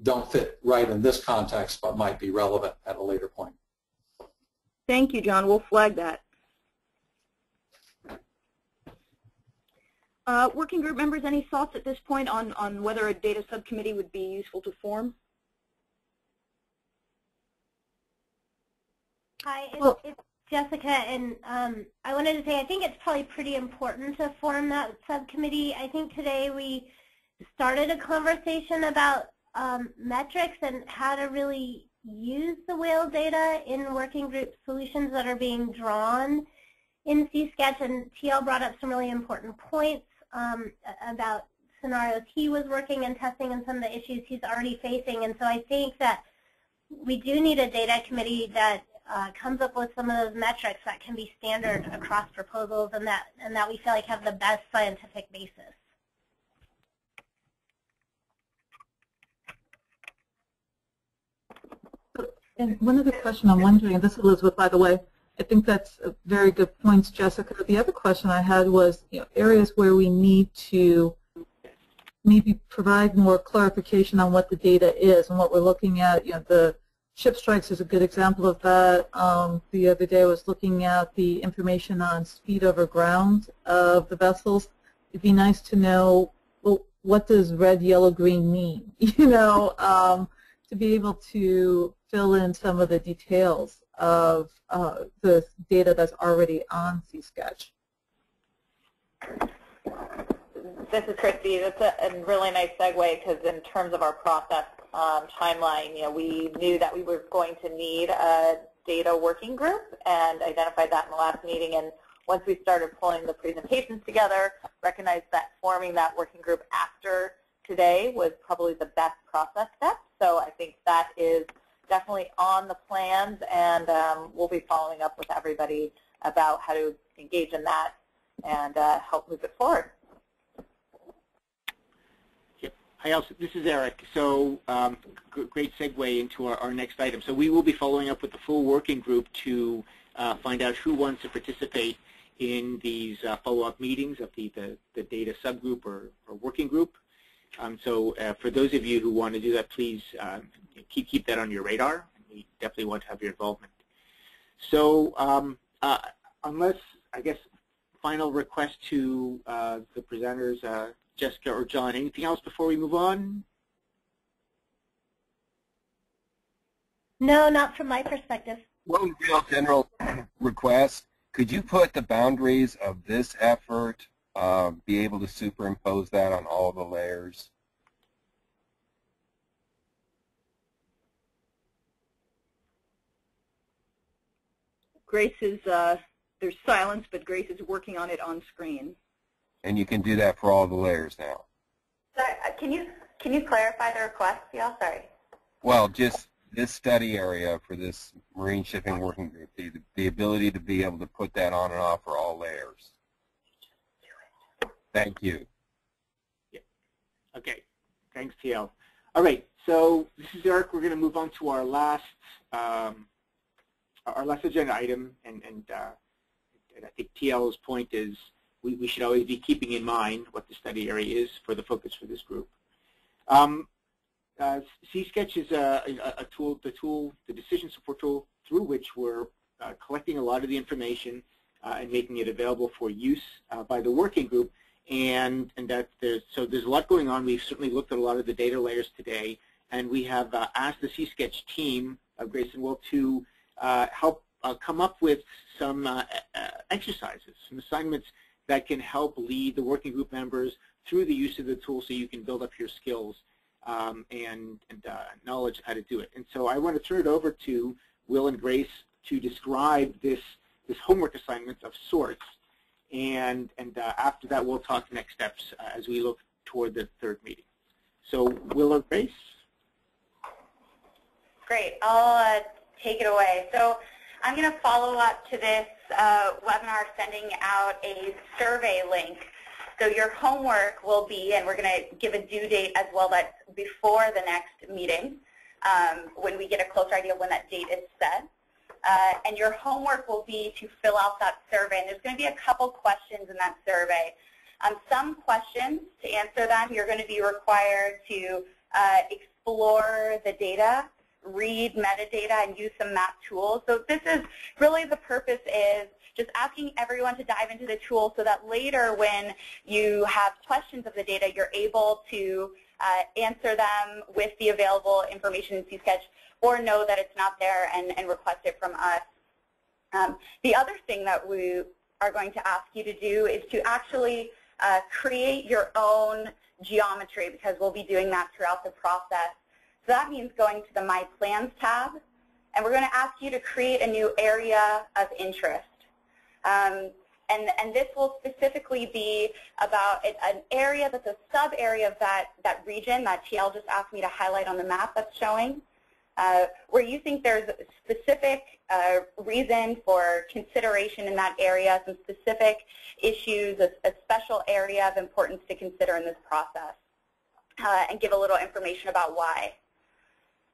don't fit right in this context, but might be relevant at a later point. Thank you, John. We'll flag that. Working group members, any thoughts at this point on whether a data subcommittee would be useful to form? Hi, it's Jessica, and I wanted to say I think it's probably pretty important to form that subcommittee. I think today we started a conversation about metrics and how to really use the whale data in working group solutions that are being drawn in C-Sketch, and TL brought up some really important points about scenarios he was working and testing and some of the issues he's already facing. And so I think that we do need a data committee that comes up with some of those metrics that can be standard across proposals and that we feel like have the best scientific basis. And one other question I'm wondering, and this is Elizabeth, by the way, I think that's a very good points, Jessica. The other question I had was, areas where we need to maybe provide more clarification on what the data is and what we're looking at. The ship strikes is a good example of that. The other day I was looking at the information on speed over ground of the vessels. It'd be nice to know, well, what does red, yellow, green mean? To be able to fill in some of the details of the data that's already on C-Sketch. This is Christy. That's a really nice segue because in terms of our process timeline, we knew that we were going to need a data working group and identified that in the last meeting. And once we started pulling the presentations together, recognized that forming that working group after today was probably the best process step. So I think that is definitely on the plans, and we'll be following up with everybody about how to engage in that and help move it forward. Hi, Elsa. This is Eric. So great segue into our next item. So we will be following up with the full working group to find out who wants to participate in these follow-up meetings of the data subgroup or working group. So for those of you who want to do that, please keep that on your radar. We definitely want to have your involvement. So unless, I guess, final request to the presenters, Jessica or John, anything else before we move on? No, not from my perspective. One real general request, could you put the boundaries of this effort, be able to superimpose that on all the layers? Grace is, there's silence, but Grace is working on it on screen. And you can do that for all the layers now. Sorry, can you clarify the request, y'all? Sorry. Well, just this study area for this marine shipping working group, the ability to be able to put that on and off for all layers. Thank you. Yeah. Okay. Thanks, TL. All right. So this is Eric. We're going to move on to our last agenda item, and I think TL's point is we should always be keeping in mind what the study area is for the focus for this group. C-Sketch is a tool, the decision support tool through which we're collecting a lot of the information and making it available for use by the working group. And that so there's a lot going on. We've certainly looked at a lot of the data layers today, and we have asked the C-Sketch team Grace and Will, to help come up with some exercises, some assignments that can help lead the working group members through the use of the tool so you can build up your skills and knowledge of how to do it. And so I want to turn it over to Will and Grace to describe this homework assignment of sorts. And after that, we'll talk next steps as we look toward the third meeting. So Will or Grace? Great. I'll take it away. So I'm going to follow up to this webinar sending out a survey link. So your homework will be, and we're going to give a due date as well that's before the next meeting when we get a closer idea of when that date is set. And your homework will be to fill out that survey. And there's going to be a couple questions in that survey. Some questions, to answer them, you're going to be required to explore the data, read metadata, and use some map tools. So this is really, the purpose is just asking everyone to dive into the tool so that later when you have questions of the data, you're able to answer them with the available information in CSketch, or know that it's not there and request it from us. The other thing that we are going to ask you to do is to actually create your own geometry, because we'll be doing that throughout the process. So that means going to the My Plans tab, and we're going to ask you to create a new area of interest. And this will specifically be about an area that's a sub-area of that region that TL just asked me to highlight on the map that's showing, where you think there's a specific reason for consideration in that area, some specific issues, a special area of importance to consider in this process, and give a little information about why.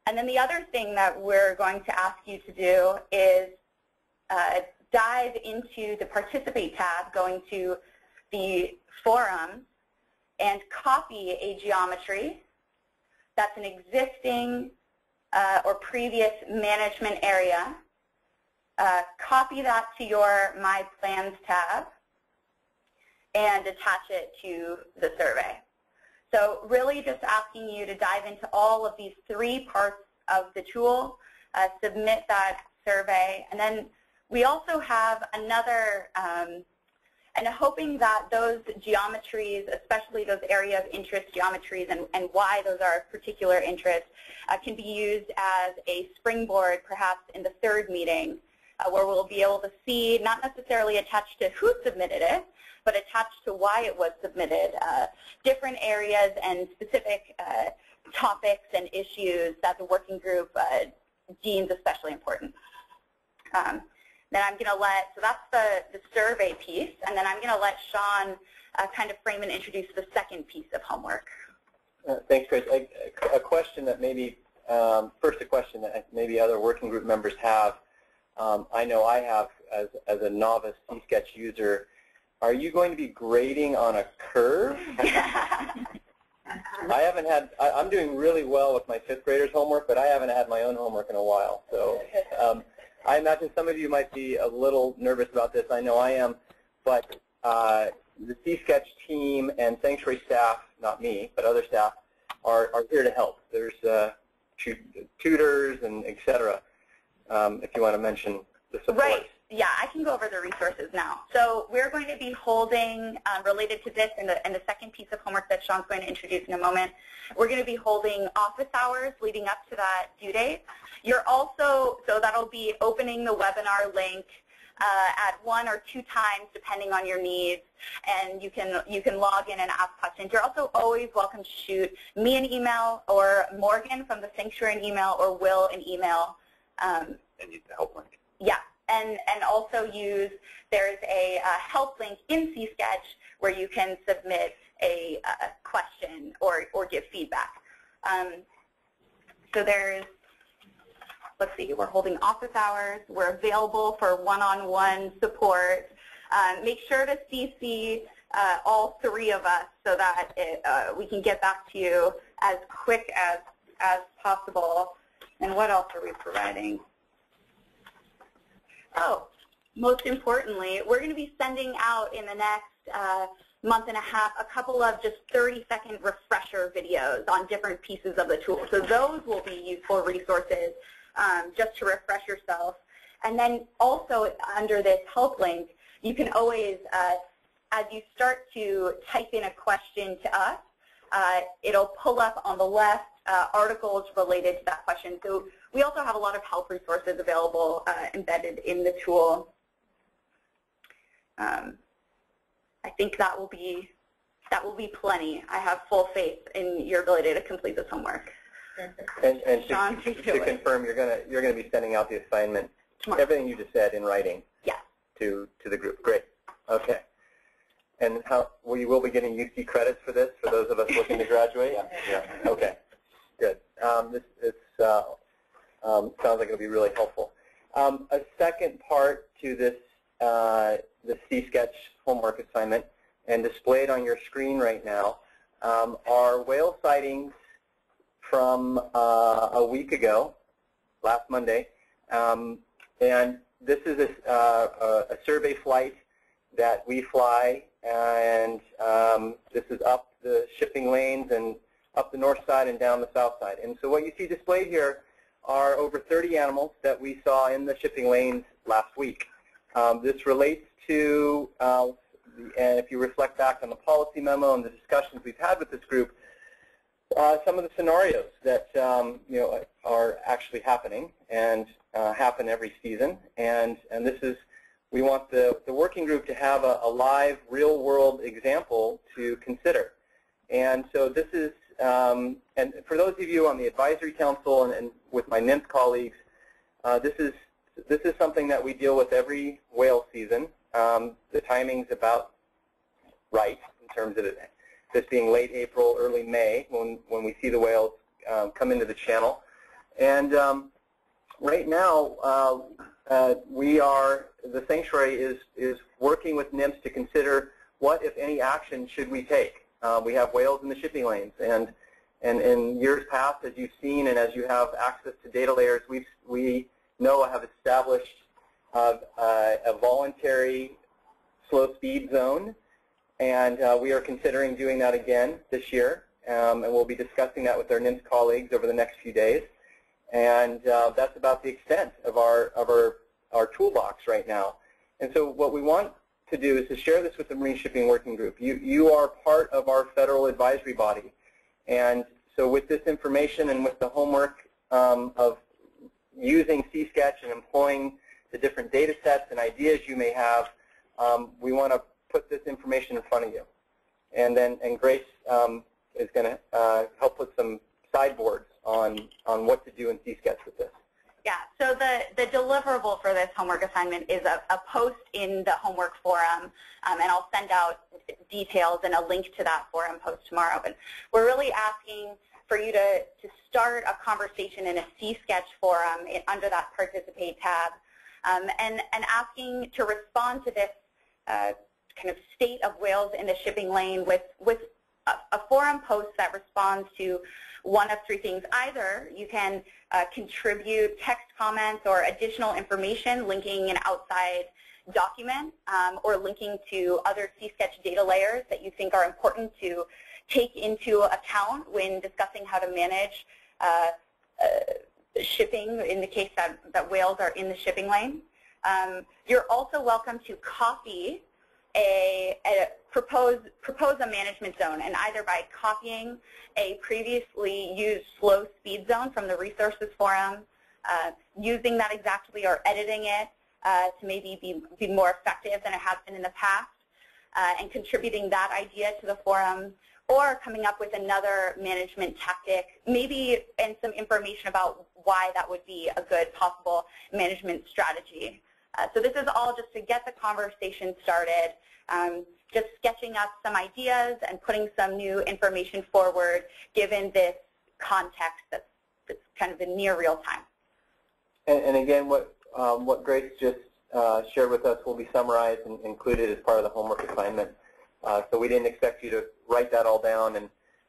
And then the other thing that we're going to ask you to do is dive into the Participate tab, going to the forum, and copy a geometry that's an existing or previous management area. Copy that to your My Plans tab and attach it to the survey. So really just asking you to dive into all of these three parts of the tool, submit that survey, and then we also have another, and hoping that those geometries, especially those area of interest geometries and why those are of particular interest, can be used as a springboard perhaps in the third meeting, where we'll be able to see, not necessarily attached to who submitted it, but attached to why it was submitted, different areas and specific topics and issues that the working group deems especially important. Then I'm going to so that's the survey piece, and then I'm going to let Sean kind of frame and introduce the second piece of homework. Thanks, Chris. A question that maybe, first a question that maybe other working group members have. I know I have as a novice CSketch user. Are you going to be grading on a curve? I haven't had, I'm doing really well with my 5th graders' homework, but I haven't had my own homework in a while. So I imagine some of you might be a little nervous about this. I know I am, but the CSketch team and Sanctuary staff, not me, but other staff, are here to help. There's tutors and et cetera, if you want to mention the support. Right. Yeah, I can go over the resources now. So we're going to be holding, related to this and the second piece of homework that Sean's going to introduce in a moment, we're going to be holding office hours leading up to that due date. You're also, so that'll be opening the webinar link at 1 or 2 times depending on your needs, and you can log in and ask questions. You're also always welcome to shoot me an email, or Morgan from the Sanctuary an email, or Will an email. And use the help link. Yeah. And also use, there's a help link in CSketch where you can submit a question or give feedback. So there's, let's see, we're holding office hours. We're available for one-on-one support. Make sure to CC all 3 of us so that we can get back to you as quick as possible. And what else are we providing? Oh, most importantly, we're going to be sending out in the next month and a half a couple of just 30-second refresher videos on different pieces of the tool. So those will be useful resources just to refresh yourself. And then also under this help link, you can always, as you start to type in a question to us, it'll pull up on the left articles related to that question. So we also have a lot of help resources available embedded in the tool. I think that will be plenty. I have full faith in your ability to complete this homework. And Sean, to confirm, you're gonna be sending out the assignment, tomorrow. Everything you just said in writing. Yeah. To the group. Great. Okay. And you will be getting UC credits for this for those of us looking to graduate? Yeah. Okay. Good. This sounds like it'll be really helpful. A second part to this the C-Sketch homework assignment, and displayed on your screen right now, are whale sightings from a week ago, last Monday, and this is a survey flight that we fly, and this is up the shipping lanes and up the north side and down the south side. And so what you see displayed here are over 30 animals that we saw in the shipping lanes last week. This relates to, and if you reflect back on the policy memo and the discussions we've had with this group, some of the scenarios that are actually happening and happen every season. And this is, we want the working group to have a live, real-world example to consider. And so this is, and for those of you on the advisory council and with my NIMS colleagues, this is something that we deal with every whale season. The timing's about right in terms of this being late April, early May when we see the whales come into the channel. And right now, the sanctuary is working with NIMS to consider what, if any, action should we take. We have whales in the shipping lanes, and in years past, as you've seen and as you have access to data layers, we know have established a voluntary slow speed zone, and we are considering doing that again this year, and we'll be discussing that with our NIMS colleagues over the next few days. And that's about the extent of our toolbox right now. And so what we want to do is to share this with the Marine Shipping Working Group. You are part of our federal advisory body. And so with this information and with the homework of using C-Sketch and employing the different data sets and ideas you may have, we want to put this information in front of you. And Grace is going to help put some sideboards on what to do in C-Sketch with this. Yeah, so the deliverable for this homework assignment is a post in the homework forum, and I'll send out details and a link to that forum post tomorrow. But we're really asking for you to start a conversation in a C-Sketch forum under that Participate tab, and asking to respond to this kind of state of whales in the shipping lane with a forum post that responds to one of three things. Either you can contribute text comments or additional information linking an outside document or linking to other C-Sketch data layers that you think are important to take into account when discussing how to manage shipping in the case that whales are in the shipping lane. You're also welcome to copy propose a management zone, and either by copying a previously used slow speed zone from the resources forum, using that exactly or editing it to maybe be more effective than it has been in the past, and contributing that idea to the forum, or coming up with another management tactic, maybe and some information about why that would be a good possible management strategy. So this is all just to get the conversation started, just sketching up some ideas and putting some new information forward given this context that's kind of in near real time. And again, what Grace just shared with us will be summarized and included as part of the homework assignment. So we didn't expect you to write that all down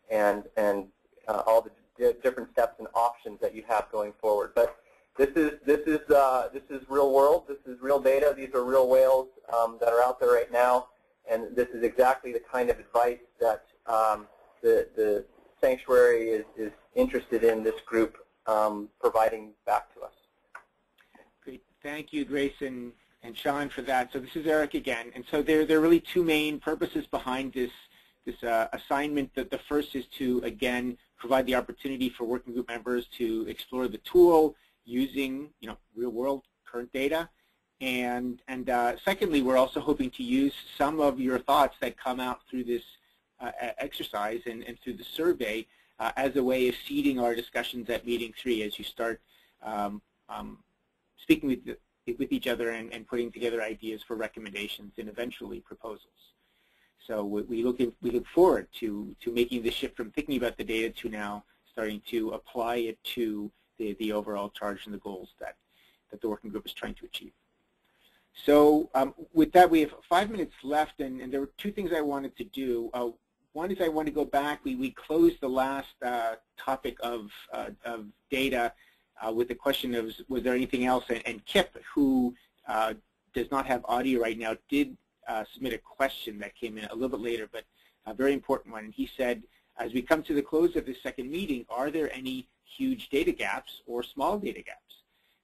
and all the different steps and options that you have going forward. But this is real world. This is real data. These are real whales that are out there right now, and this is exactly the kind of advice that the sanctuary is interested in this group providing back to us. Great. Thank you, Grace and Sean, for that. So this is Eric again. And so there are really two main purposes behind this assignment. The first is to, again, provide the opportunity for working group members to explore the tool using, real-world current data. And secondly, we're also hoping to use some of your thoughts that come out through this exercise and through the survey as a way of seeding our discussions at meeting 3 as you start speaking with each other and putting together ideas for recommendations and eventually proposals. So we look forward to making the shift from thinking about the data to now starting to apply it to the overall charge and the goals that the working group is trying to achieve. So with that, we have 5 minutes left, and there were two things I wanted to do. One is I want to go back. We closed the last topic of data with the question of was there anything else, and Kip, who does not have audio right now, did submit a question that came in a little bit later, but a very important one. And he said, as we come to the close of this second meeting, are there any huge data gaps or small data gaps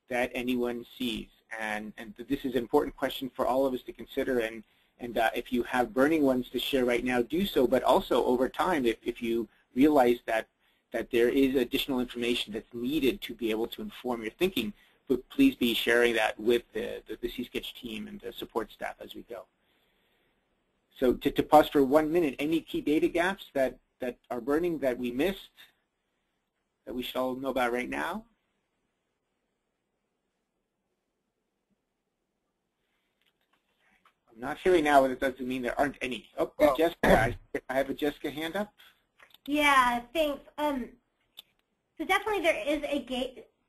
that anyone sees? And this is an important question for all of us to consider. And if you have burning ones to share right now, do so. But also over time, if you realize that there is additional information that's needed to be able to inform your thinking, but please be sharing that with the C-Sketch team and the support staff as we go. So to pause for 1 minute, any key data gaps that are burning that we missed, that we should all know about right now? I'm not hearing now, but it doesn't mean there aren't any. Oh, Jessica, I have a Jessica hand up. Yeah, thanks. So definitely there is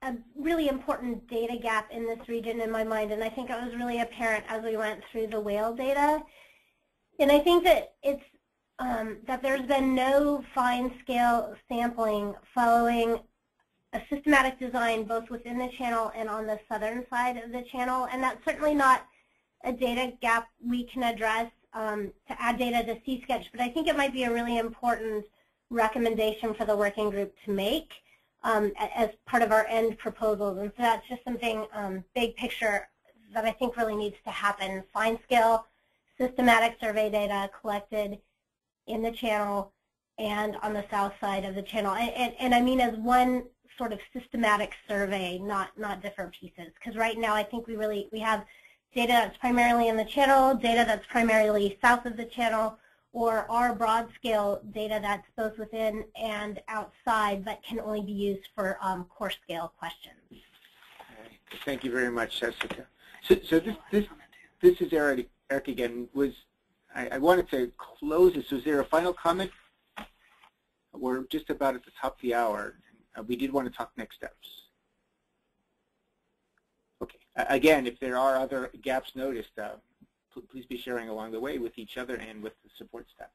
a really important data gap in this region in my mind, and I think it was really apparent as we went through the whale data. And I think that it's that there's been no fine-scale sampling following a systematic design both within the channel and on the southern side of the channel, and that's certainly not a data gap we can address to add data to C-Sketch, but I think it might be a really important recommendation for the working group to make as part of our end proposals. And so that's just something big picture that I think really needs to happen. Fine-scale, systematic survey data collected in the channel and on the south side of the channel. And I mean as one sort of systematic survey, not different pieces. Because right now I think we have data that's primarily in the channel, data that's primarily south of the channel, or our broad scale data that's both within and outside but can only be used for core scale questions. Okay. Thank you very much, Jessica. So this is Eric again. I wanted to close this. Was there a final comment? We're just about at the top of the hour. We did want to talk next steps. Okay. Again, if there are other gaps noticed, please be sharing along the way with each other and with the support staff.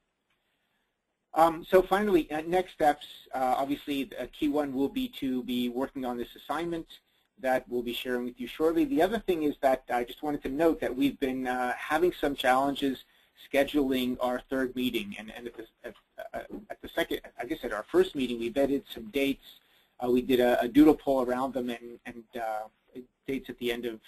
So finally, next steps, obviously a key one will be to be working on this assignment that we'll be sharing with you shortly. The other thing is that I just wanted to note that we've been having some challenges scheduling our third meeting, and at the second, I guess at our first meeting, we vetted some dates. We did a doodle poll around them and dates at the end of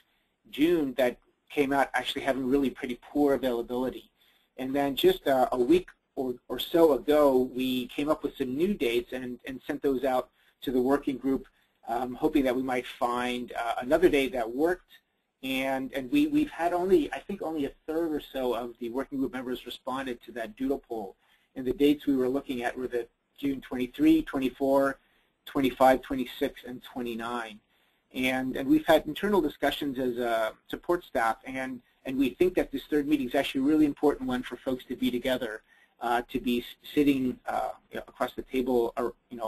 June that came out actually having really pretty poor availability. And then just a week or so ago, we came up with some new dates and sent those out to the working group, hoping that we might find another day that worked. And we've had I think only a third or so of the working group members responded to that doodle poll. And the dates we were looking at were the June 23, 24, 25, 26, and 29. And we've had internal discussions as a support staff, and we think that this third meeting is actually a really important one for folks to be together, to be sitting across the table,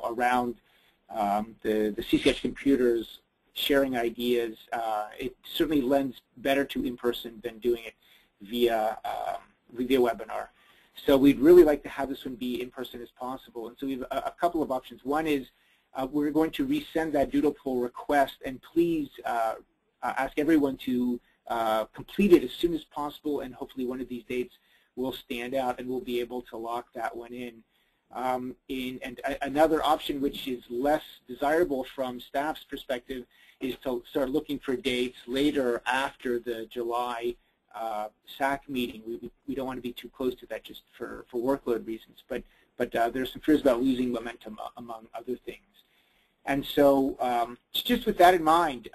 around the C-Sketch computers, sharing ideas. It certainly lends better to in-person than doing it via webinar. So we'd really like to have this one be in-person as possible. And so we have a couple of options. One is we're going to resend that doodle poll request, and please ask everyone to complete it as soon as possible, and hopefully one of these dates will stand out and we'll be able to lock that one in. And another option, which is less desirable from staff's perspective, is to start looking for dates later after the July SAC meeting. We don't want to be too close to that just for workload reasons, but there's some fears about losing momentum among other things. And so just with that in mind,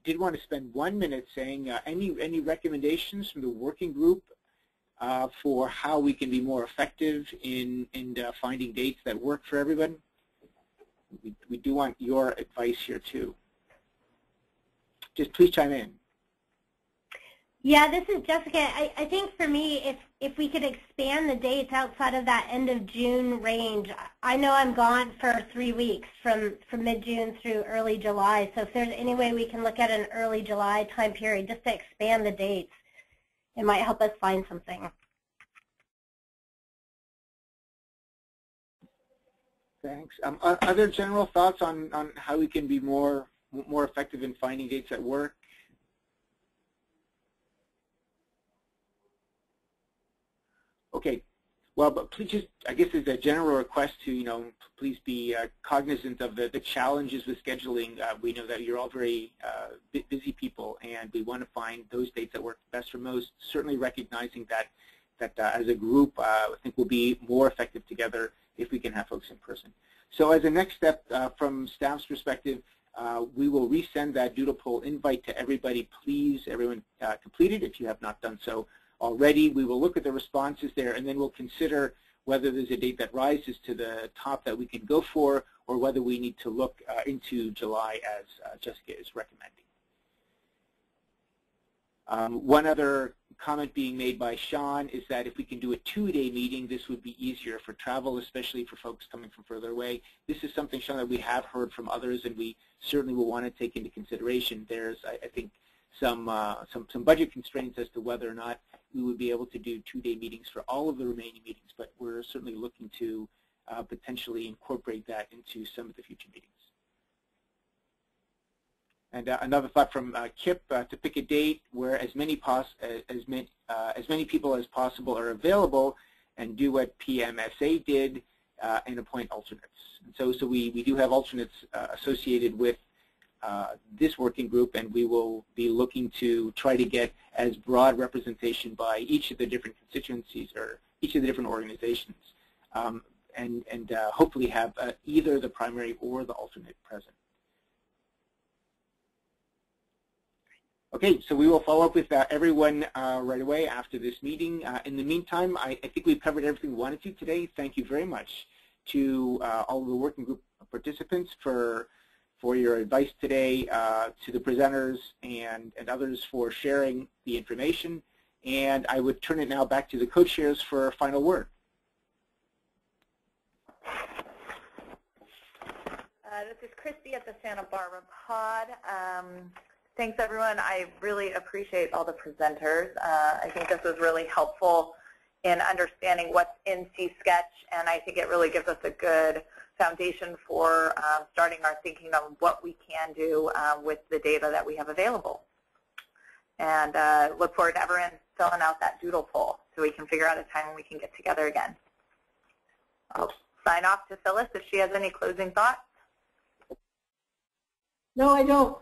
did want to spend 1 minute saying any recommendations from the working group for how we can be more effective in finding dates that work for everybody? We do want your advice here too. Just please chime in. Yeah, this is Jessica. I think for me, if we could expand the dates outside of that end of June range, I know I'm gone for 3 weeks from mid-June through early July. So if there's any way we can look at an early July time period just to expand the dates, it might help us find something. Thanks. Other general thoughts on how we can be more effective in finding dates at work? Okay. Well, but please just, I guess it's a general request to, please be cognizant of the challenges with scheduling. We know that you're all very busy people, and we want to find those dates that work best for most, certainly recognizing that as a group, I think we'll be more effective together if we can have folks in person. So as a next step from staff's perspective, we will resend that doodle poll invite to everybody. Please, everyone, complete it if you have not done so already. We will look at the responses there, and then we'll consider whether there's a date that rises to the top that we can go for, or whether we need to look into July as Jessica is recommending. One other comment being made by Sean is that if we can do a 2-day meeting, this would be easier for travel, especially for folks coming from further away. This is something, Sean, that we have heard from others, and we certainly will want to take into consideration. There's, I think, some budget constraints as to whether or not we would be able to do 2-day meetings for all of the remaining meetings, but we're certainly looking to potentially incorporate that into some of the future meetings. And another thought from Kip, to pick a date where as many people as possible are available, and do what PMSA did and appoint alternates. And so we do have alternates associated with this working group, and we will be looking to try to get as broad representation by each of the different constituencies or each of the different organizations, and hopefully have either the primary or the alternate present. Okay, so we will follow up with everyone right away after this meeting. In the meantime, I think we've covered everything we wanted to today. Thank you very much to all of the working group participants for your advice today, to the presenters and others for sharing the information. And I would turn it now back to the co-chairs for a final word. This is Christy at the Santa Barbara Pod. Thanks, everyone. I really appreciate all the presenters. I think this was really helpful in understanding what's in C-Sketch, and I think it really gives us a good foundation for starting our thinking on what we can do with the data that we have available. And look forward to everyone filling out that doodle poll so we can figure out a time when we can get together again. I'll sign off to Phyllis if she has any closing thoughts. No, I don't.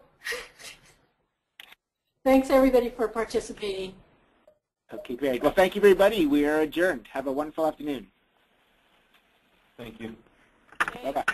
Thanks, everybody, for participating. Okay, great. Well, thank you, everybody. We are adjourned. Have a wonderful afternoon. Thank you. Bye-bye.